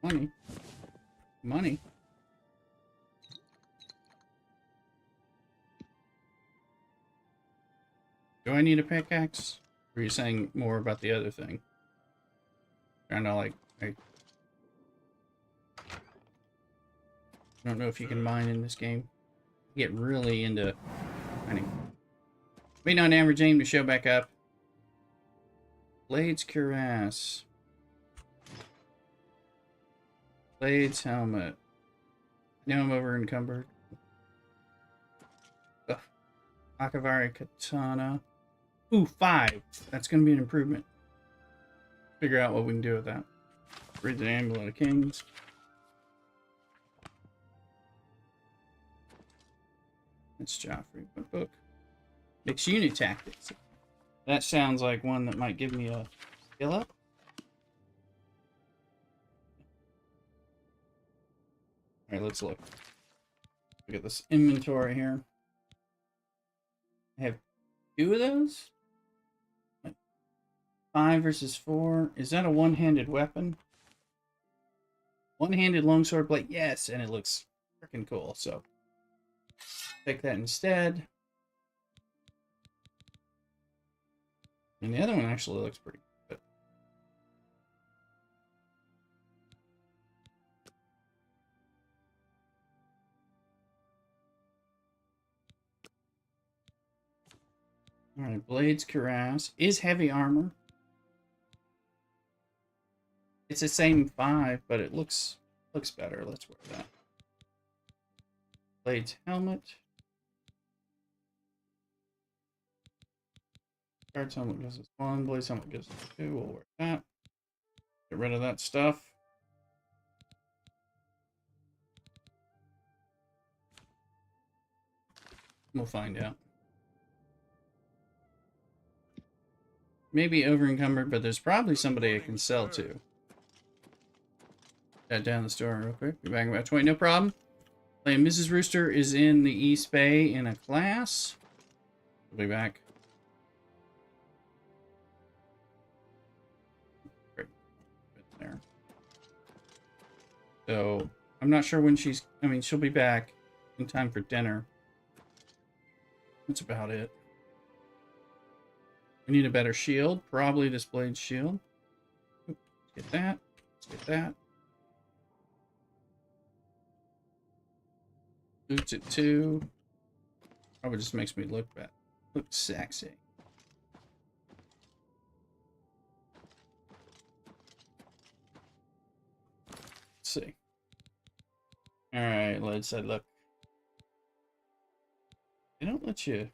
Money. Money. Do I need a pickaxe? Or are you saying more about the other thing? Trying to like I don't know if you can mine in this game. Get really into mining. Waiting on average aim to show back up. Blades cuirass. Blades helmet. Now I'm over encumbered. Akavari katana. Ooh, 5. That's gonna be an improvement. Figure out what we can do with that. Read the Amulet of Kings. That's Joffrey. What book? Mixed Unit Tactics. That sounds like one that might give me a skill up. Alright, let's look. Look at this inventory here. I have 2 of those? 5 versus 4. Is that a one-handed weapon? One-handed longsword blade. Yes, and it looks freaking cool. So take that instead. And the other one actually looks pretty good. Alright, Blades Cuirass is heavy armor. It's the same 5, but it looks better. Let's wear that. Blades helmet. Guard's helmet gives us 1. Blades helmet gives us 2. We'll wear that. Get rid of that stuff. We'll find out. Maybe over encumbered, but there's probably somebody I can sell to. That down the store real quick. Be back in about 20. No problem. Playing Mrs. Rooster is in the East Bay in a class. We'll be back. Great. There. So, I'm not sure when she's... I mean, she'll be back in time for dinner. That's about it. I need a better shield. Probably this blade shield. Let's get that. Let's get that. Boots at 2. Probably just makes me look bad. Look sexy. Let's see. Alright, let's look. They don't let you...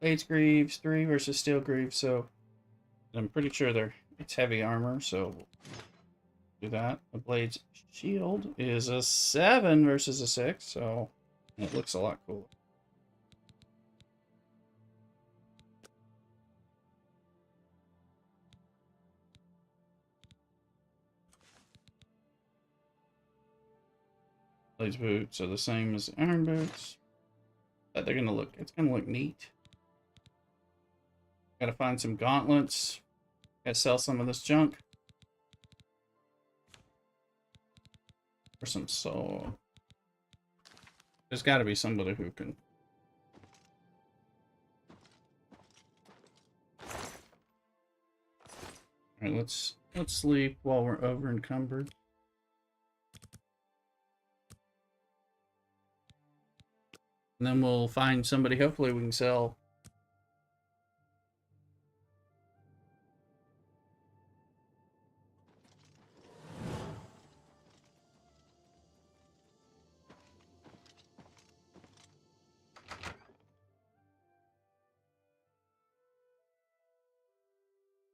Blades Greaves, 3 versus Steel Greaves, so I'm pretty sure it's heavy armor, so we'll do that. The Blades Shield is a 7 versus a 6, so it looks a lot cooler. Blades Boots are the same as the Iron Boots, but it's gonna look neat. Gotta find some gauntlets. Gotta sell some of this junk. For some soul. There's gotta be somebody who can. Alright, let's sleep while we're over encumbered. And then we'll find somebody, hopefully we can sell.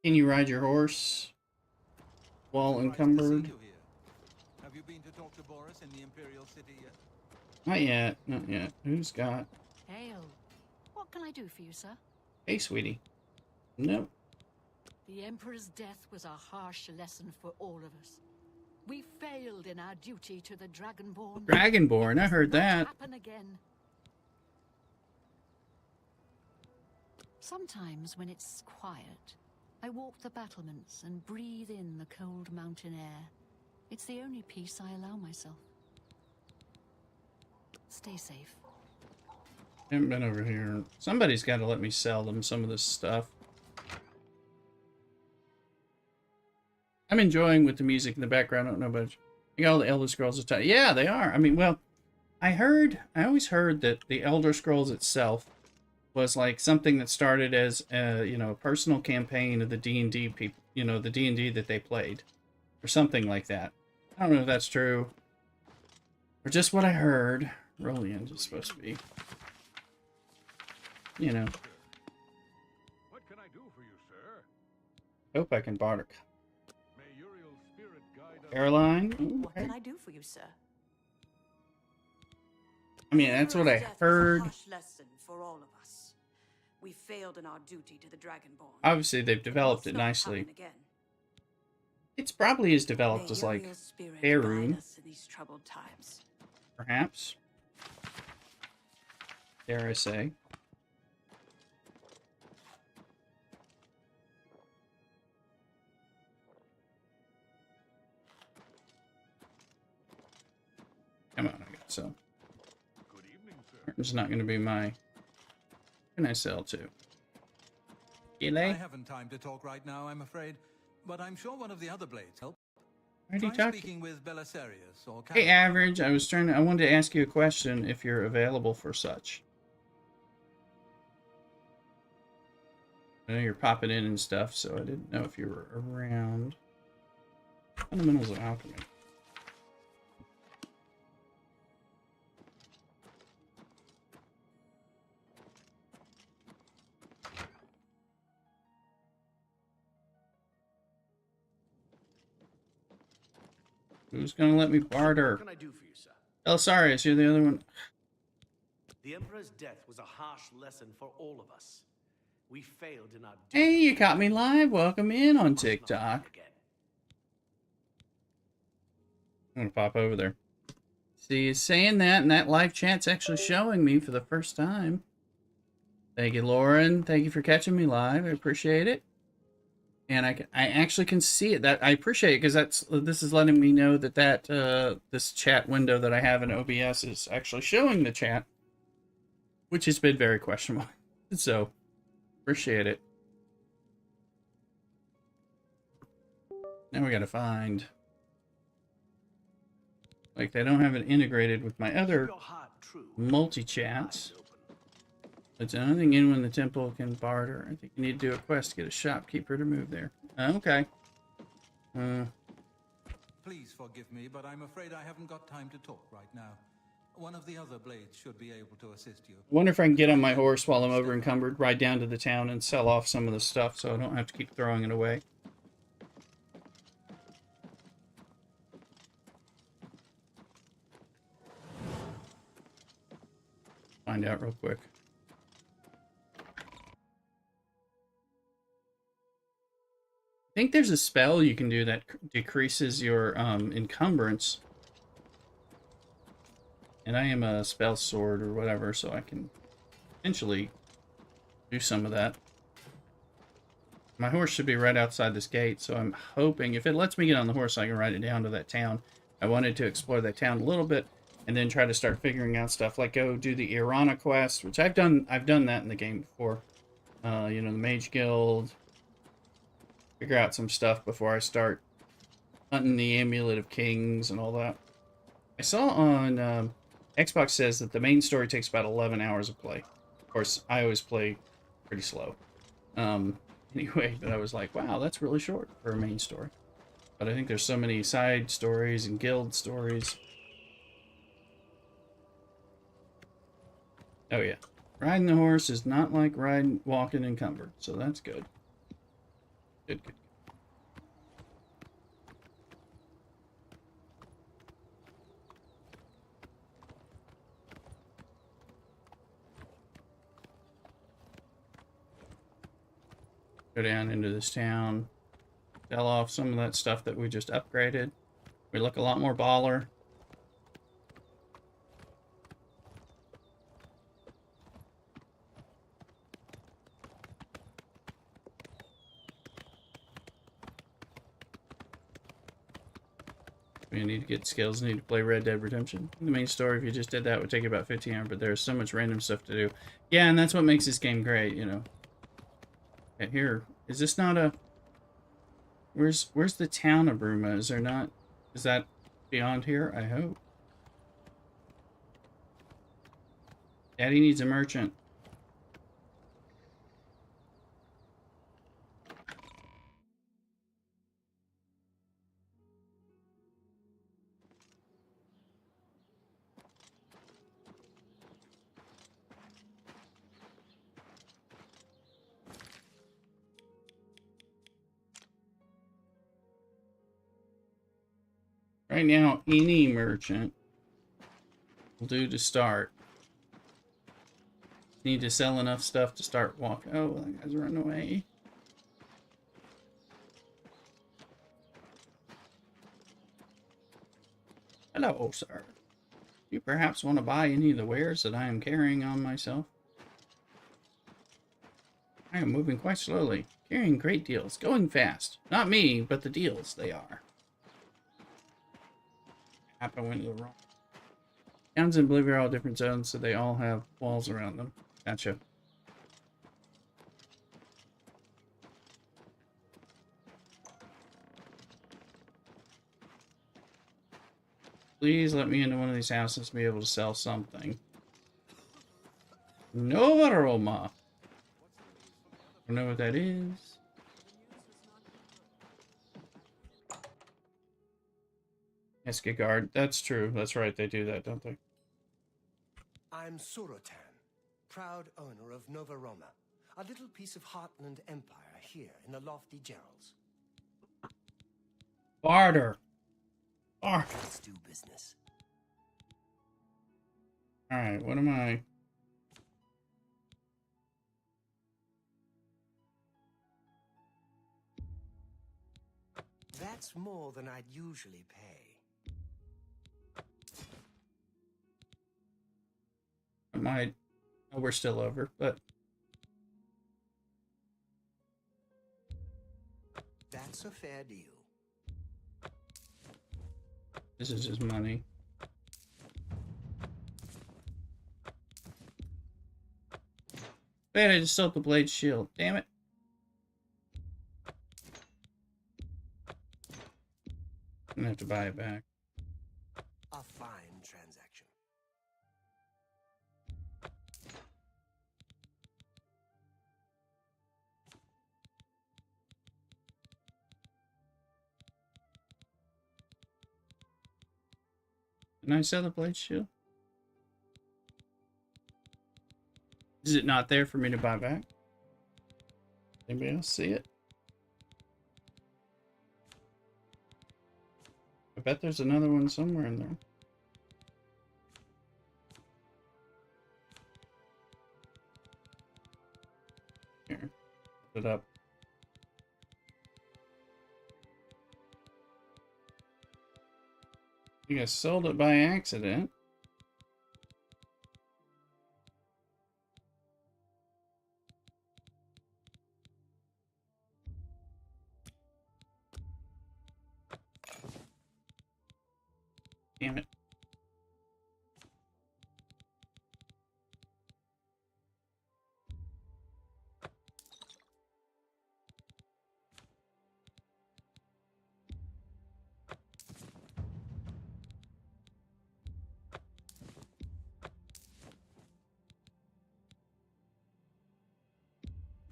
Can you ride your horse while encumbered? Have you been to talk to Boris in the Imperial City yet? Not yet, not yet. Who's got? Hail. What can I do for you, sir? Hey, sweetie. Nope. The Emperor's death was a harsh lesson for all of us. We failed in our duty to the Dragonborn. Dragonborn, I heard that. Happen again. Sometimes when it's quiet, I walk the battlements and breathe in the cold mountain air. It's the only peace I allow myself. Stay safe. Haven't been over here. Somebody's got to let me sell them some of this stuff. I'm enjoying with the music in the background. I don't know about you. All the Elder Scrolls are tight. Yeah, they are. I mean, well, I always heard that the Elder Scrolls itself was like something that started as you know, a personal campaign of the D&D people, you know, the D&D that they played, or something like that. I don't know if that's true, or just what I heard. Rolling is supposed to be, you know. What can I do for you, sir? Hope I can barter. May Uriel's spirit guide us. Caroline? Ooh, What can I do for you, sir? I mean, that's what I heard. Harsh lesson for all of us. We failed in our duty to the Dragonborn. Obviously, they've developed it nicely. It's probably as developed as like Faerun, perhaps. Dare I say? Come on, I got some. Good evening, sir. It's not going to be my. What can I sell to? I haven't time to talk right now, I'm afraid. But I'm sure one of the other blades help. Already Try talked. speaking with Belisarius or Hey, Average. I wanted to ask you a question if you're available for such. I know you're popping in and stuff, so I didn't know if you were around. Fundamentals of Alchemy. Who's gonna let me barter? What can I do for you, sir? Belisarius, you're the other one. The Emperor's death was a harsh lesson for all of us. We failed in our duty. Hey, you caught me live. Welcome in on TikTok. I'm gonna pop over there. See, you saying that, and that live chat's actually showing me for the first time. Thank you, Lauren. Thank you for catching me live. I appreciate it. And I actually can see it. That I appreciate it, because this is letting me know that this chat window that I have in OBS is actually showing the chat, which has been very questionable. So appreciate it. Now we gotta find, like, they don't have it integrated with my other multi-chats. It's anything in when the temple can barter. I think you need to do a quest to get a shopkeeper to move there. Okay. Please forgive me, but I'm afraid I haven't got time to talk right now. One of the other blades should be able to assist you. I wonder if I can get on my horse while I'm over encumbered, ride down to the town and sell off some of the stuff so I don't have to keep throwing it away. Find out real quick. I think there's a spell you can do that decreases your encumbrance. And I am a spell sword or whatever, so I can potentially do some of that. My horse should be right outside this gate, so I'm hoping if it lets me get on the horse, I can ride it down to that town. I wanted to explore that town a little bit, and then try to start figuring out stuff like go do the Irana quest, which I've done that in the game before. You know, the Mage Guild. Figure out some stuff before I start hunting the Amulet of Kings and all that. I saw on Xbox says that the main story takes about 11 hours of play. Of course, I always play pretty slow. Anyway, but I was like, wow, that's really short for a main story. But I think there's so many side stories and guild stories. Oh yeah. Riding the horse is not like walking encumbered, so that's good. Good, good. Go down into this town. Sell off some of that stuff that we just upgraded. We look a lot more baller. We need to get skills, need to play Red Dead Redemption. The main story, if you just did that, would take you about 15 hours, but there's so much random stuff to do. Yeah, and that's what makes this game great, you know. Okay, here, is this not a... Where's the town of Bruma? Is there not... Is that beyond here? I hope. Daddy needs a merchant. Right now, any merchant will do to start. Need to sell enough stuff to start walking. Oh, that guy's running away. Hello, sir. Do you perhaps want to buy any of the wares that I am carrying on myself? I am moving quite slowly, carrying great deals, going fast. Not me, but the deals, they are. I went to the wrong. Towns in Oblivion are all different zones, so they all have walls around them. Gotcha. Please let me into one of these houses to be able to sell something. Nova Roma. I don't know what that is. Escagard. That's true. That's right. They do that, don't they? I'm Surotan, proud owner of Nova Roma, a little piece of Heartland Empire here in the lofty Gerals. Barter. Barter. Let's do business. Alright, what am I? That's more than I'd usually pay. I might. Oh, we're still over, but. That's a fair deal. This is just money. Wait, I just sold the blade shield. Damn it. I'm gonna have to buy it back. A fine transaction. Can I sell the blade shield? Is it not there for me to buy back? Anybody else see it? I bet there's another one somewhere in there. Here, put it up. I think I sold it by accident. Damn it.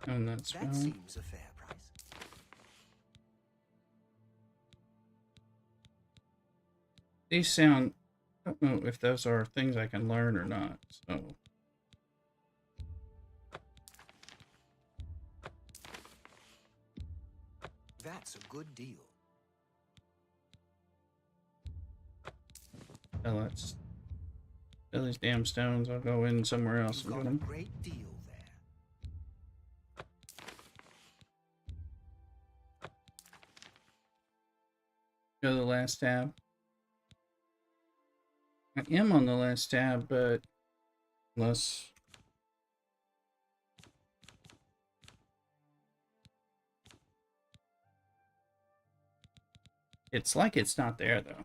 And that's That seems a fair price. These sound. I don't know if those are things I can learn or not. So. That's a good deal. Oh, let's. Fill these damn stones. I'll go in somewhere else and You've get got a them. great deal there. Go to the last tab. I am on the last tab, but unless it's like it's not there though.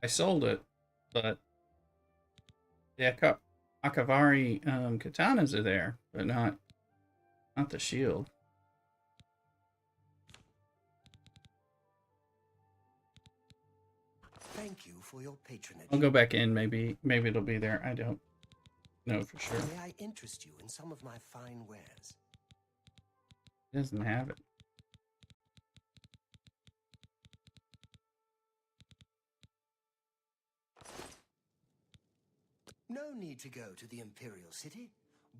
I sold it, but the Akavari katanas are there, but not the shield. Thank you for your patronage. I'll go back in. Maybe it'll be there. I don't know for sure. May I interest you in some of my fine wares? It doesn't have it. No need to go to the Imperial City.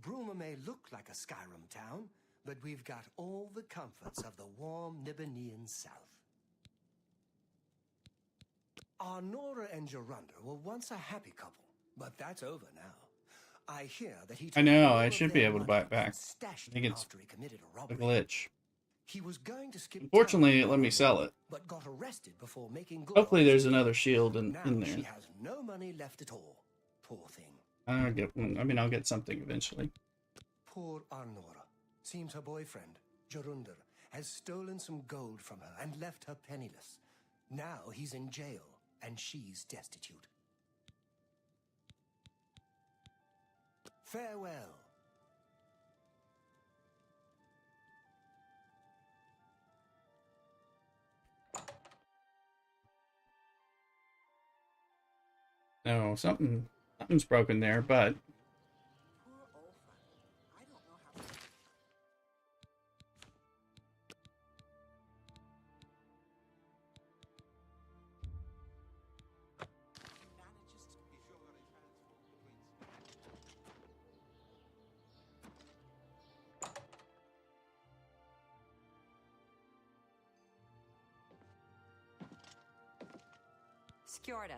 Bruma may look like a Skyrim town, but we've got all the comforts of the warm Nibbanean south. Arnora and Jorunda were once a happy couple, but that's over now. I hear that he. I know. I should be able to buy it back. I think it's a glitch. He was going to skip. Unfortunately, it let me sell it. But got arrested before making good. Hopefully, there's another shield in there. She has no money left at all. Poor thing. I'll get one. I mean, I'll get something eventually. Poor Arnora. Seems her boyfriend, Jorunda, has stolen some gold from her and left her penniless. Now he's in jail, and she's destitute. Farewell. No, something's broken there, but Skjorda,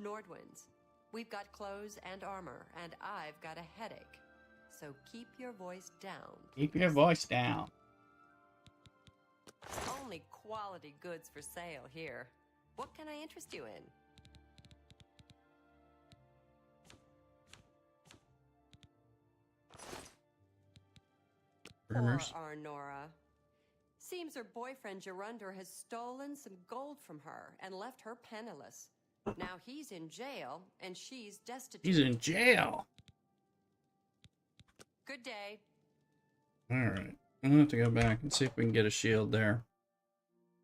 Nordwinds. We've got clothes and armor, and I've got a headache. So keep your voice down. Keep your voice down. Only quality goods for sale here. What can I interest you in? Rumors. Poor Arnora. Seems her boyfriend Jorunda has stolen some gold from her and left her penniless. Now he's in jail and she's destitute. He's in jail. Good day. All right. I'm gonna have to go back and see if we can get a shield there.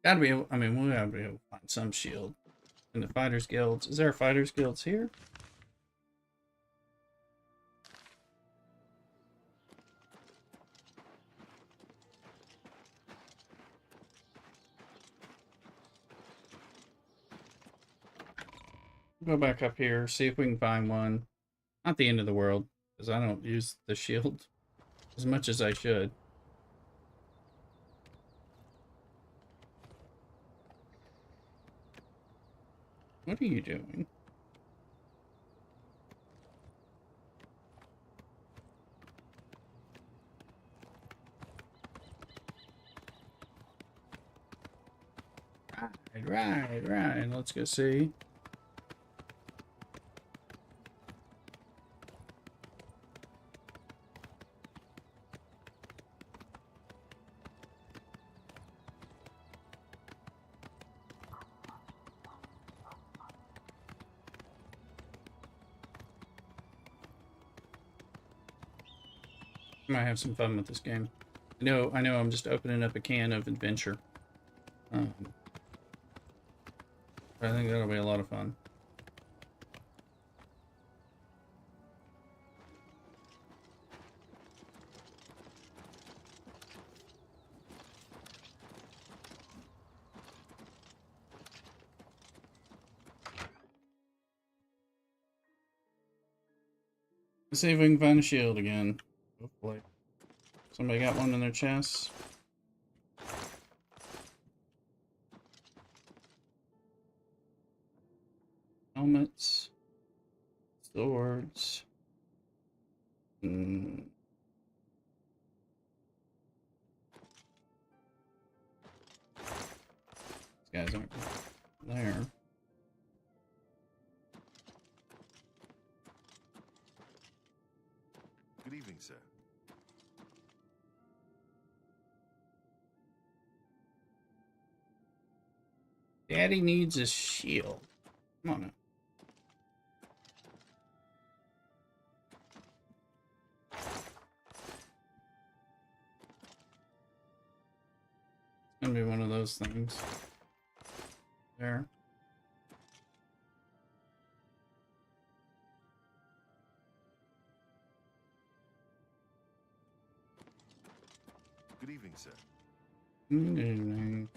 Gotta be able. I mean, we'll gotta be able to find some shield in the fighters guilds. Is there a fighters guilds here? Go back up here, see if we can find one. Not the end of the world, because I don't use the shield as much as I should. What are you doing? Right. Let's go see. I might have some fun with this game. I know I'm just opening up a can of adventure. But I think that'll be a lot of fun. Let's see if we can find a shield again. Hopefully. Somebody got one in their chest. Helmets. Swords. These guys aren't there. Good evening, sir. Daddy needs a shield. Come on now. It's gonna be one of those things. There. Good evening, sir. Good evening.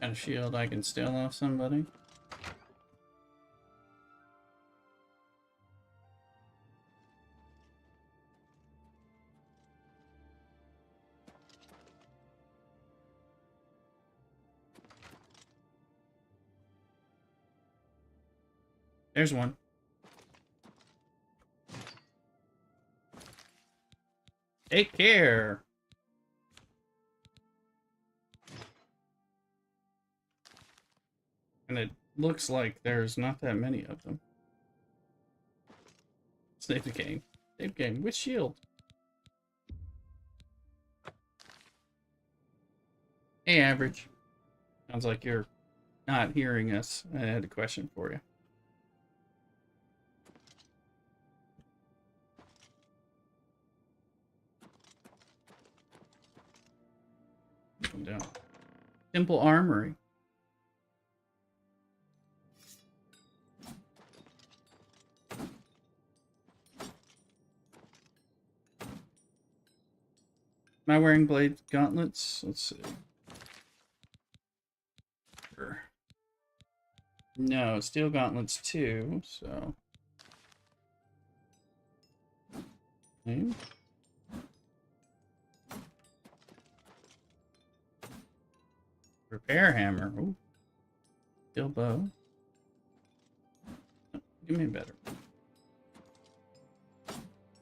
Got a shield I can steal off somebody. There's one. Take care. And it looks like there's not that many of them. Save the game. Save game with shield. Hey, Average. Sounds like you're not hearing us. I had a question for you. Come down. Simple Armory. Am I wearing blade gauntlets? Let's see. Sure. No, steel gauntlets too, so. Okay. Repair hammer. Ooh. Steel bow. Oh, give me a better.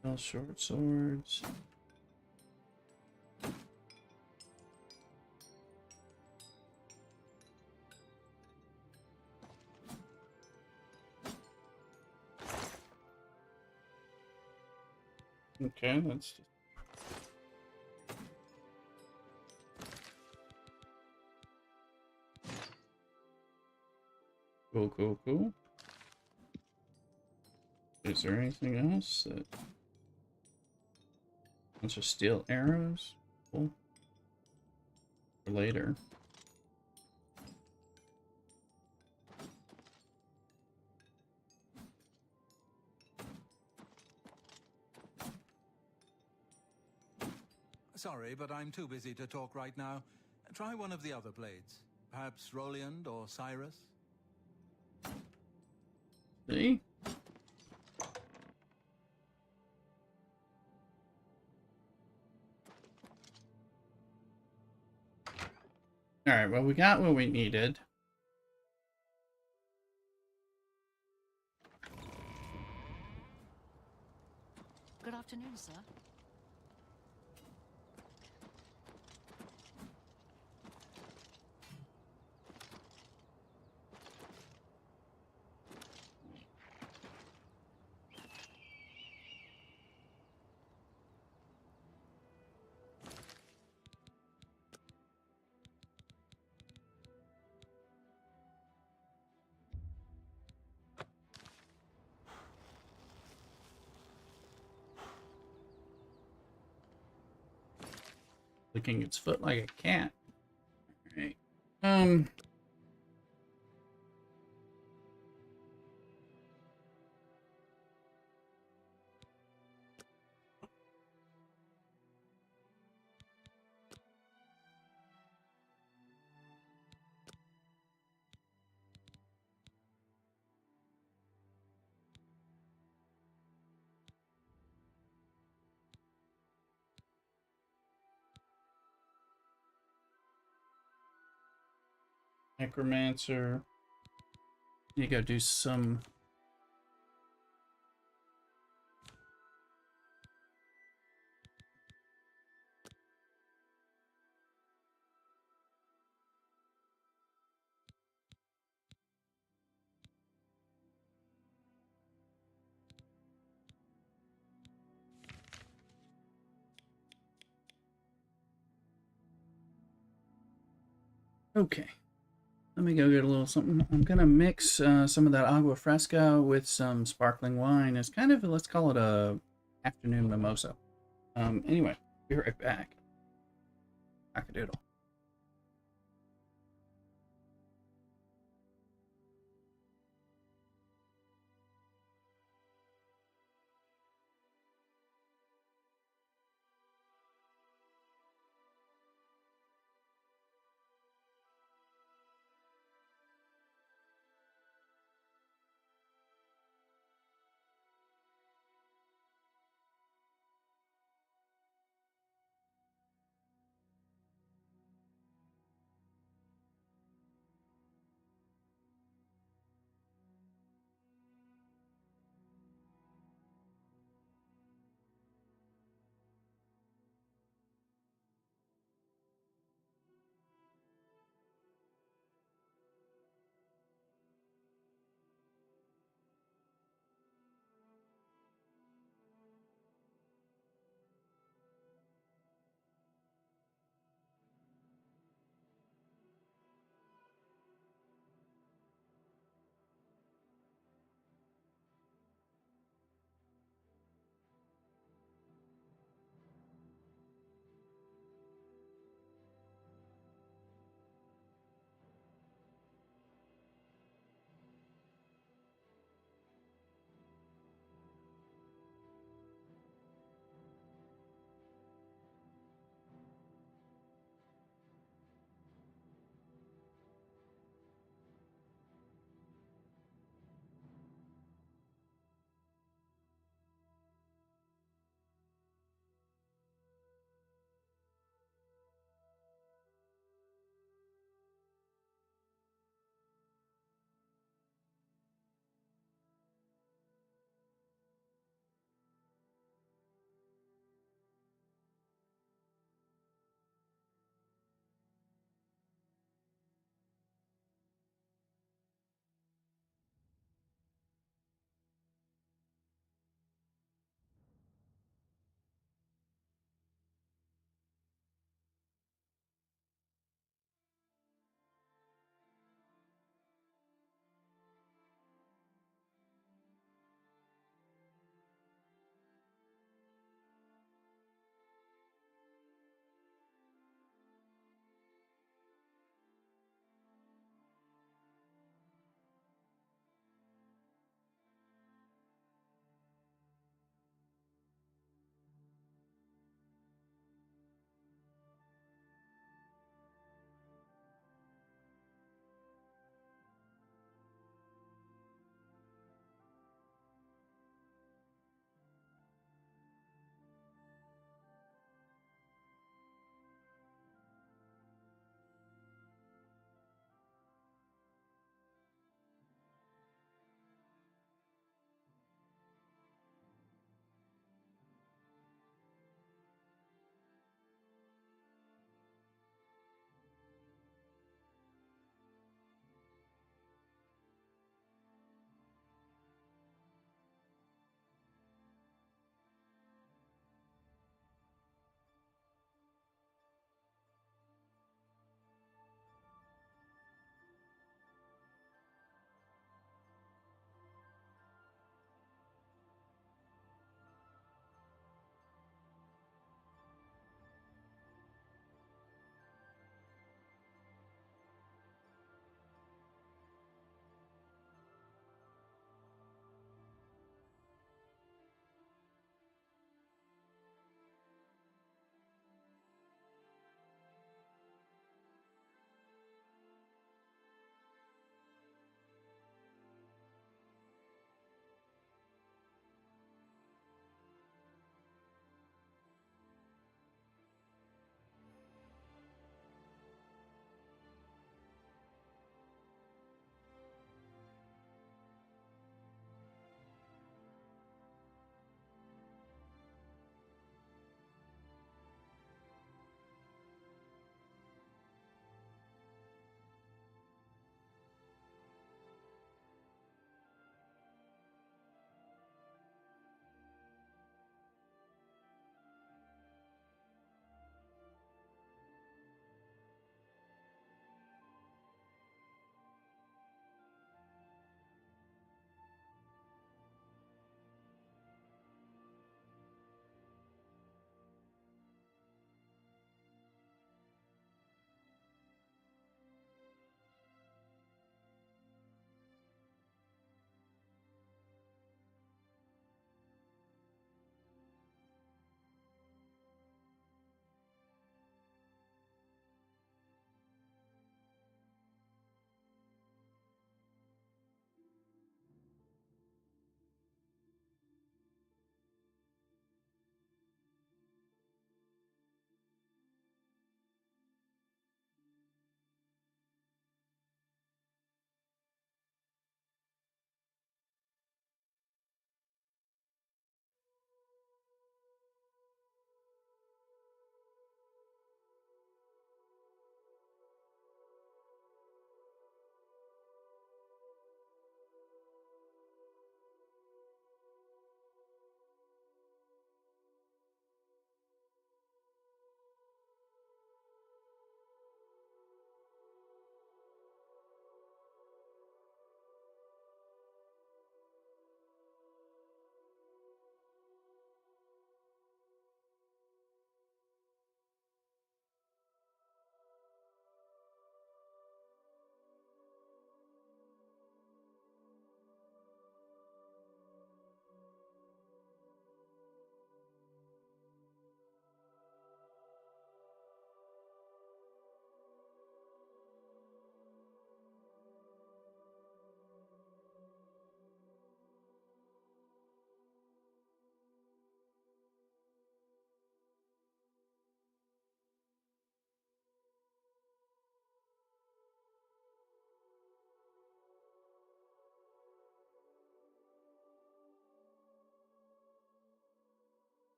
Steel short swords. Okay, that's just... Cool, cool, cool. Is there anything else that... Bunch of steel arrows? Cool. For later. Sorry, but I'm too busy to talk right now. Try one of the other blades. Perhaps Roliand or Cyrus? See? Alright, well, we got what we needed. Good afternoon, sir. licking its foot like a cat. All right. Necromancer. You go do some. Okay. Let me go get a little something. I'm gonna mix some of that agua fresca with some sparkling wine. It's kind of, let's call it a afternoon mimosa. Anyway, be right back. Cockadoodle.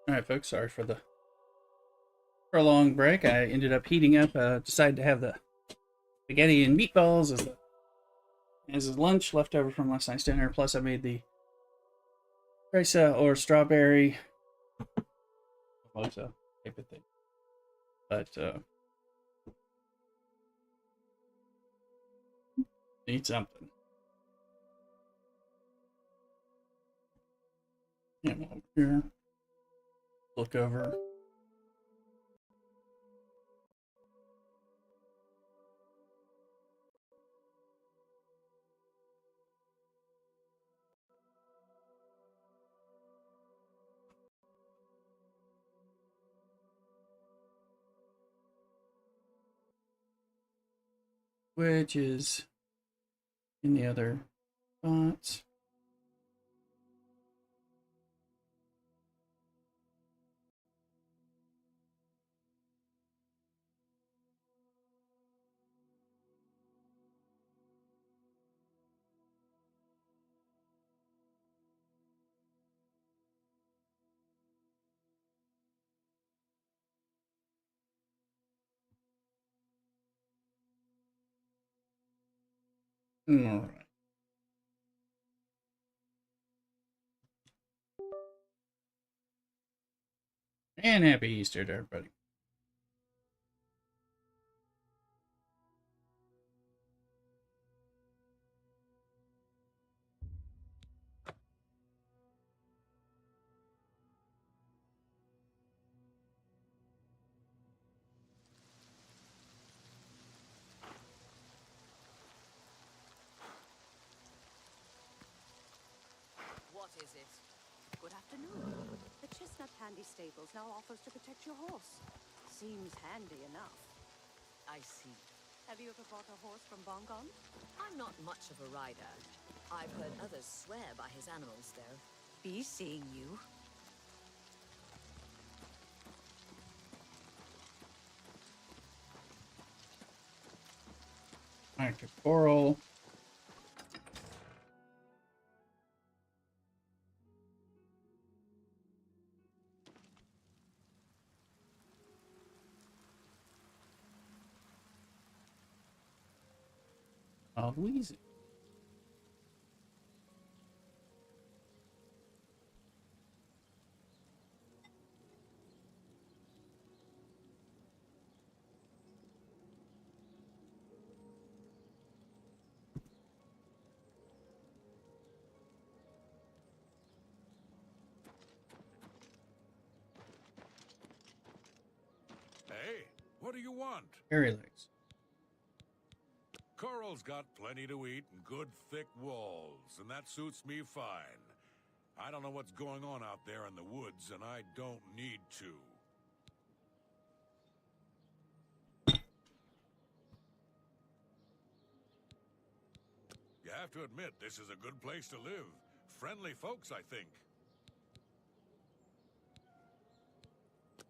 Alright, folks, sorry for the prolonged break. I ended up heating up, decided to have the spaghetti and meatballs as a lunch left over from last night's dinner. Plus, I made the fresa or strawberry mimosa type of thing. But, need something. Yeah, over here. Look over. Which is in the other spots. All right. And happy Easter to everybody. What is it? Good afternoon. The Chestnut Handy Stables now offers to protect your horse. Seems handy enough. I see. Have you ever bought a horse from Bongon? I'm not much of a rider. I've heard others swear by his animals, though. Be seeing you. Back to Coral. Louise. Hey, what do you want? Hairy legs. Coral's got plenty to eat and good thick walls, and that suits me fine. I don't know what's going on out there in the woods, and I don't need to. You have to admit, this is a good place to live. Friendly folks, I think.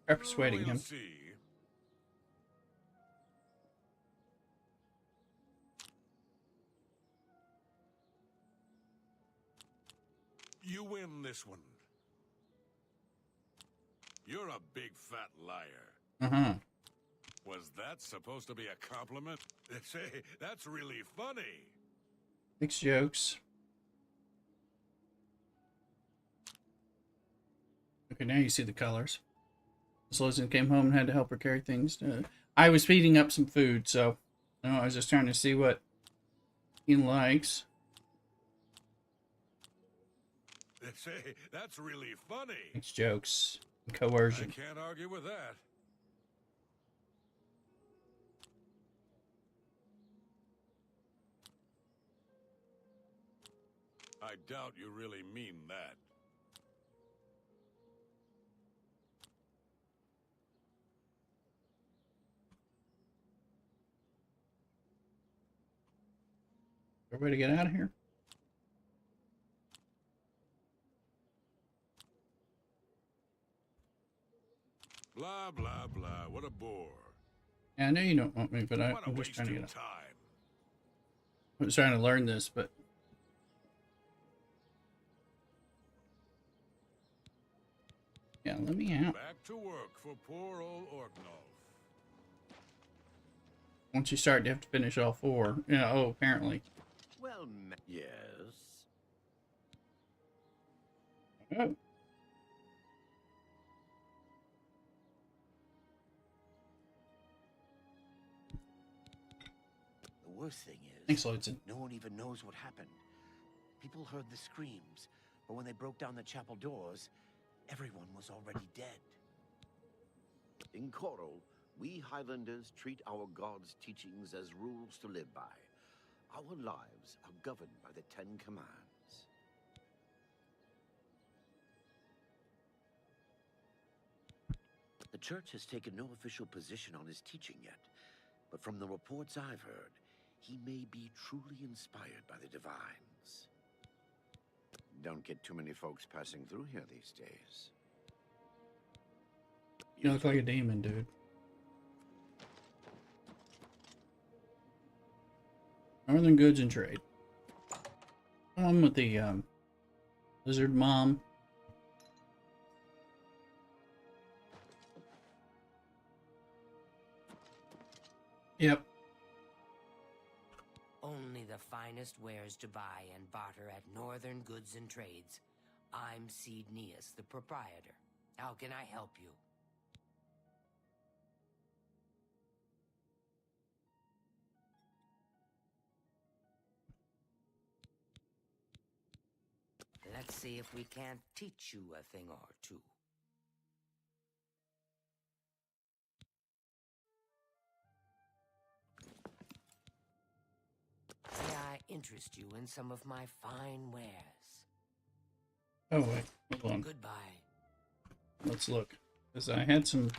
Try persuading him. See. You win this one. You're a big fat liar. Was that supposed to be a compliment? Say, that's really funny. Makes jokes. Okay, now you see the colors. Slozen came home and had to help her carry things. I was feeding up some food, so I was just trying to see what he likes. Say, that's really funny. Makes jokes. Coercion. I can't argue with that. I doubt you really mean that. Everybody get out of here. Blah, blah, blah. What a bore. Yeah, I know you don't want me, but I'm just trying to get out. I was trying to learn this, but... Yeah, Yeah, let me out. Back to work for poor old Orgnov. Once you start, you have to finish all 4. Yeah, oh, apparently. Well, yes. Oh. The worst thing is, Thanks, Lloydson. no one even knows what happened. People heard the screams, but when they broke down the chapel doors, everyone was already dead. In Coral, we Highlanders treat our gods' teachings as rules to live by. Our lives are governed by the 10 Commands. The Church has taken no official position on his teaching yet, but from the reports I've heard, he may be truly inspired by the divines. Don't get too many folks passing through here these days. You look like a demon, dude. Northern Goods and Trade. I'm with the Lizard Mom. Yep. Only the finest wares to buy and barter at Northern Goods and Trades. I'm Seed Neas, the proprietor. How can I help you? Let's see if we can't teach you a thing or two. May I interest you in some of my fine wares? Oh, wait. Hold on. Goodbye. Let's look. Because I had some...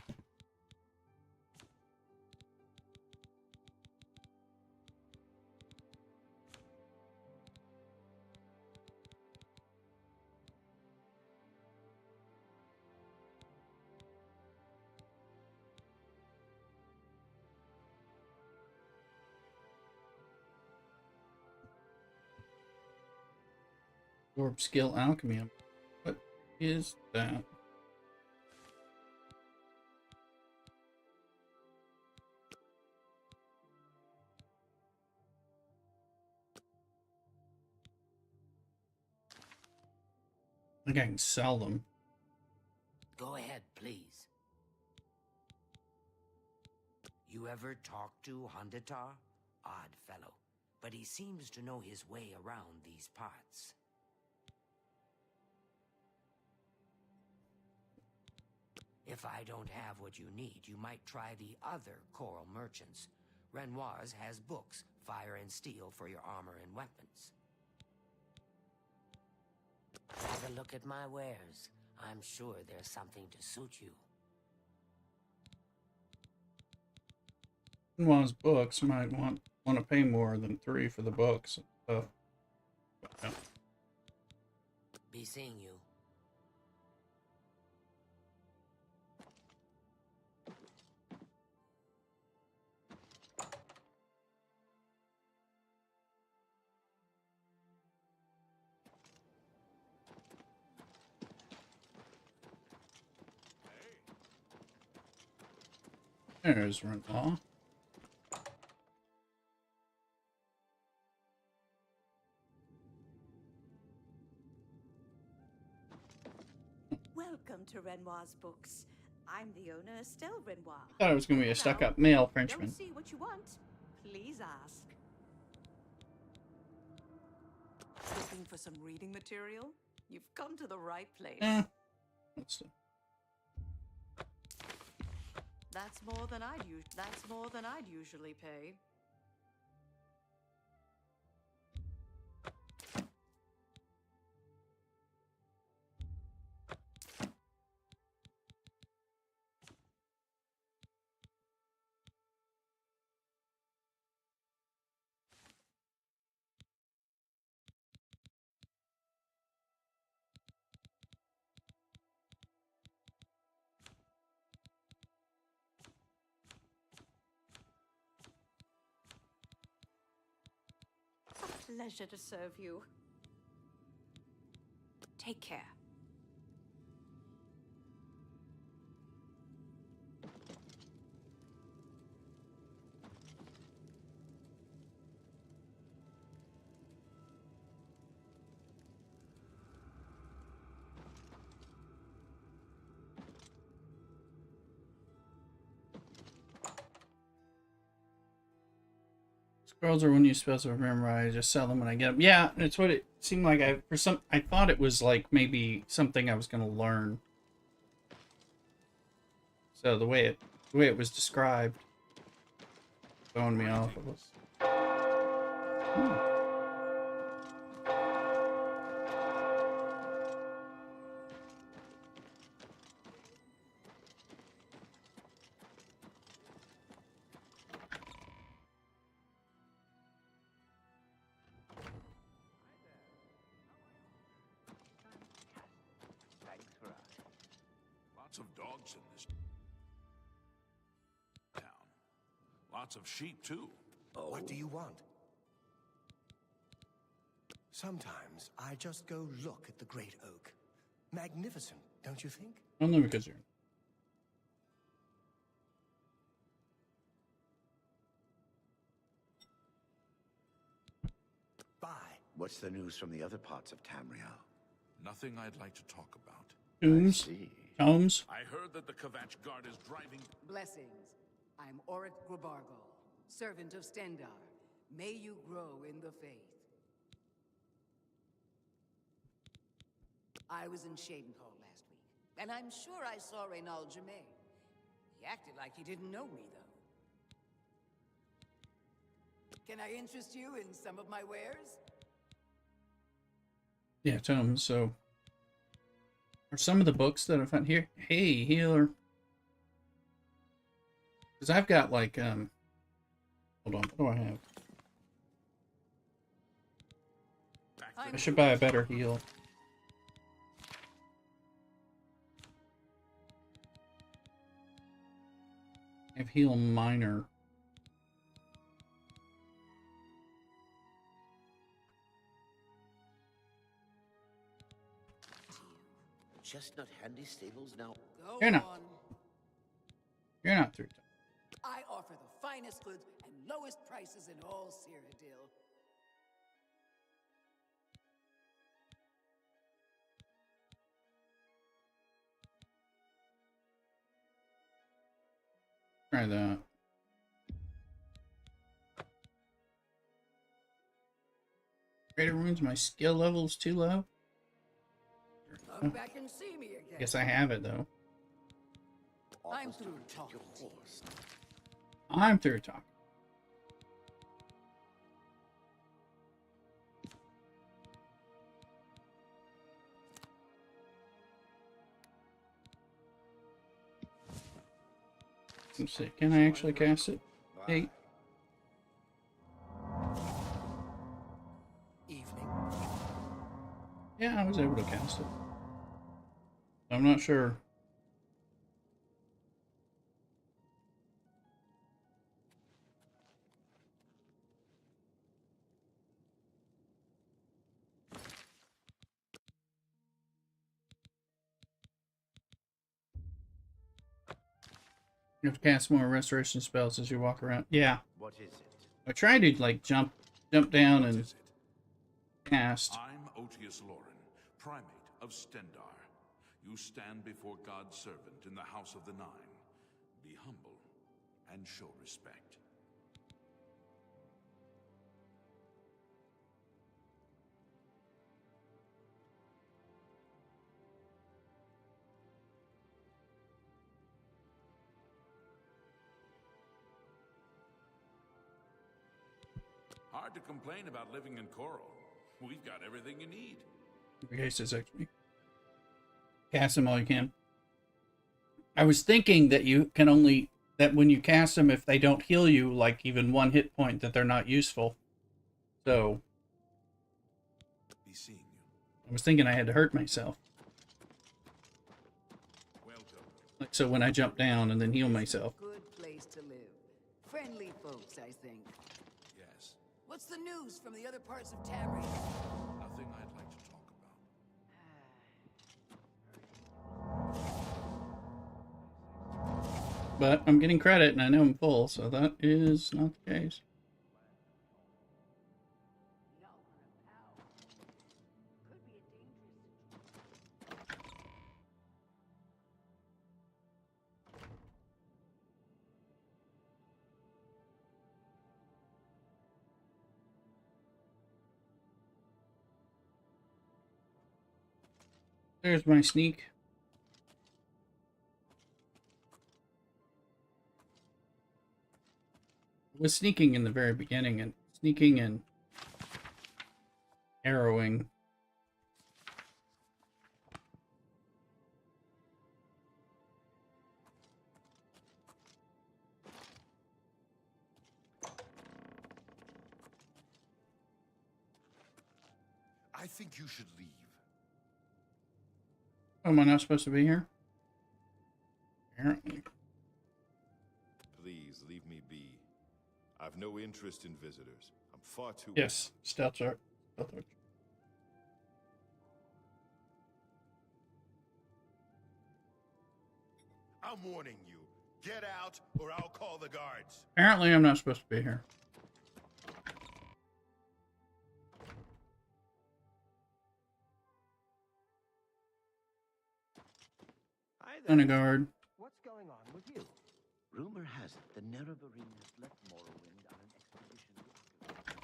Orb Skill Alchemy. What is that? I think I can sell them. Go ahead, please. You ever talk to Hondatar? Odd fellow, but he seems to know his way around these parts. If I don't have what you need, you might try the other coral merchants. Renoir's has books, fire and steel for your armor and weapons. Have a look at my wares. I'm sure there's something to suit you. Renoir's books might want to pay more than 3 for the books and stuff. But, no. Be seeing you. There's Renoir. Welcome to Renoir's books. I'm the owner, Estelle Renoir. Thought it was going to be a stuck-up male Frenchman. Don't see what you want? Please ask. Looking for some reading material? You've come to the right place. Let's see. That's more than I'd usually pay. Pleasure to serve you. Take care. Scrolls are when you supposed to remember. I just sell them when I get them. Yeah, it's what it seemed like. I thought it was like maybe something I was gonna learn. So the way it was described, throwing me off of it. Hmm. Lots of dogs in this town. Lots of sheep, too. What do you want? Sometimes I just go look at the Great Oak. Magnificent, don't you think? Only because you're. Bye. What's the news from the other parts of Tamriel? Nothing I'd like to talk about. Tombs. Tombs. I heard that the Kvatch Guard is driving... Blessings. I'm Auric Grabargal, servant of Stendar. May you grow in the faith. I was in Shadenhall last week, and I'm sure I saw Reynald Germain. He acted like he didn't know me, though. Can I interest you in some of my wares? Yeah, tomes. So, are some of the books that I found here? Hey, healer. Because I've got like hold on, what do I have? I should buy a better heal. I have heal minor. Chestnut Handy Stables now. You're not. You're not through. I offer the finest goods and lowest prices in all Cyrodiil. Try that. Greater wounds, my skill level is too low. Come back and see me again. Guess I have it though. I'm through talking. I'm through talking. Let's see. Can I actually cast it? 8. Evening. Yeah, I was able to cast it. I'm not sure. You have to cast more restoration spells as you walk around. Yeah. What is it? I tried to like jump down and cast. I'm Otius Lauren, primate of Stendar. You stand before God's servant in the House of the Nine. Be humble and show respect. Hard to complain about living in Coral. We've got everything you need. Okay, says actually. Cast them all you can. I was thinking that you can only, that when you cast them, if they don't heal you, like even 1 hit point, that they're not useful. So, Be seeing you. I was thinking I had to hurt myself. Welcome. Like, so when I jump down and then heal myself. Good place to live. Friendly folks, I think. Yes. What's the news from the other parts of Tamriel? Nothing I'd like to talk about. But I'm getting credit and I know I'm full, so that is not the case. There's my sneak. I was sneaking in the very beginning and sneaking and arrowing. I think you should leave. Am I not supposed to be here? Apparently. Please leave me be. I've no interest in visitors. I'm far too... Yes, stealth chart. I'm warning you. Get out, or I'll call the guards. Apparently, I'm not supposed to be here. On a guard. What's going on with you? Rumor has it the Nerevarine has left Morrowind on an expedition to occupy.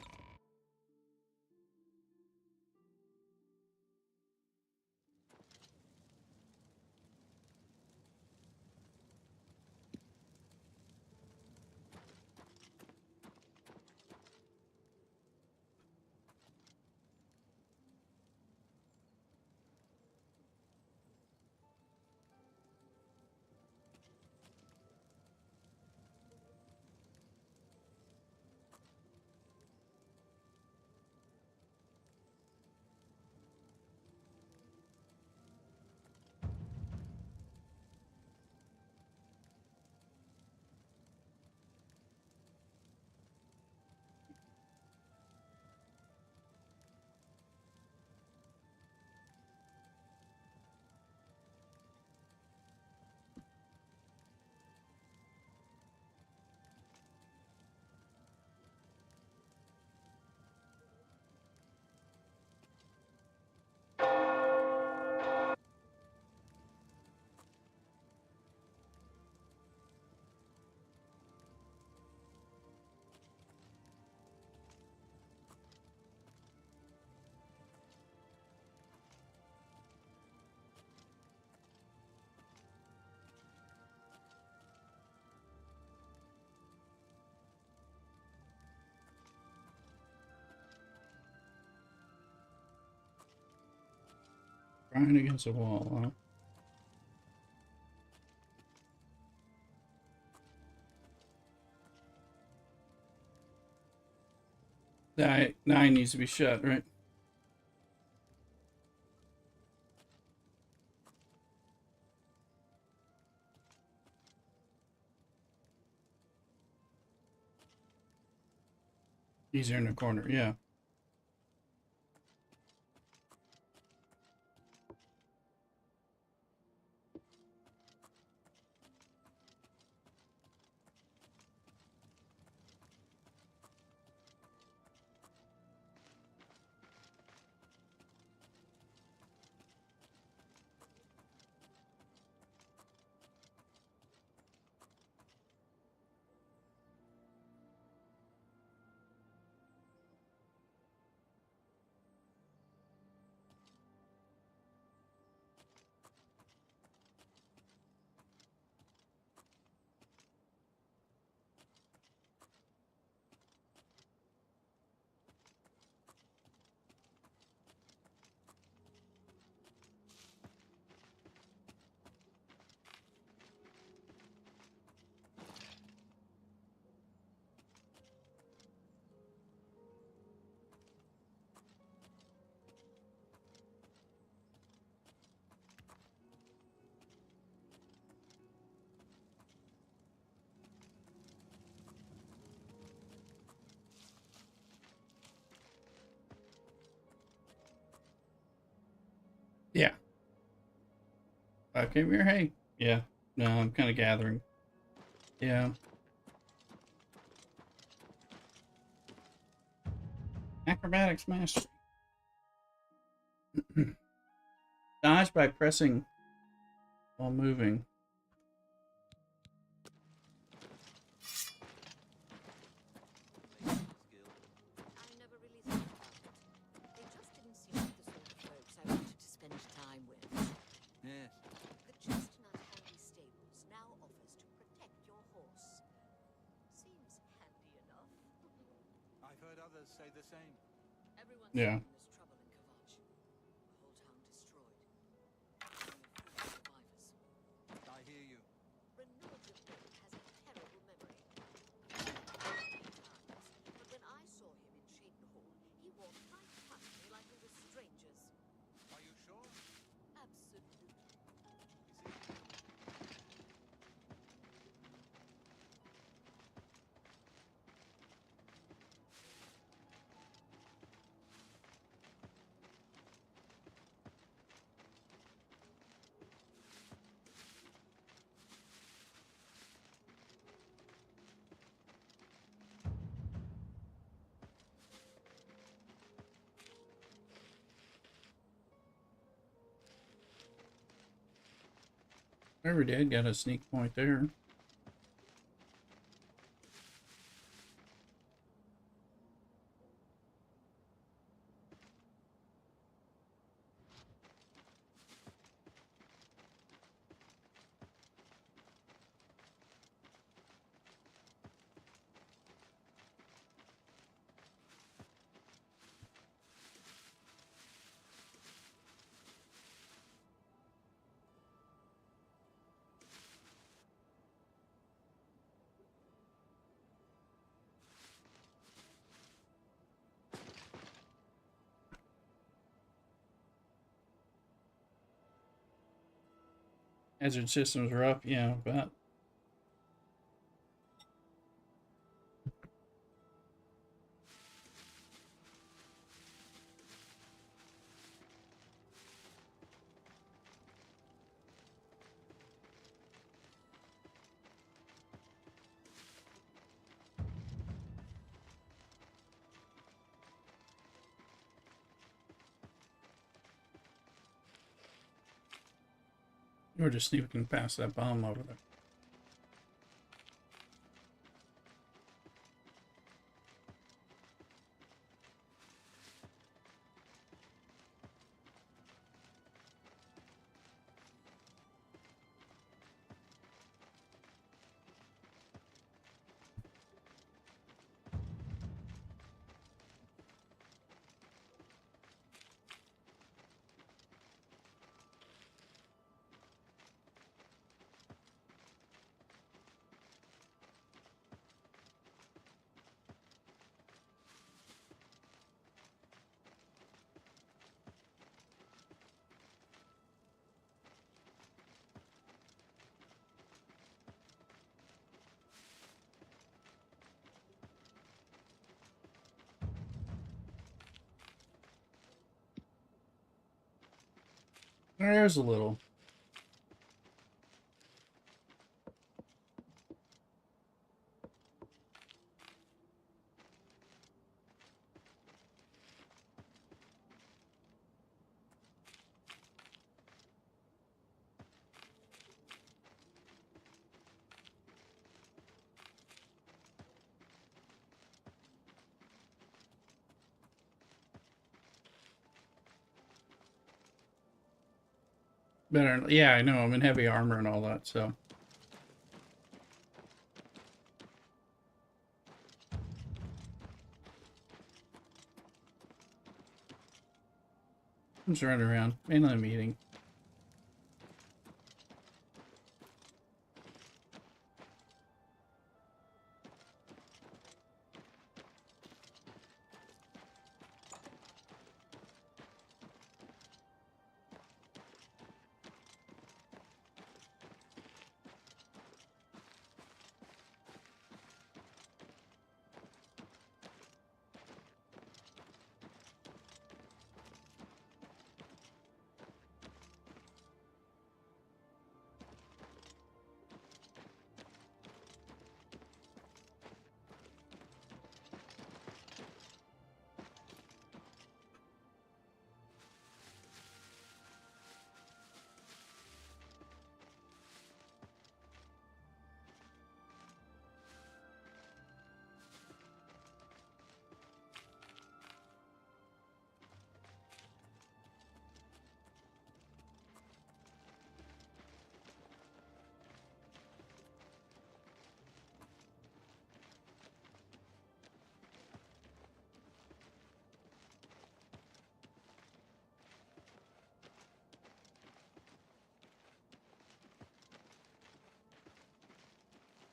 Grind against the wall, huh? That 9 needs to be shut, right? These are in the corner, yeah. Yeah. Okay, we're hey. Yeah. No, I'm kind of gathering. Yeah. Acrobatics mastery. Dodge by pressing while moving. I never really thought about it. They just didn't seem like the sort of folks I wanted to spend time with. say the same. Everyone's Yeah. seen this trouble in Kavach. The whole town destroyed. Only a few survivors. I hear you. Renor Jabir has a terrible memory. Times. But when I saw him in Shaden Hall, he walked right past me like we were strangers. Are you sure? Absolutely. Whoever did got a sneak point there. Hazard systems are up, yeah, but we're just sneaking past that bomb over there. There's a little. Better, yeah, I know, I'm in heavy armor and all that, so. I'm just running around, mainly a meeting.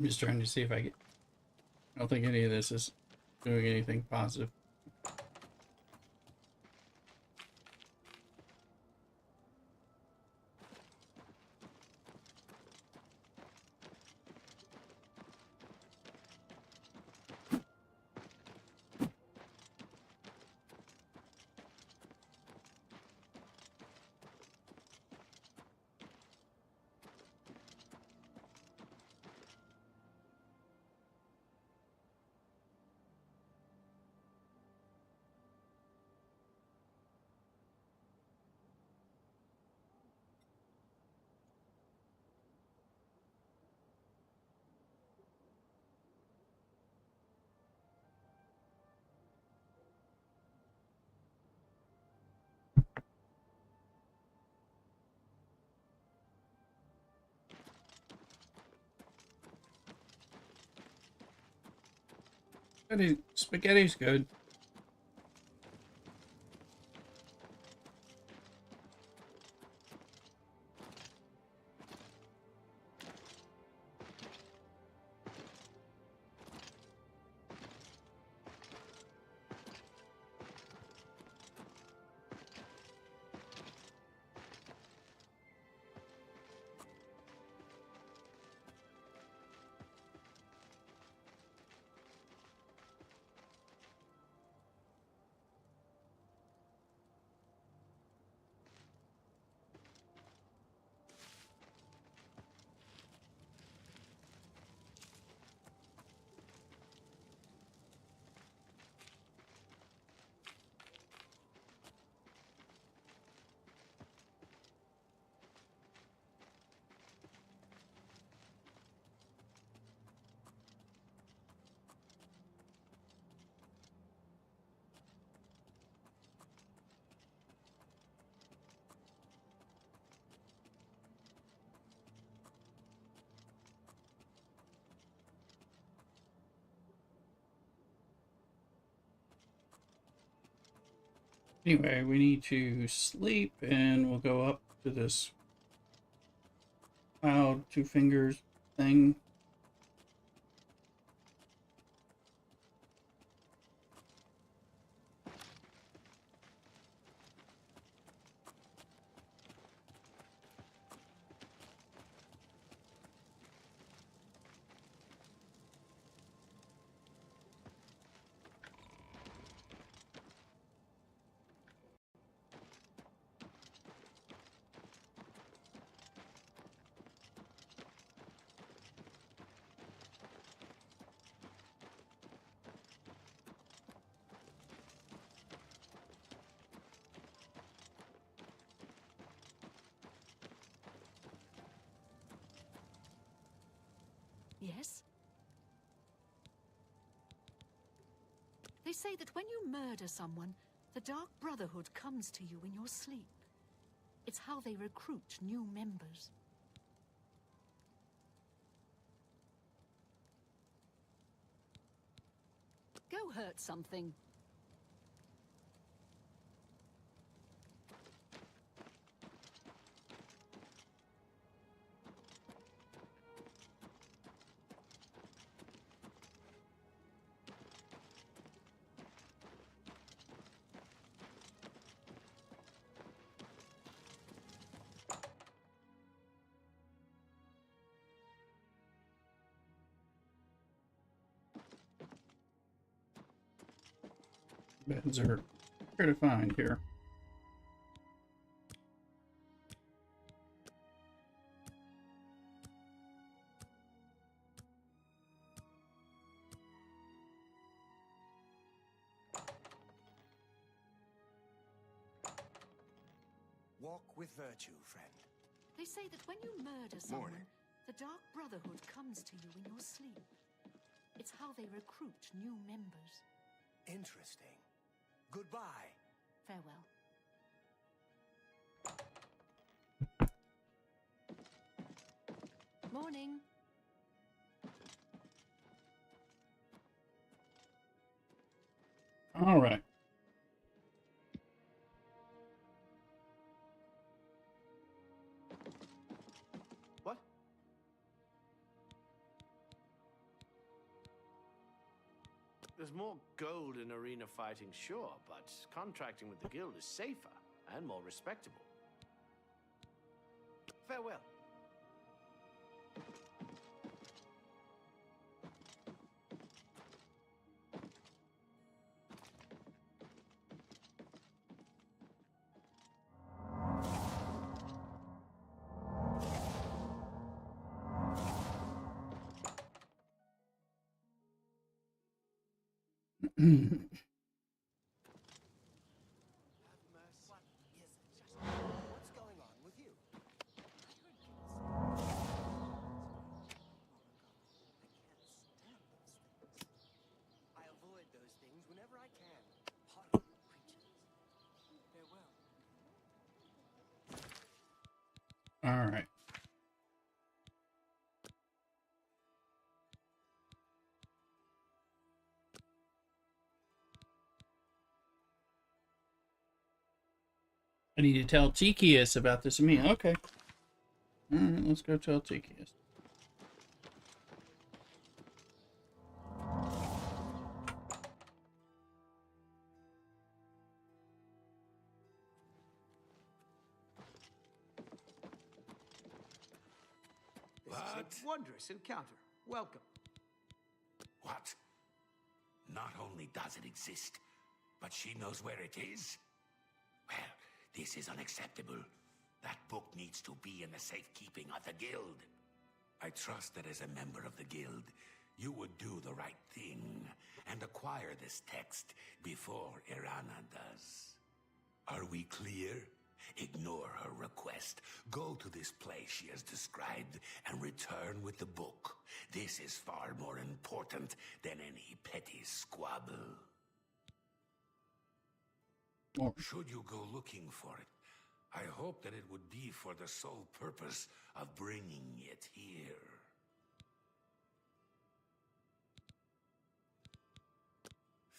I'm just trying to see if I get... I don't think any of this is doing anything positive. Spaghetti's good. Anyway, we need to sleep, and we'll go up to this cloud two fingers thing. Yes? They say that when you murder someone, the Dark Brotherhood comes to you in your sleep. It's how they recruit new members. Go hurt something. Beds are hard to find here. Walk with virtue, friend. They say that when you murder someone, Morning. the Dark Brotherhood comes to you in your sleep. It's how they recruit new members. Interesting. Goodbye. Farewell. Morning. All right. What? There's more gold in arena fighting, sure, but contracting with the guild is safer and more respectable. Farewell. What's going on with you? I avoid those things whenever I can. Horrible creatures. Farewell. All right. I need to tell Tikius about this. Okay. All right, let's go tell Tikius. It's a wondrous encounter. Welcome. What? Not only does it exist, but she knows where it is? Well, this is unacceptable. That book needs to be in the safekeeping of the guild. I trust that as a member of the guild, you would do the right thing and acquire this text before Irana does. Are we clear? Ignore her request. Go to this place she has described and return with the book. This is far more important than any petty squabble. Should you go looking for it, I hope that it would be for the sole purpose of bringing it here.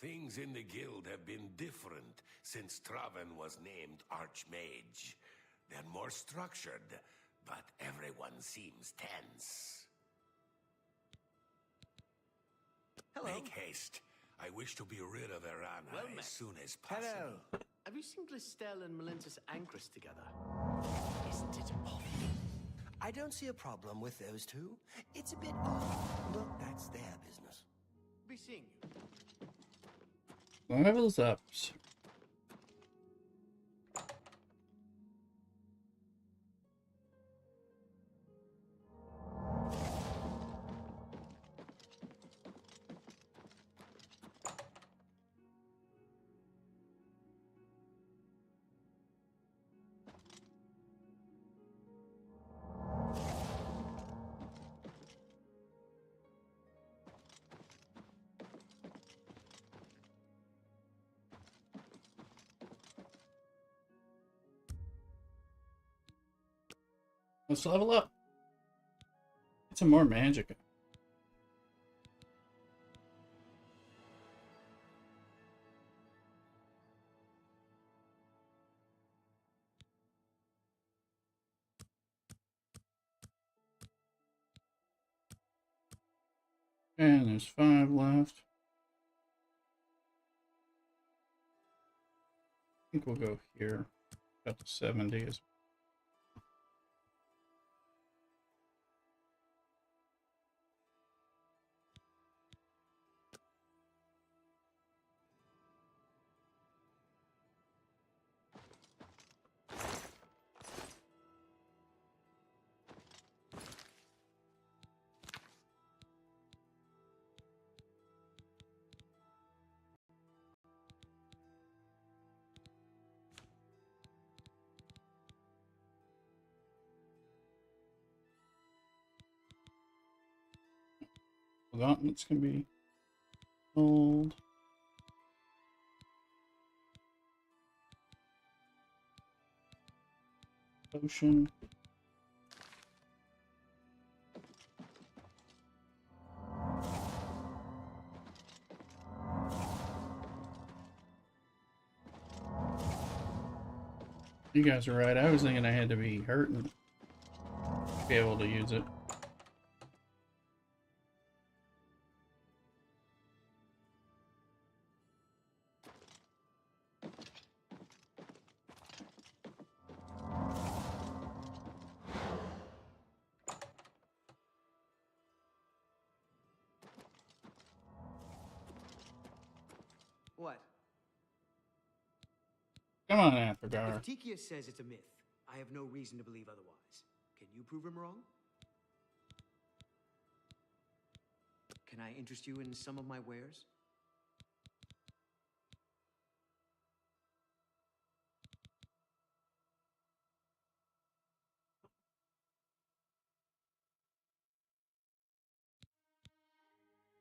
Things in the guild have been different since Traven was named Archmage. They're more structured, but everyone seems tense. Hello. Make haste. I wish to be rid of Irana Well as met. soon as possible. Hello. Have you seen Glistel and Melintus Ancrus together? Isn't it awful? I don't see a problem with those two. It's a bit odd, but that's their business. Be seeing you. Levels up. Let's level up. Get some more magic. And there's 5 left. I think we'll go here. Got to 70 as well. Gauntlets can be old. Potion. You guys are right. I was thinking I had to be hurting to be able to use it. Come on, If Athragar. Tikius says it's a myth, I have no reason to believe otherwise. Can you prove him wrong? Can I interest you in some of my wares?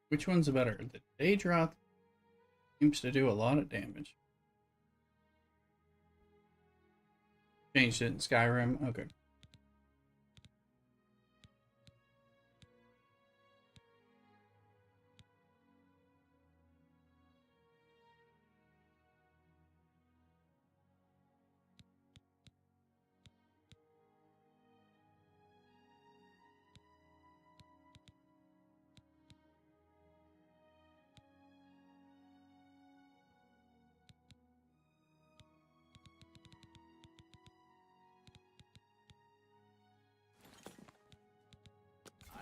Which one's better? The Daedroth seems to do a lot of damage. Changed it in Skyrim. Okay.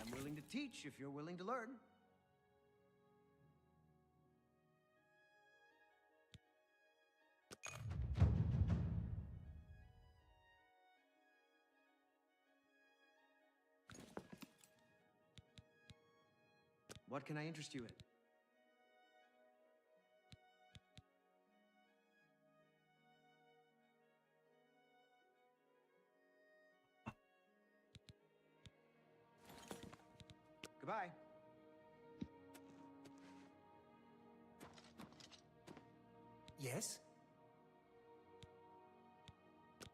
I'm willing to teach if you're willing to learn. What can I interest you in? Goodbye. Yes?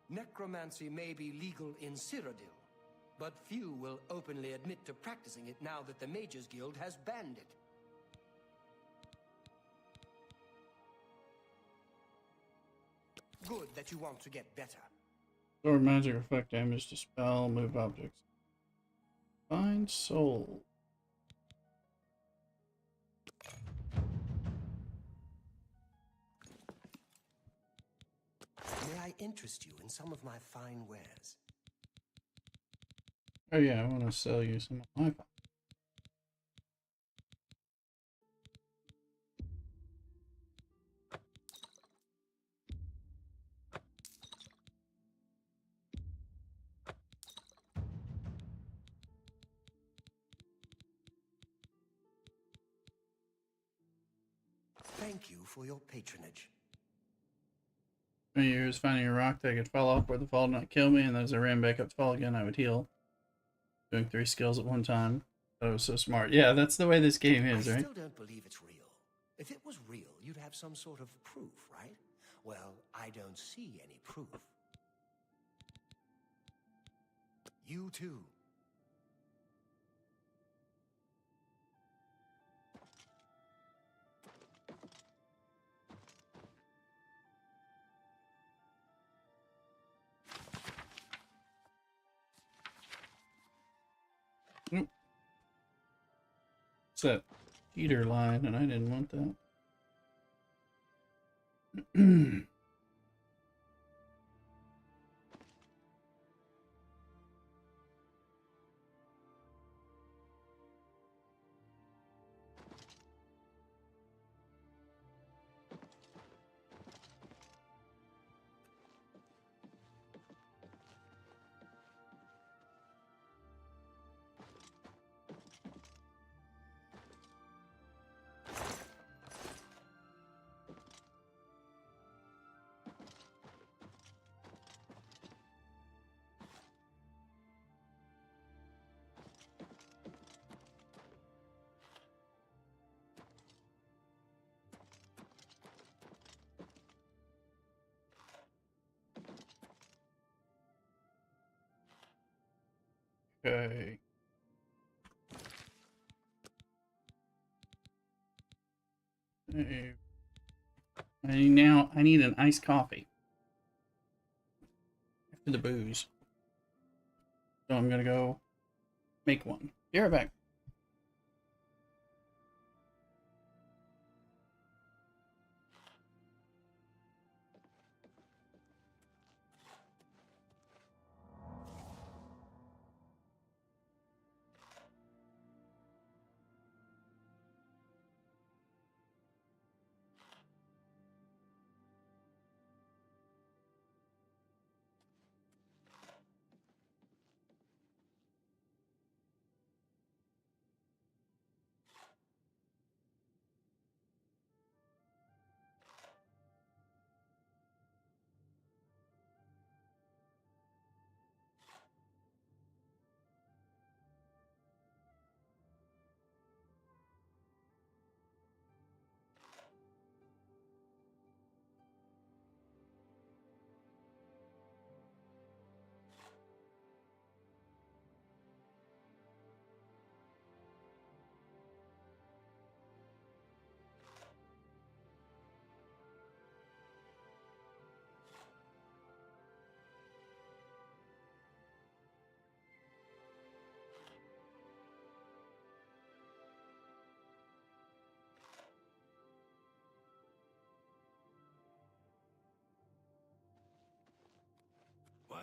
Necromancy may be legal in Cyrodiil, but few will openly admit to practicing it now that the Mages Guild has banned it. Good that you want to get better. Sword magic effect damage to spell, move objects. Find soul. May I interest you in some of my fine wares? Oh yeah, I want to sell you some of my. Thank you for your patronage. 20 years finding a rock that could fall off where the fall did not kill me, and as I ran back up to fall again, I would heal. Doing 3 skills at one time. That was so smart. Yeah, that's the way this game is, I right? still don't believe it's real. If it was real, you'd have some sort of proof, right? Well, I don't see any proof. You too. Nope. It's that heater line, and I didn't want that. Okay. I need an iced coffee. After the booze. So I'm gonna go make one. Be right back.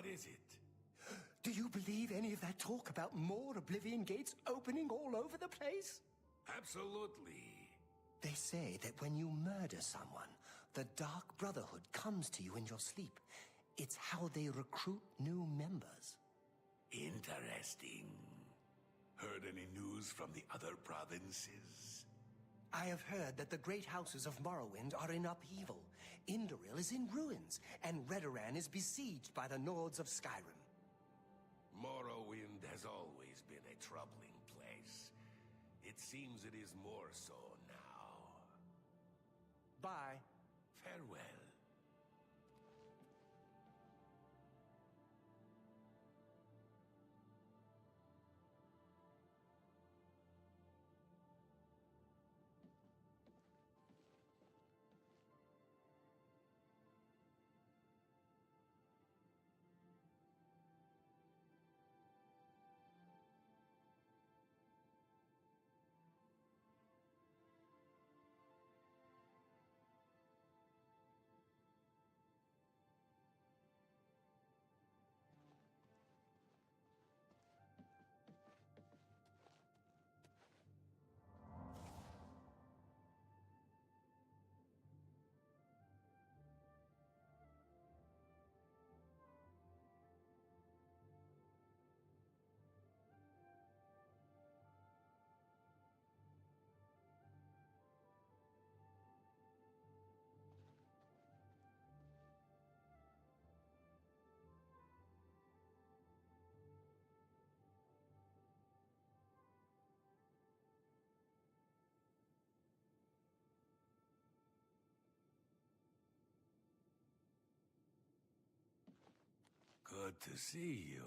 What is it? Do you believe any of that talk about more Oblivion gates opening all over the place? Absolutely. They say that when you murder someone, the Dark Brotherhood comes to you in your sleep. It's how they recruit new members. Interesting. Heard any news from the other provinces? I have heard that the great houses of Morrowind are in upheaval. Indoril is in ruins, and Redoran is besieged by the Nords of Skyrim. Morrowind has always been a troubling place. It seems it is more so now. Bye. Farewell. Good to see you.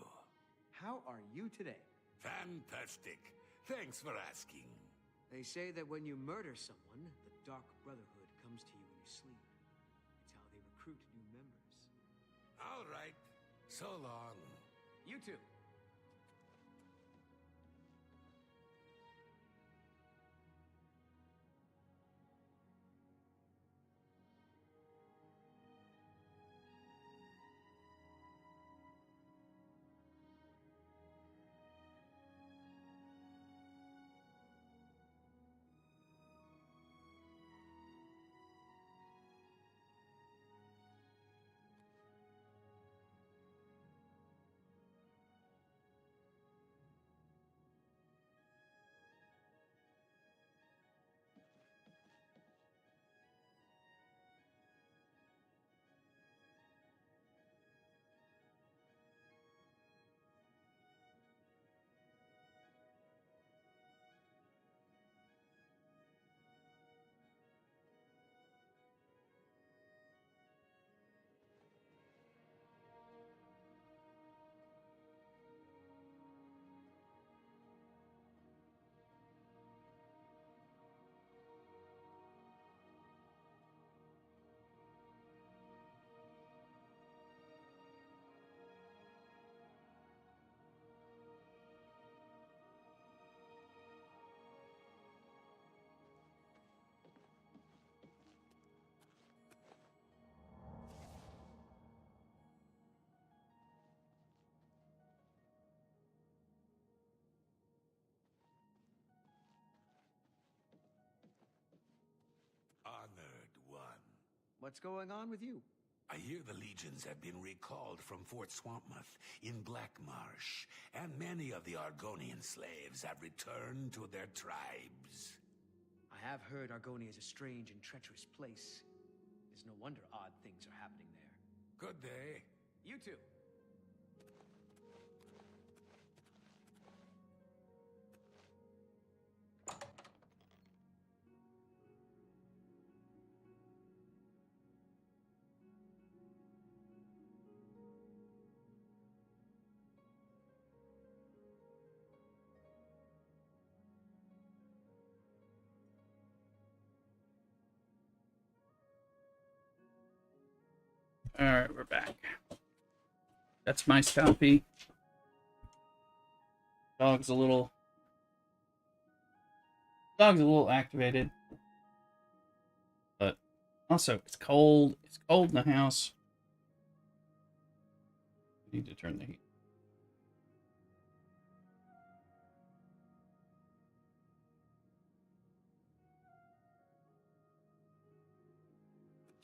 How are you today? Fantastic. Thanks for asking. They say that when you murder someone, the Dark Brotherhood comes to you in your sleep. It's how they recruit new members. All right. So long. You too. Honored one. What's going on with you? I hear the legions have been recalled from Fort Swampmouth in Black Marsh, and many of the Argonian slaves have returned to their tribes. I have heard Argonia is a strange and treacherous place. It's no wonder odd things are happening there. Good day. You too. Alright, we're back. That's my copy. Dog's a little activated. But also it's cold. It's cold in the house. Need to turn the heat.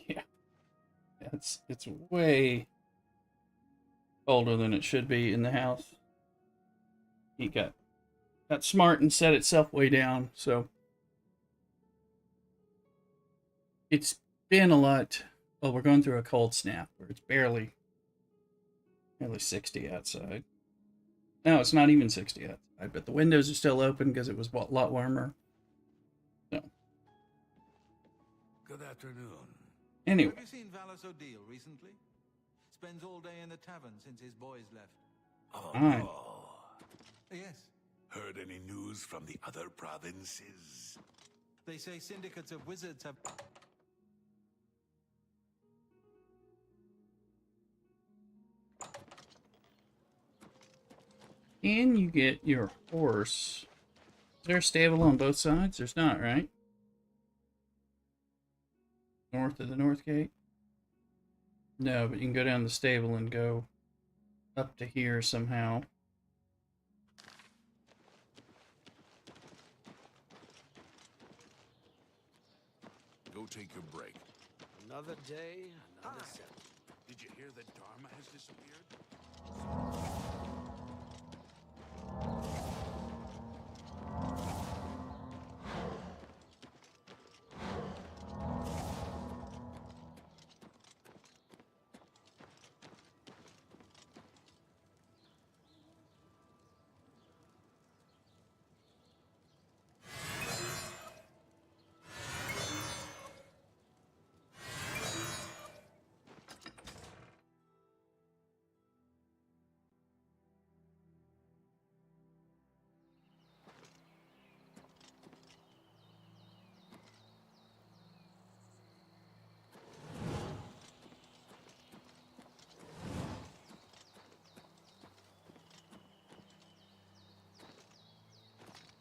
Yeah. It's way colder than it should be in the house. He got smart and set itself way down, so it's been a lot. Well, we're going through a cold snap where it's barely 60 outside. No, it's not even 60 outside, but the windows are still open because it was a lot warmer. So. Good afternoon. Anyway. Have you seen Valis O'Deal recently? Spends all day in the tavern since his boys left. Oh, Fine. no. Yes. Heard any news from the other provinces? They say syndicates of wizards have... Can you get your horse? Is there a stable on both sides? There's not, right? North of the north gate? No, but you can go down the stable and go up to here somehow. Go take your break. Another day, another set. Did you hear that Dharma has disappeared?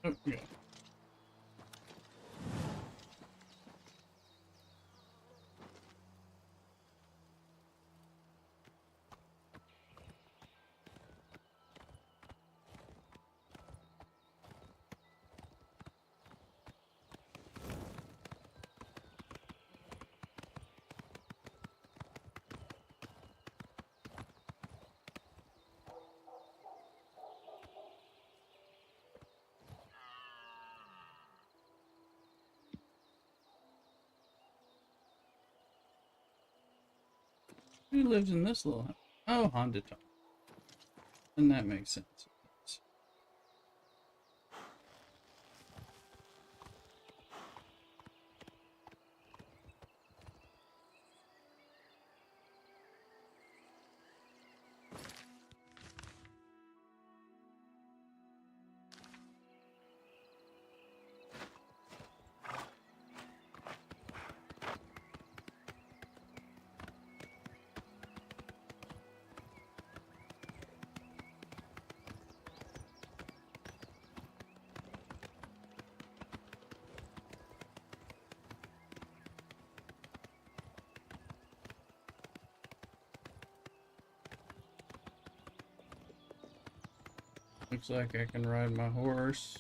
Oh, yeah. Who lives in this little house? Oh, Honda Talk. And that makes sense. Looks like I can ride my horse.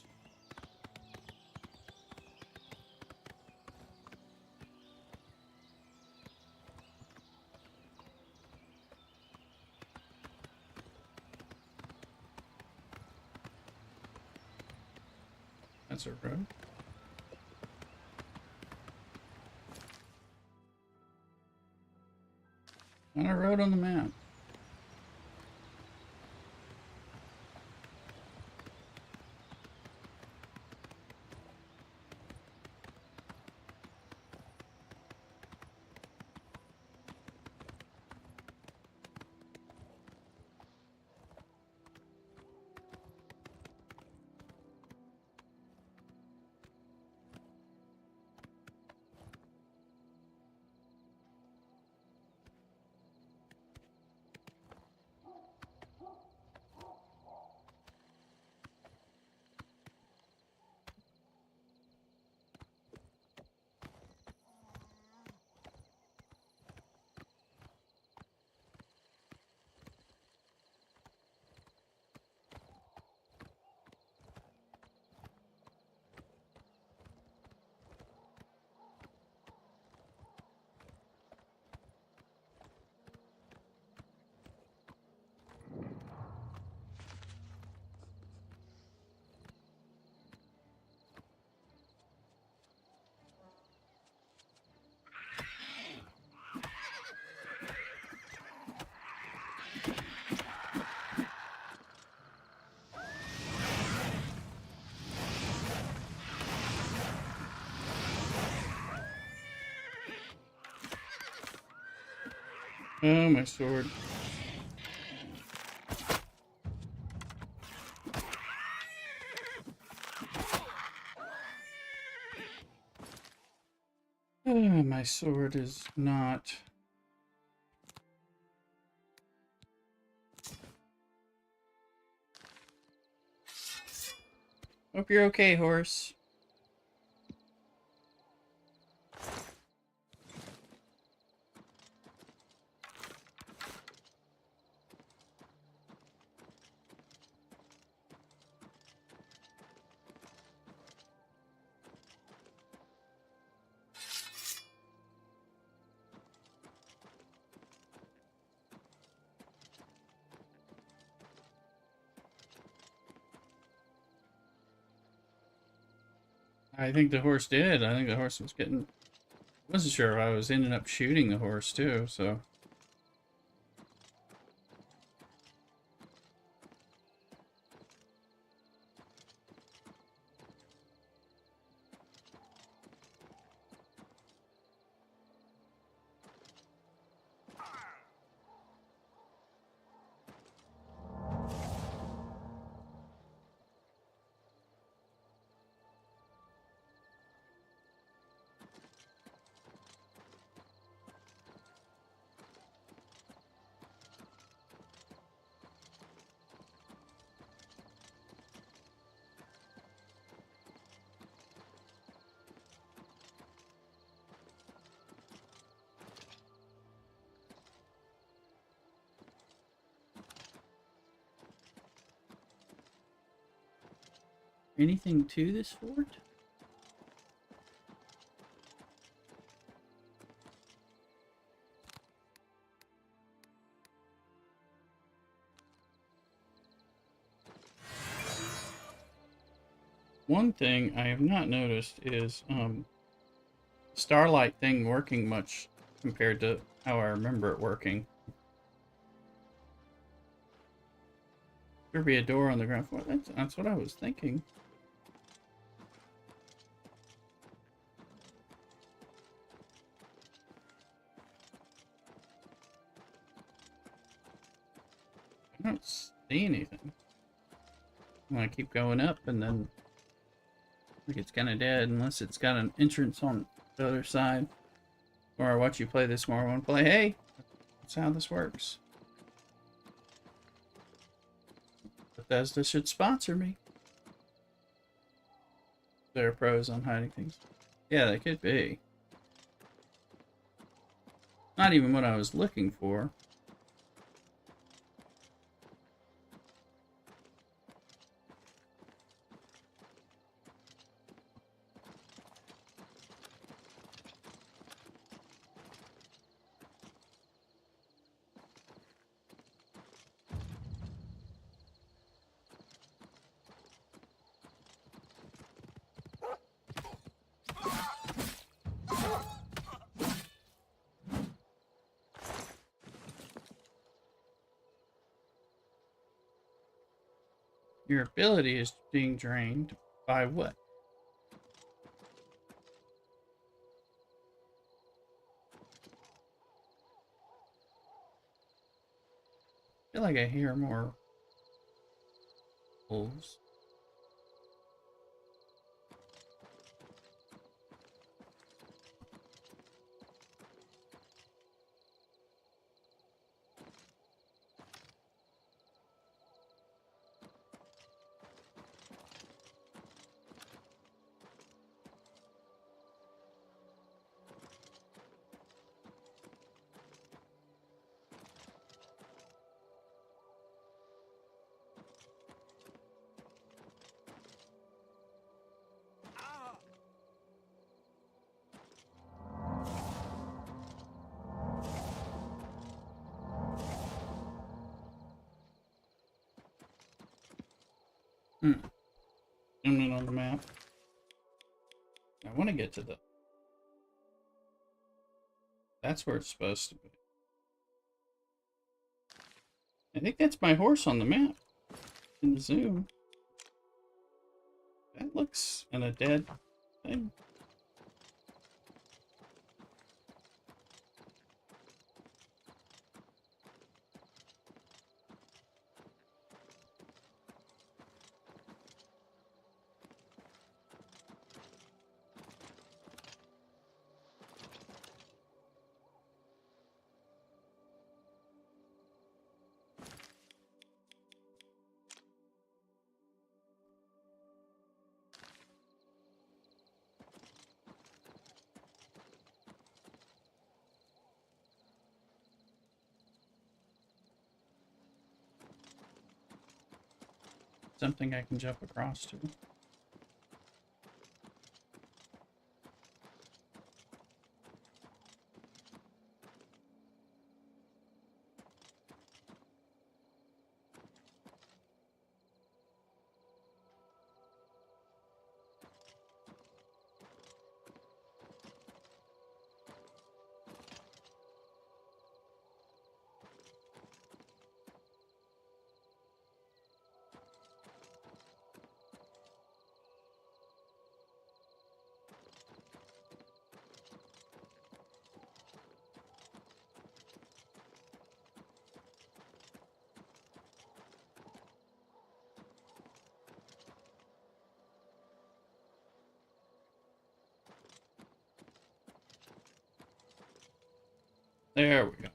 That's a road. And a road on the map. Oh, my sword. Oh, my sword is not... Hope you're okay, horse. I think the horse did. I think the horse was getting... Wasn't sure if I was ending up shooting the horse too, so... Anything to this fort? One thing I have not noticed is Starlight thing working much compared to how I remember it working. There be a door on the ground floor. That's what I was thinking. I don't see anything. I keep going up, and then I think it's kind of dead unless it's got an entrance on the other side. Or I watch you play this more. I want to play. Hey, that's how this works. Bethesda should sponsor me. They're pros on hiding things. Yeah, they could be. Not even what I was looking for. Your ability is being drained by what? I feel like I hear more wolves. Zoom in on the map. I want to get to the... That's where it's supposed to be. I think that's my horse on the map. In the zoom. That looks in a dead thing. Something I can jump across to. There we go.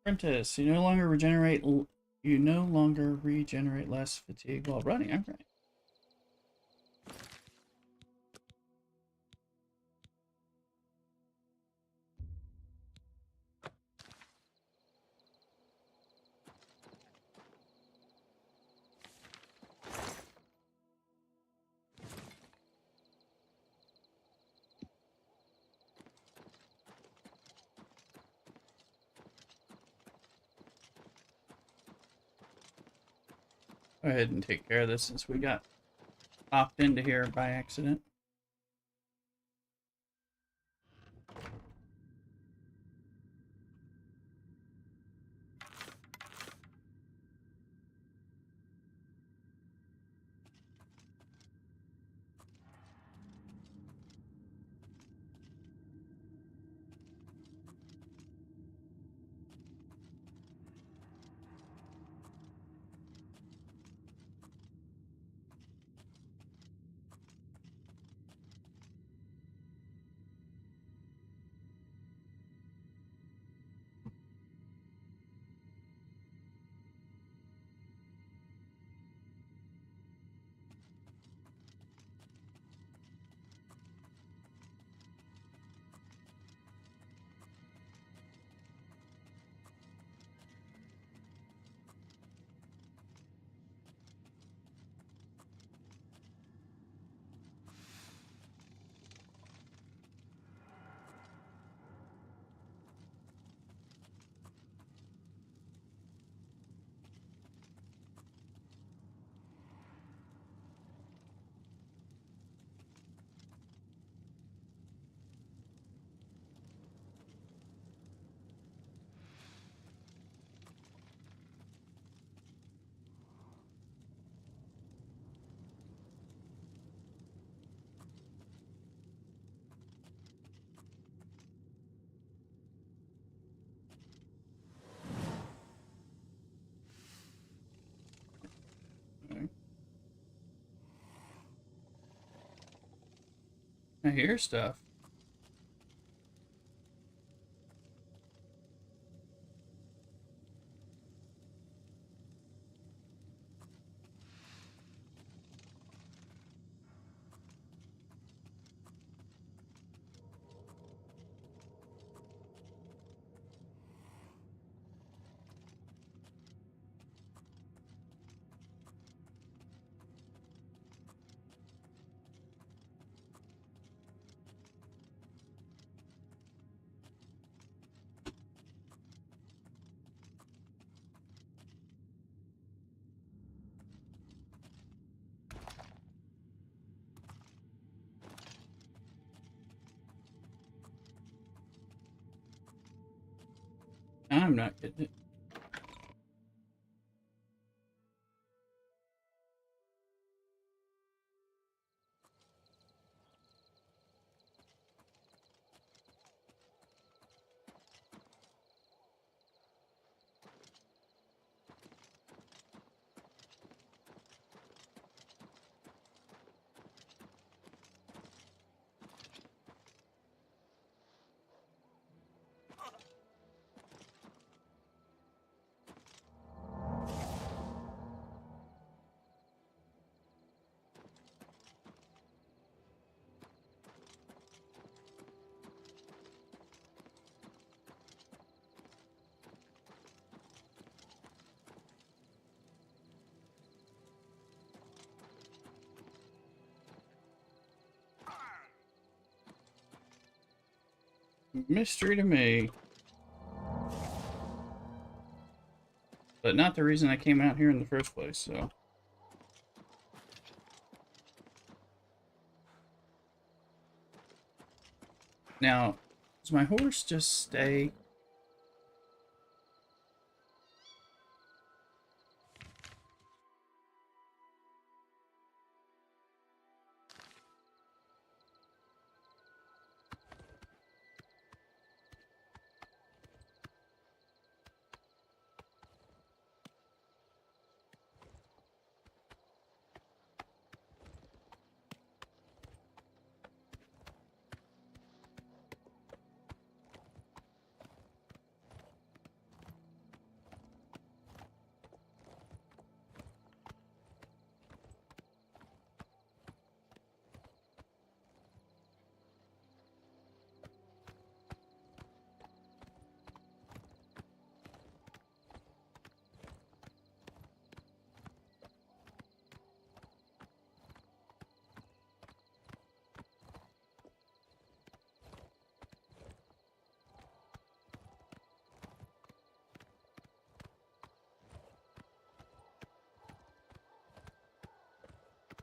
Apprentice, you no longer regenerate less fatigue while running. Okay. Go ahead and take care of this since we got popped into here by accident. I hear stuff. I'm not getting it. Mystery to me. But not the reason I came out here in the first place, so. Now, does my horse just stay?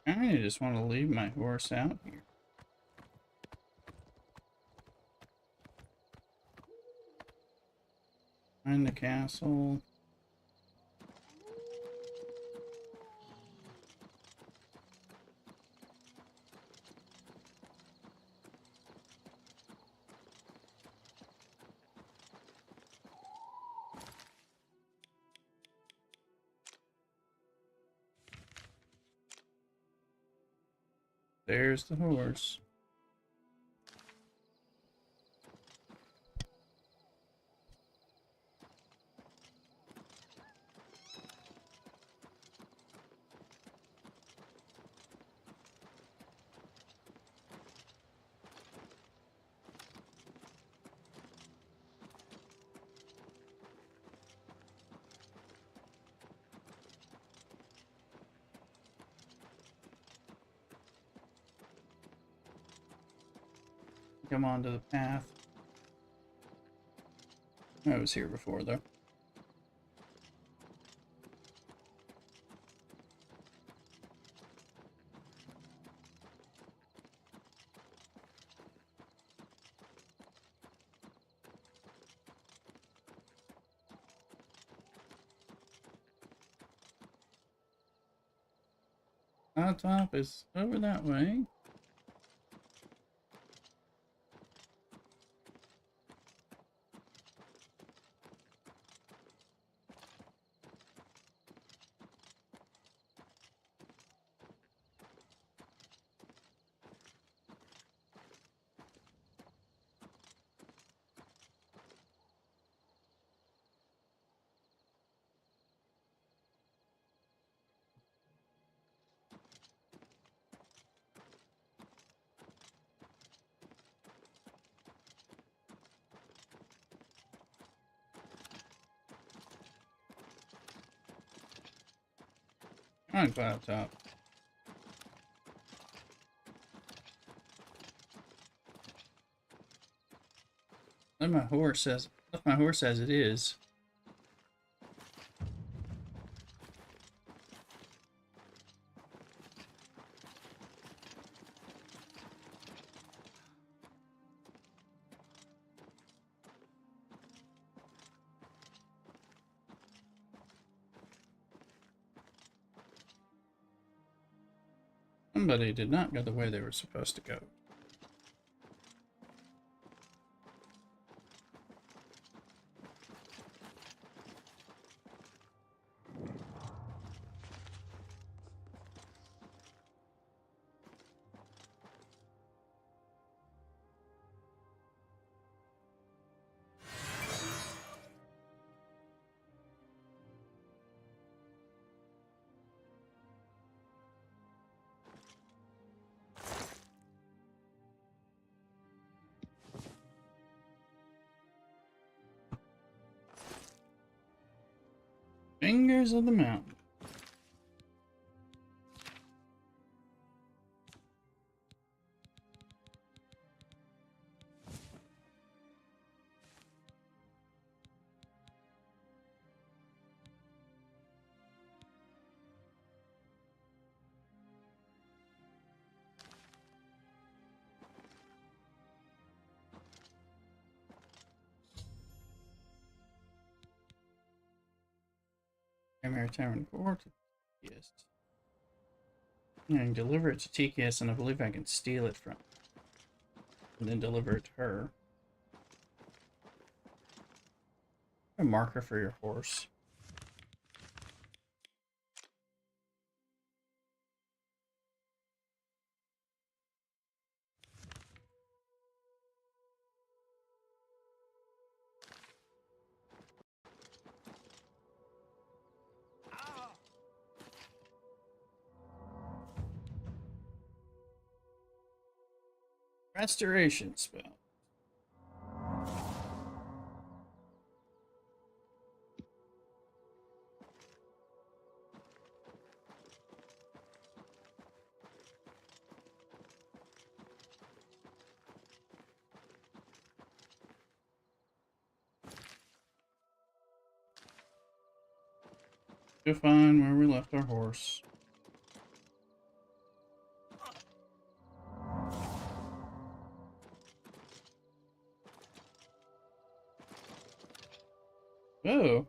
I just want to leave my horse out here. Find the castle. There's the horse. Come onto the path. I was here before, though. Top is over that way. Come on, Cloud Top. Let my horse as it is. Somebody did not go the way they were supposed to go. Fingers of the mountain. Primary Tavern Court. Yes. I can deliver it to TKS, and I believe I can steal it from. And then deliver it to her. A marker for your horse. Restoration spell. To find where we left our horse. Oh.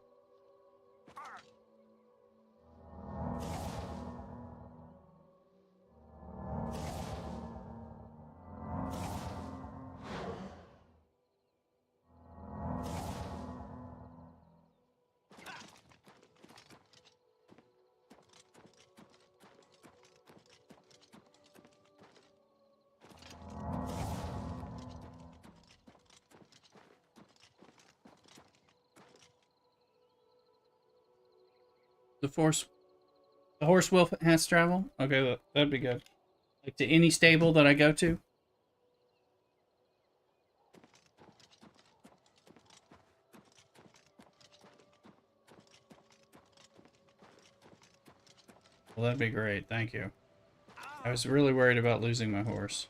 The horse will has travel? Okay, that'd be good. Like to any stable that I go to? Well, that'd be great. Thank you. I was really worried about losing my horse.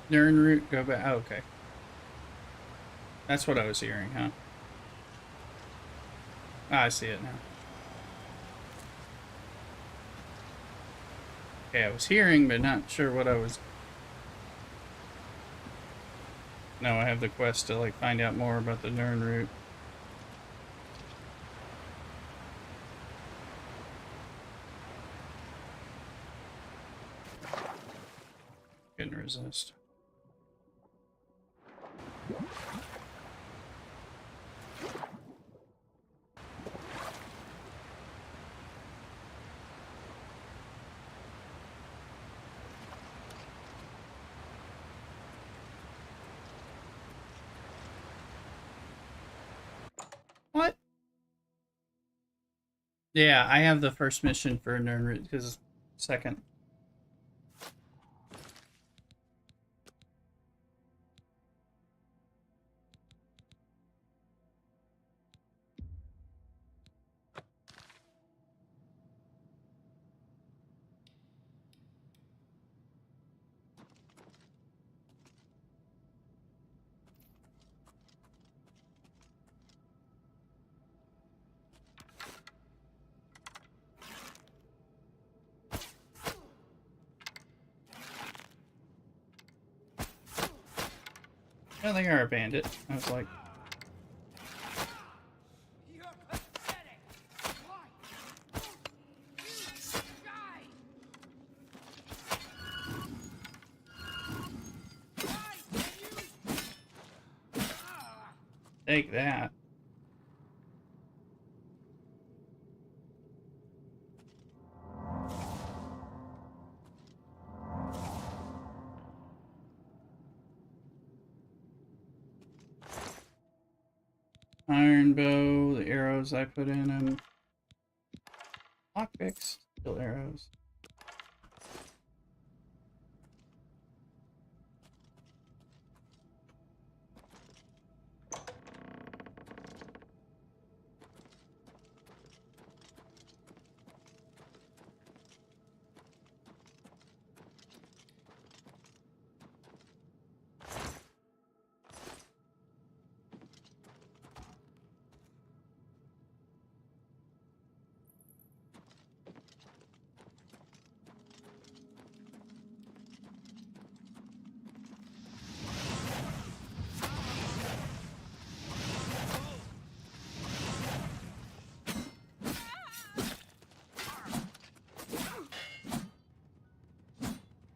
Nern route, go back. Oh, okay. That's what I was hearing, huh? Ah, I see it now. Okay, I was hearing, but not sure what I was... No, I have the quest to, like, find out more about the Nern route. Couldn't resist. What? Yeah, I have the first mission for Nern route because second. I don't think I banned it. I was like... Take that. Iron bow, the arrows I put in them. Lockpicks, still arrows.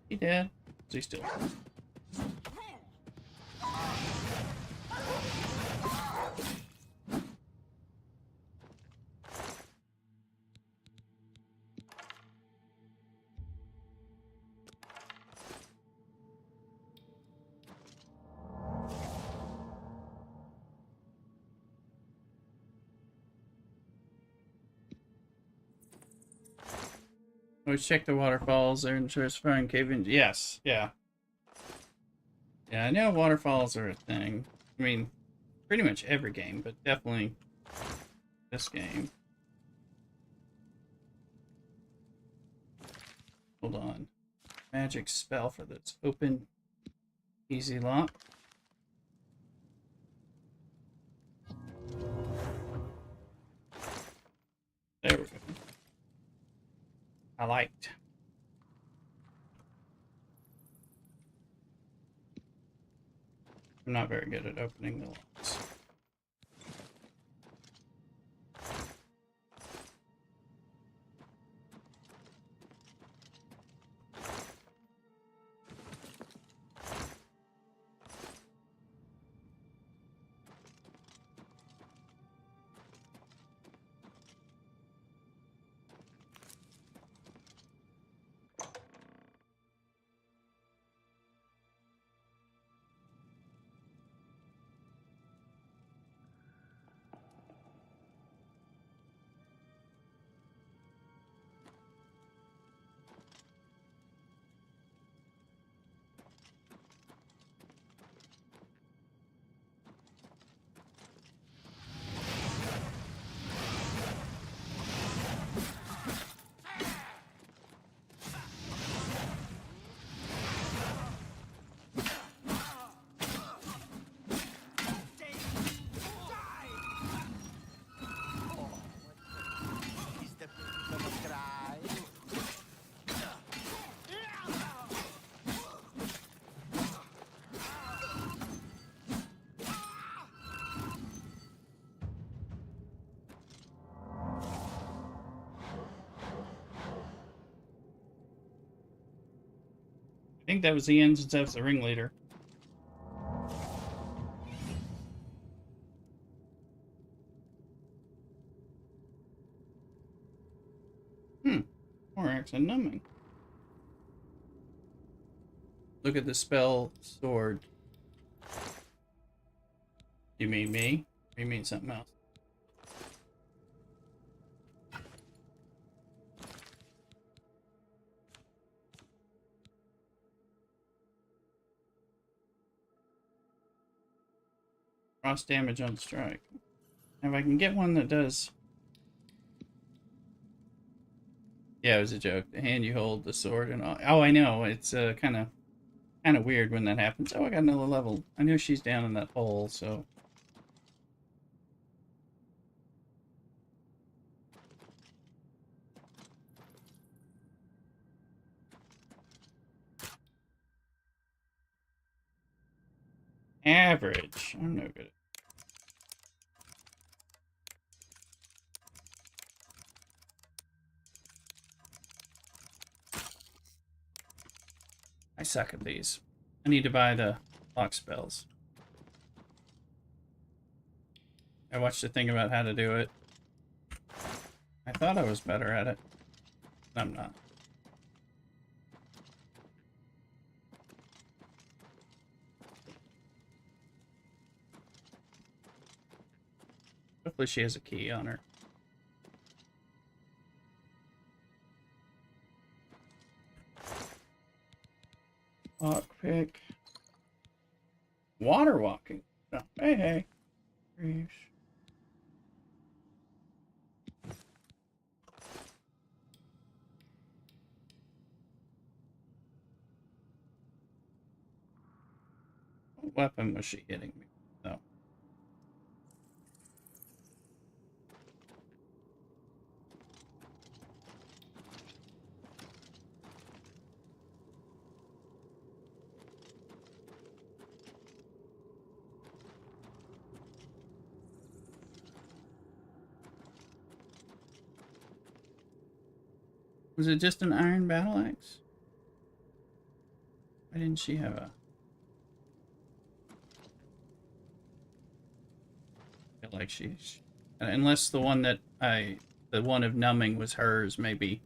He dead? Is he still? Always check the waterfalls. They're interesting cave-in. Yes, yeah. Yeah, I know waterfalls are a thing. I mean, pretty much every game, but definitely this game. Hold on. Magic spell for this. Open easy lock. There we go. I liked. I'm not very good at opening the locks. I think that was the end since I was the ringleader. More axe and numbing. Look at the spell sword. You mean me? Or you mean something else? Cross damage on strike. If I can get one that does... Yeah, it was a joke. The hand you hold, the sword, and all. Oh, I know. It's kind of weird when that happens. Oh, I got another level. I know she's down in that hole, so... Average. I'm no good at... I suck at these. I need to buy the lock spells. I watched a thing about how to do it. I thought I was better at it. I'm not. Hopefully she has a key on her. Lockpick. Water walking. Oh, hey, hey. Reach. What weapon was she hitting me? No. Was it just an iron battle axe? Why didn't she have a... I feel like she's... Unless the one that the one of numbing was hers, maybe.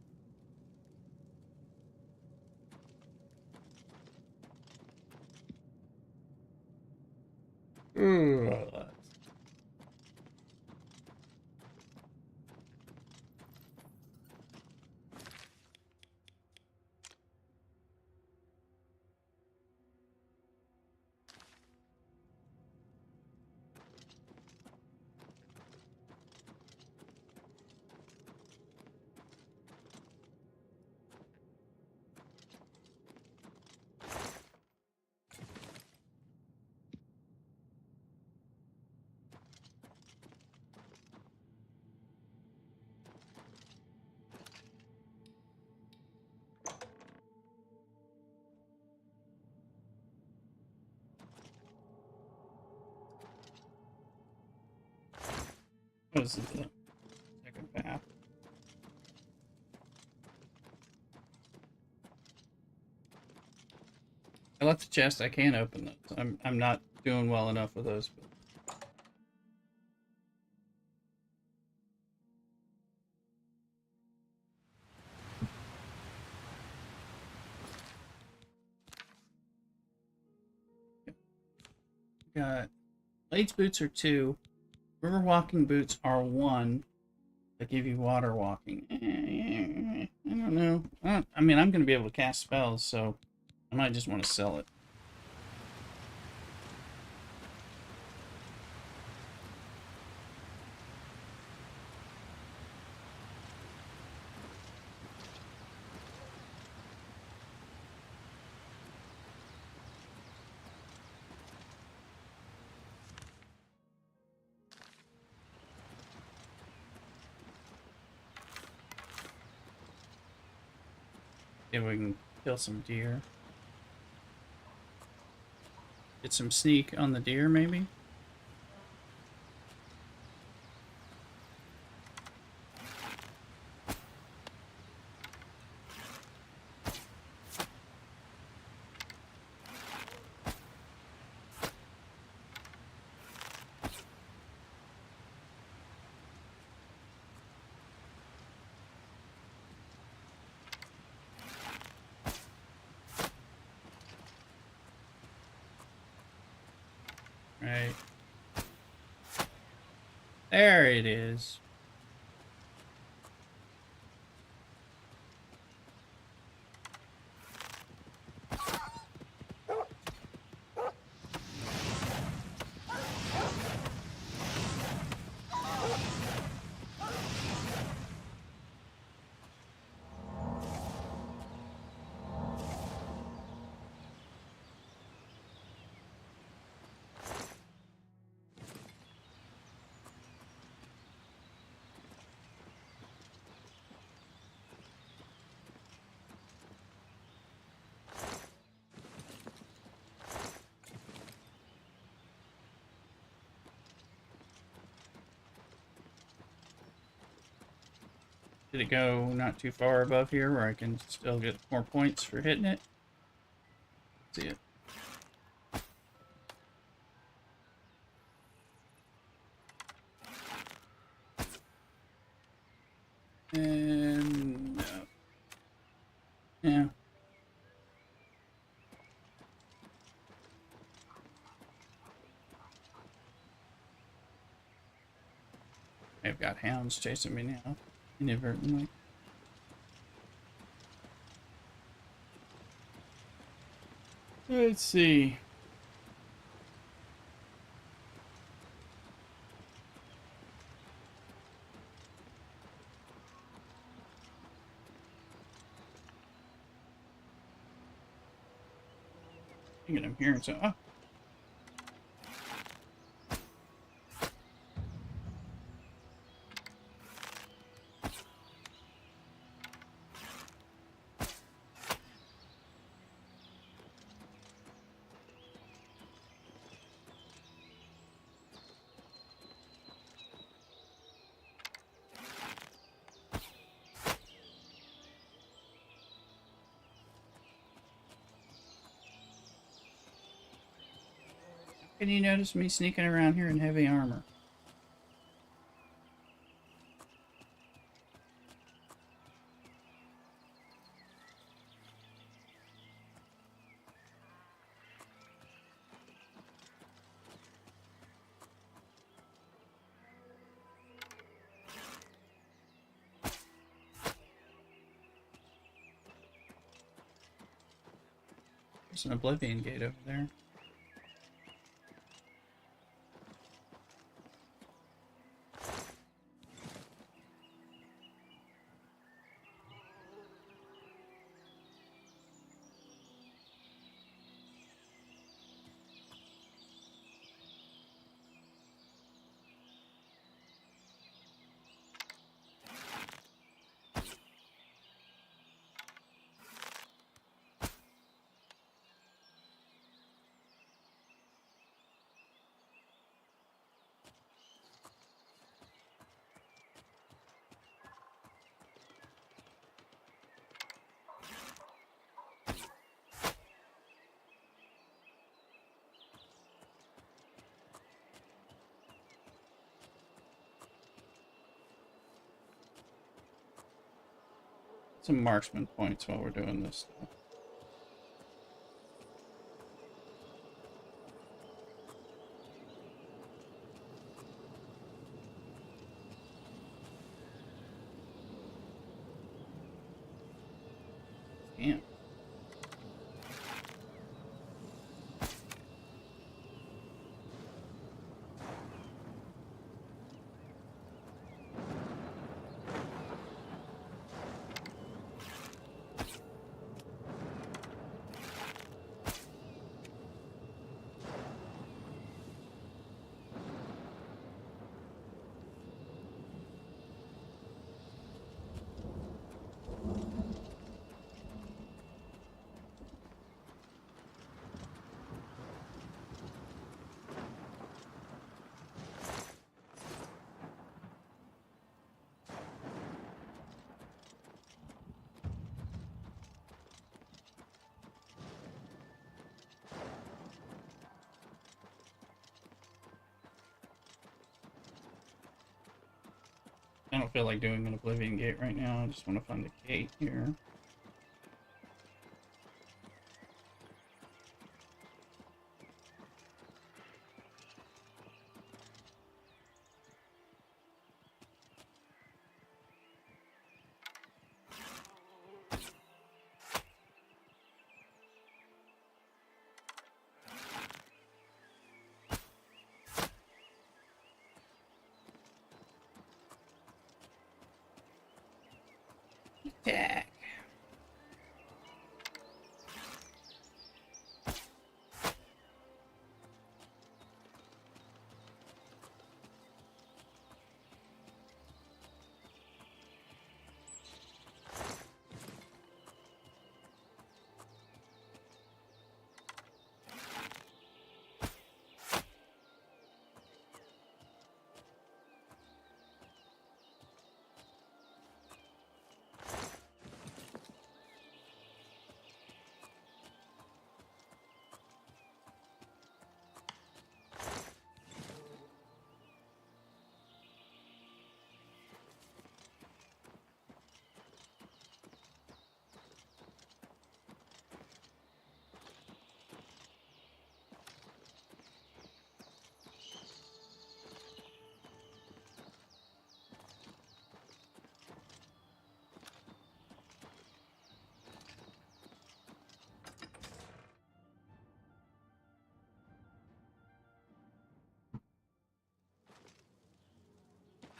What is the second path? I left the chest. I can't open those. I'm not doing well enough with those. But... Got Blades boots are 2. River walking boots are 1. That give you water walking. I don't know. I mean, I'm going to be able to cast spells, so I might just want to sell it. See if we can kill some deer. Get some sneak on the deer, maybe? Right. There it is. Did it go not too far above here where I can still get more points for hitting it? See it. And no. Yeah. I've got hounds chasing me now, inadvertently. Let's see. I'm hearing so. Oh. Can you notice me sneaking around here in heavy armor? There's an Oblivion gate over there. Some marksman points while we're doing this stuff. Damn. I don't feel like doing an Oblivion gate right now. I just want to find a gate here. Attack.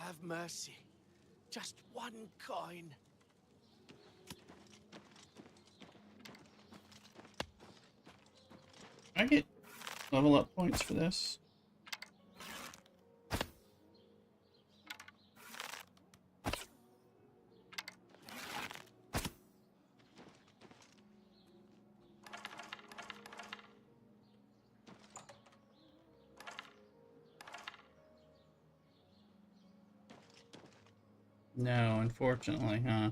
Have mercy. Just one coin. I get level up points for this. No, unfortunately, huh?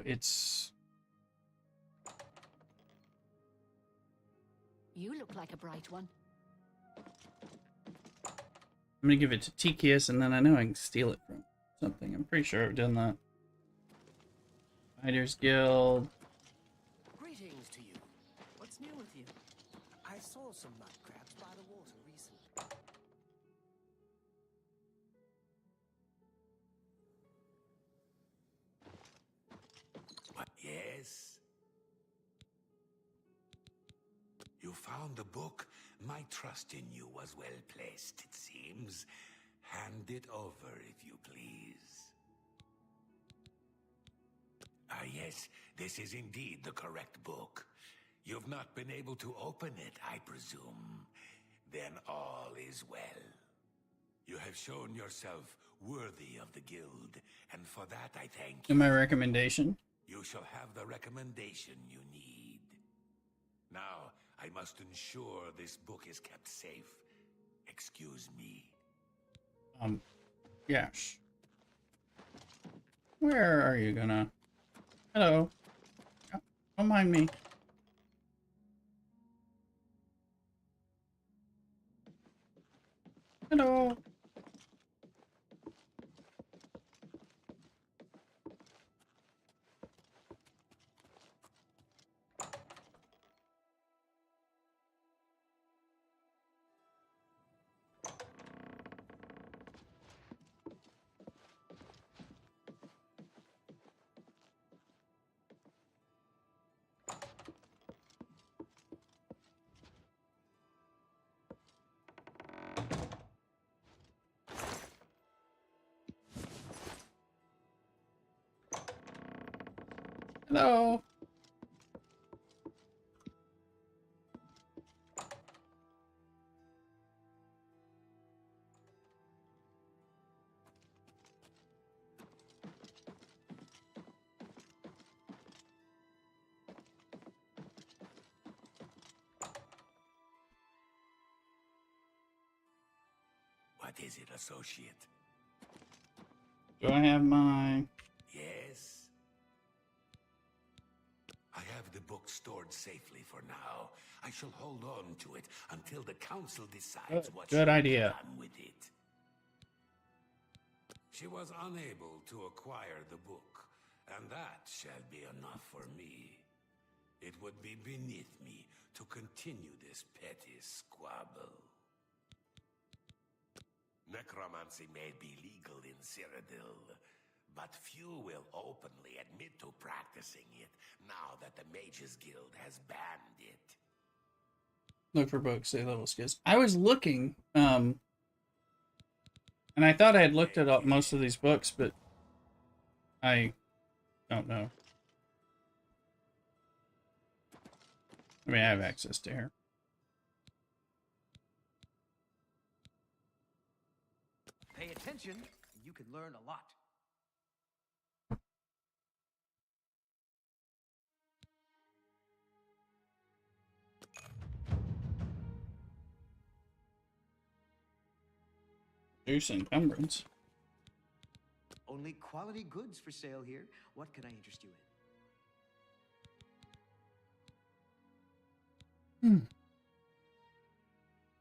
It's... You look like a bright one. I'm gonna give it to Tikius, and then I know I can steal it from something. I'm pretty sure I've done that. Fighters Guild. Greetings to you. What's new with you? I saw some mud crabs by the water recently. What? Yes? You found the book? My trust in you was well placed, it seems. Hand it over, if you please. Ah, yes, this is indeed the correct book. You've not been able to open it, I presume. Then all is well. You have shown yourself worthy of the guild, and for that I thank you. And my recommendation? You shall have the recommendation you need. Now, I must ensure this book is kept safe. Excuse me. Yes. Where are you gonna... Hello. Don't mind me. Hello. Hello. What is it, associate? Do I have my... Yes? I have the book stored safely for now. I shall hold on to it until the council decides what Good should idea. be done with it. She was unable to acquire the book, and that shall be enough for me. It would be beneath me to continue this petty squabble. Necromancy may be legal in Cyrodiil, but few will openly admit to practicing it now that the Mages Guild has banned it. Look for books, say level skills. I was looking, and I thought I had looked at up most of these books, but I don't know. I mean, I have access to her. Pay attention, and you can learn a lot. Reduce encumbrance. Only quality goods for sale here. What can I interest you in?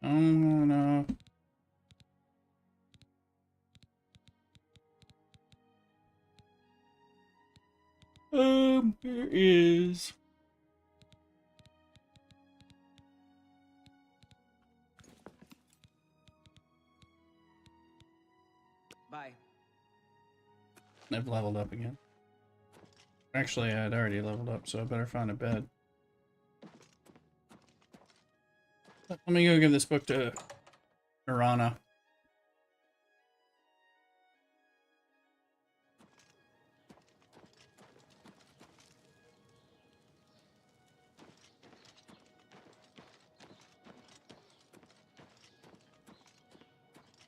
Oh no. There is... Bye. I've leveled up again. Actually, I'd already leveled up, so I better find a bed. Let me go give this book to Mirana.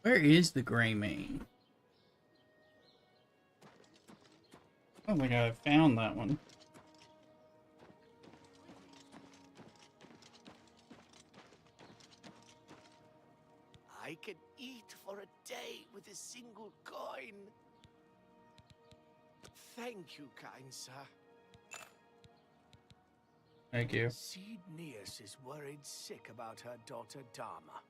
Where is the Gray Mane? I don't think I found that one. I can eat for a day with a single coin. Thank you, kind sir. Thank you. Seed Neas is worried sick about her daughter Dharma.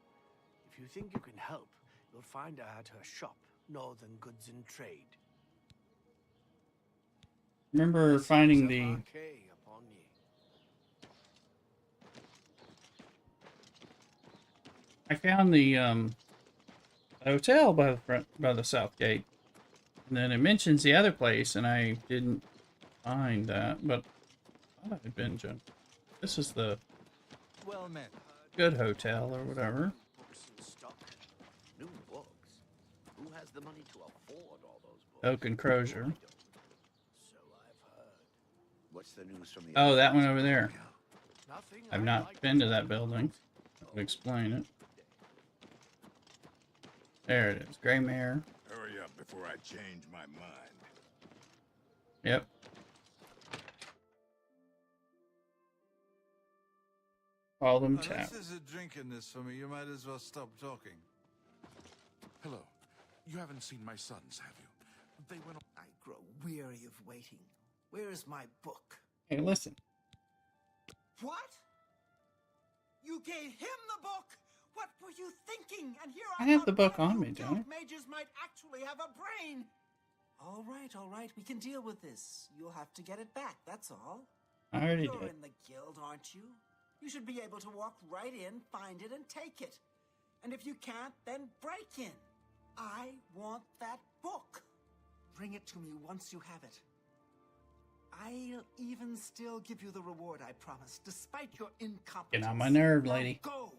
If you think you can help, you'll find her at her shop, Northern Goods and Trade. Remember finding the I found the hotel by the south gate, and then it mentions the other place, and I didn't find that, but I thought I'd been jumped. This is the Well met. good hotel or whatever. New books? Who has the money to afford all those books? Oak and Crozier. What's the news from the Oh, that one over there. Nothing I've not been to that building. I'll explain it. There it is. Gray Mare. Hurry up before I change my mind. Yep. Call them tap. Unless there's a drink in this for me, you might as well stop talking. Hello. You haven't seen my sons, have you? They went. I grow weary of waiting. Where is my book? Hey, listen. What? You gave him the book? What were you thinking? And here I have the book on me, don't I? Mages might actually have a brain. All right. We can deal with this. You'll have to get it back, that's all. I already You're did. in the guild, aren't you? You should be able to walk right in, find it, and take it. And if you can't, then break in. I want that book. Bring it to me once you have it. I'll even still give you the reward I promised, despite your incompetence. Get on my nerve, Now lady. go!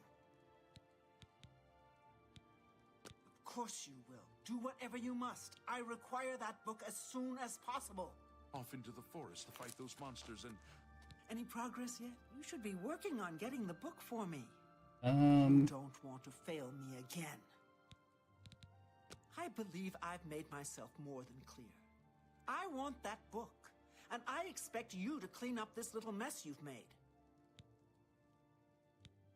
Of course you will. Do whatever you must. I require that book as soon as possible. Off into the forest to fight those monsters and... Any progress yet? You should be working on getting the book for me. You don't want to fail me again. I believe I've made myself more than clear. I want that book, and I expect you to clean up this little mess you've made.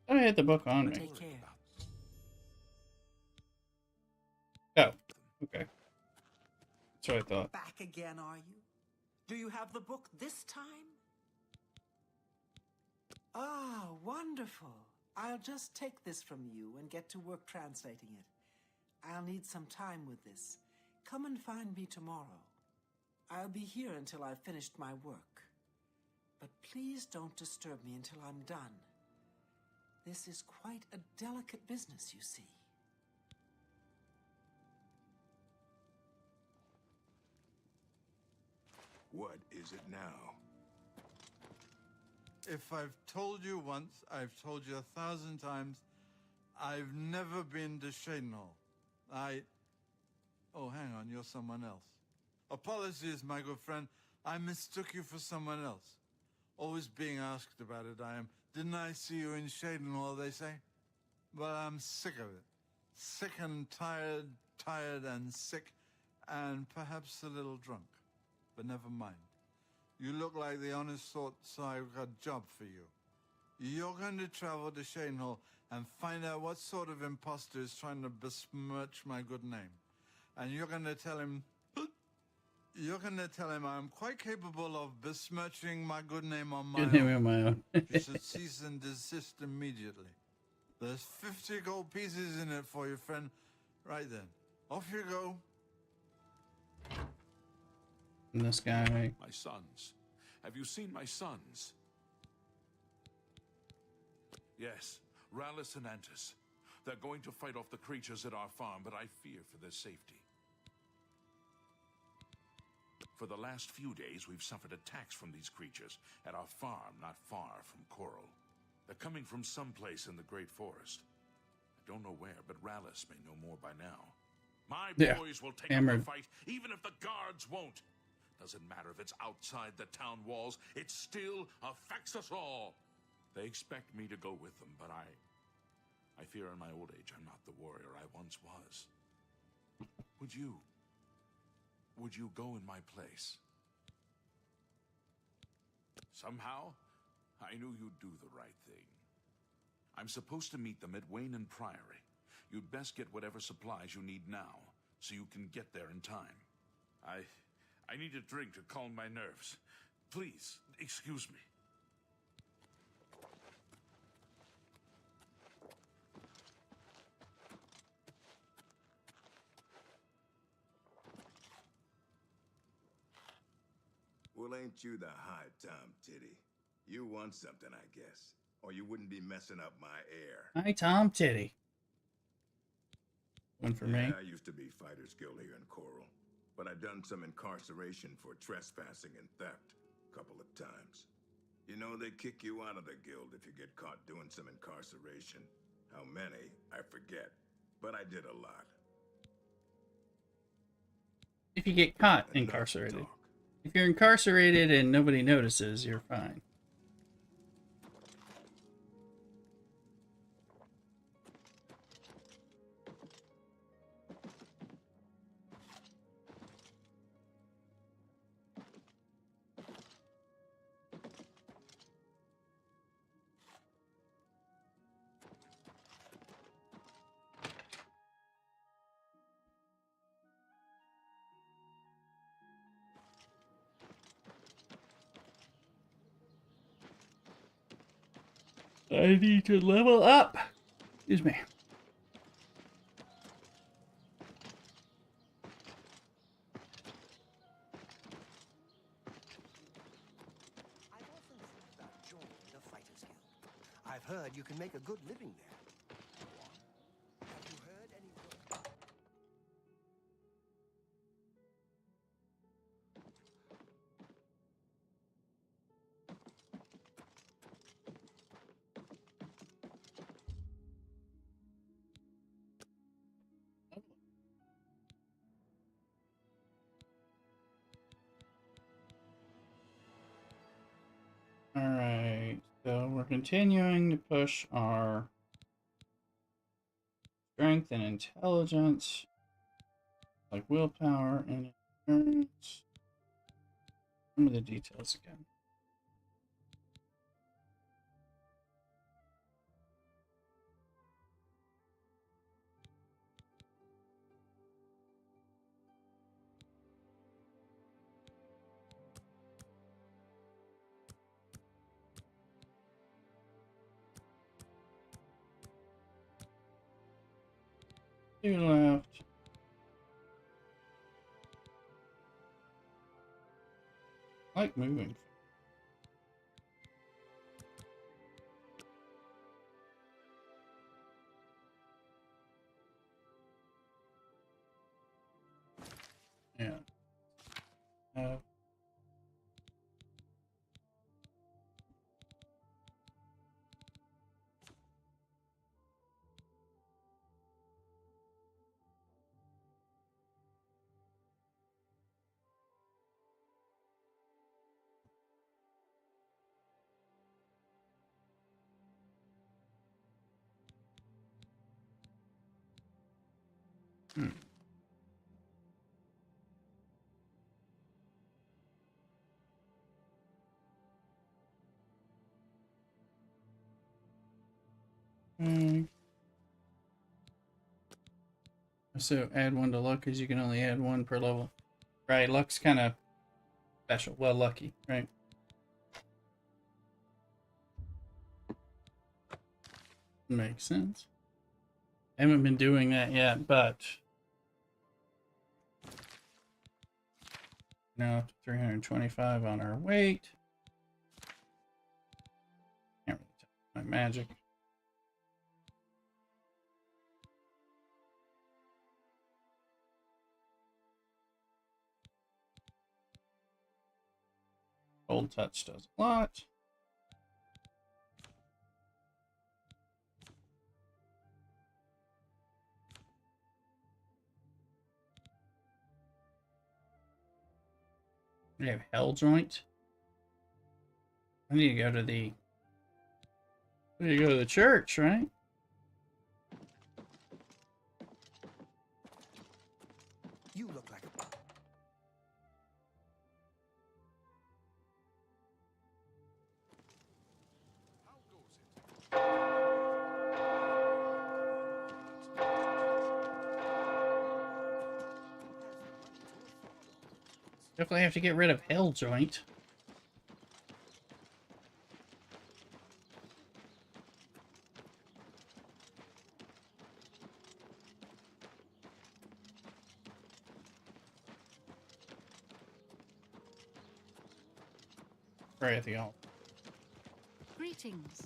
I had the book on me. Take care. Oh, okay. That's what I thought. Back again, are you? Do you have the book this time? Ah, wonderful. I'll just take this from you and get to work translating it. I'll need some time with this. Come and find me tomorrow. I'll be here until I've finished my work. But please don't disturb me until I'm done. This is quite a delicate business, you see. What is it now? If I've told you once, I've told you 1,000 times, I've never been to Shadenhall. Oh, hang on, you're someone else. Apologies, my good friend. I mistook you for someone else. Always being asked about it, I am. Didn't I see you in Shadenhall, they say? But I'm sick of it. Sick and tired and sick, and perhaps a little drunk. But never mind. You look like the honest sort, so I've got a job for you. You're going to travel to Shadenhall and find out what sort of imposter is trying to besmirch my good name. And you're going to tell him... I'm quite capable of besmirching my good name on my Good name own. on my own. You should cease and desist immediately. There's 50 gold pieces in it for you, friend. Right then. Off you go. And this guy. My sons. Have you seen my sons? Yes, Rallis and Antis. They're going to fight off the creatures at our farm, but I fear for their safety. For the last few days, we've suffered attacks from these creatures at our farm not far from Coral. They're coming from someplace in the Great Forest. I don't know where, but Rallis may know more by now. My boys will take up the fight, even if the guards won't. Doesn't matter if it's outside the town walls, it still affects us all. They expect me to go with them, but I fear in my old age I'm not the warrior I once was. Would you go in my place? Somehow, I knew you'd do the right thing. I'm supposed to meet them at Wayne and Priory. You'd best get whatever supplies you need now, so you can get there in time. I need a drink to calm my nerves. Please, excuse me. Well, ain't you the high Tom Titty? You want something, I guess. Or you wouldn't be messing up my air. Hi, Tom Titty. One for me. I used to be Fighters Guild here in Coral. But I done some incarceration for trespassing and theft a couple of times. You know, they kick you out of the guild if you get caught doing some incarceration. How many, I forget. But I did a lot. If you get caught incarcerated. If you're incarcerated and nobody notices, you're fine. I need to level up. Excuse me. I've often thought about joining the Fighters Guild. I've heard you can make a good living there. Have you heard any word? Alright, so we're continuing to push our strength and intelligence, like willpower and endurance. Some of the details again. Two left. I like moving. Yeah. So add one to luck because you can only add one per level. Right, luck's kind of special. Well, lucky, right? Makes sense. Haven't been doing that yet, but now up to 325 on our weight. Can't really tell my magic. Cold Touch does a lot. We have Hell Joint. I need to go to the... I need to go to the church, right? You look like a... Definitely have to get rid of Hell Joint. Right at the altar. Greetings.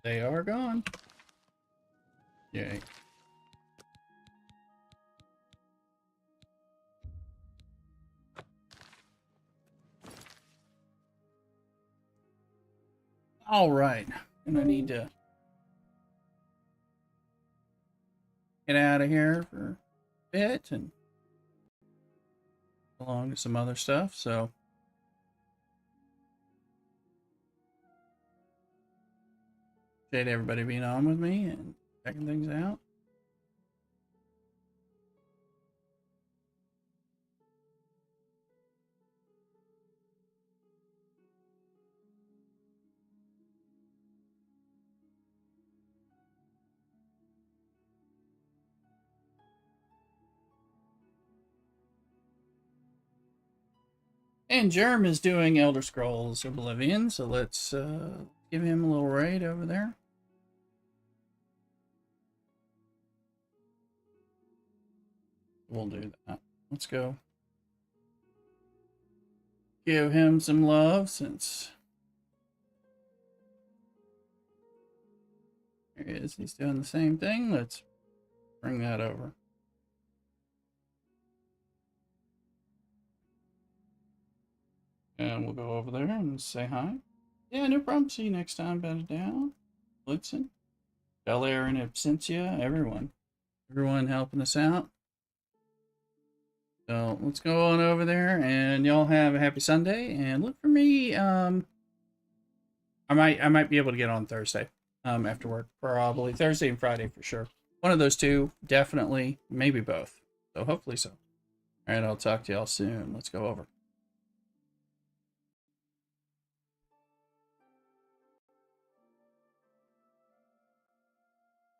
They are gone. Yay. All right. And I need to get out of here for a bit and along to some other stuff, so appreciate everybody being on with me and checking things out. And Germ is doing Elder Scrolls Oblivion, so let's give him a little raid over there. We'll do that. Let's go. Give him some love since there he is. He's doing the same thing. Let's bring that over. And we'll go over there and say hi. Yeah, no problem. See you next time. Better down. Blitzen. Belair and Absentia. Everyone. Everyone helping us out. So let's go on over there and y'all have a happy Sunday and look for me. I might be able to get on Thursday after work. Probably Thursday and Friday for sure. One of those two, definitely, maybe both. So hopefully so. All right, I'll talk to y'all soon. Let's go over.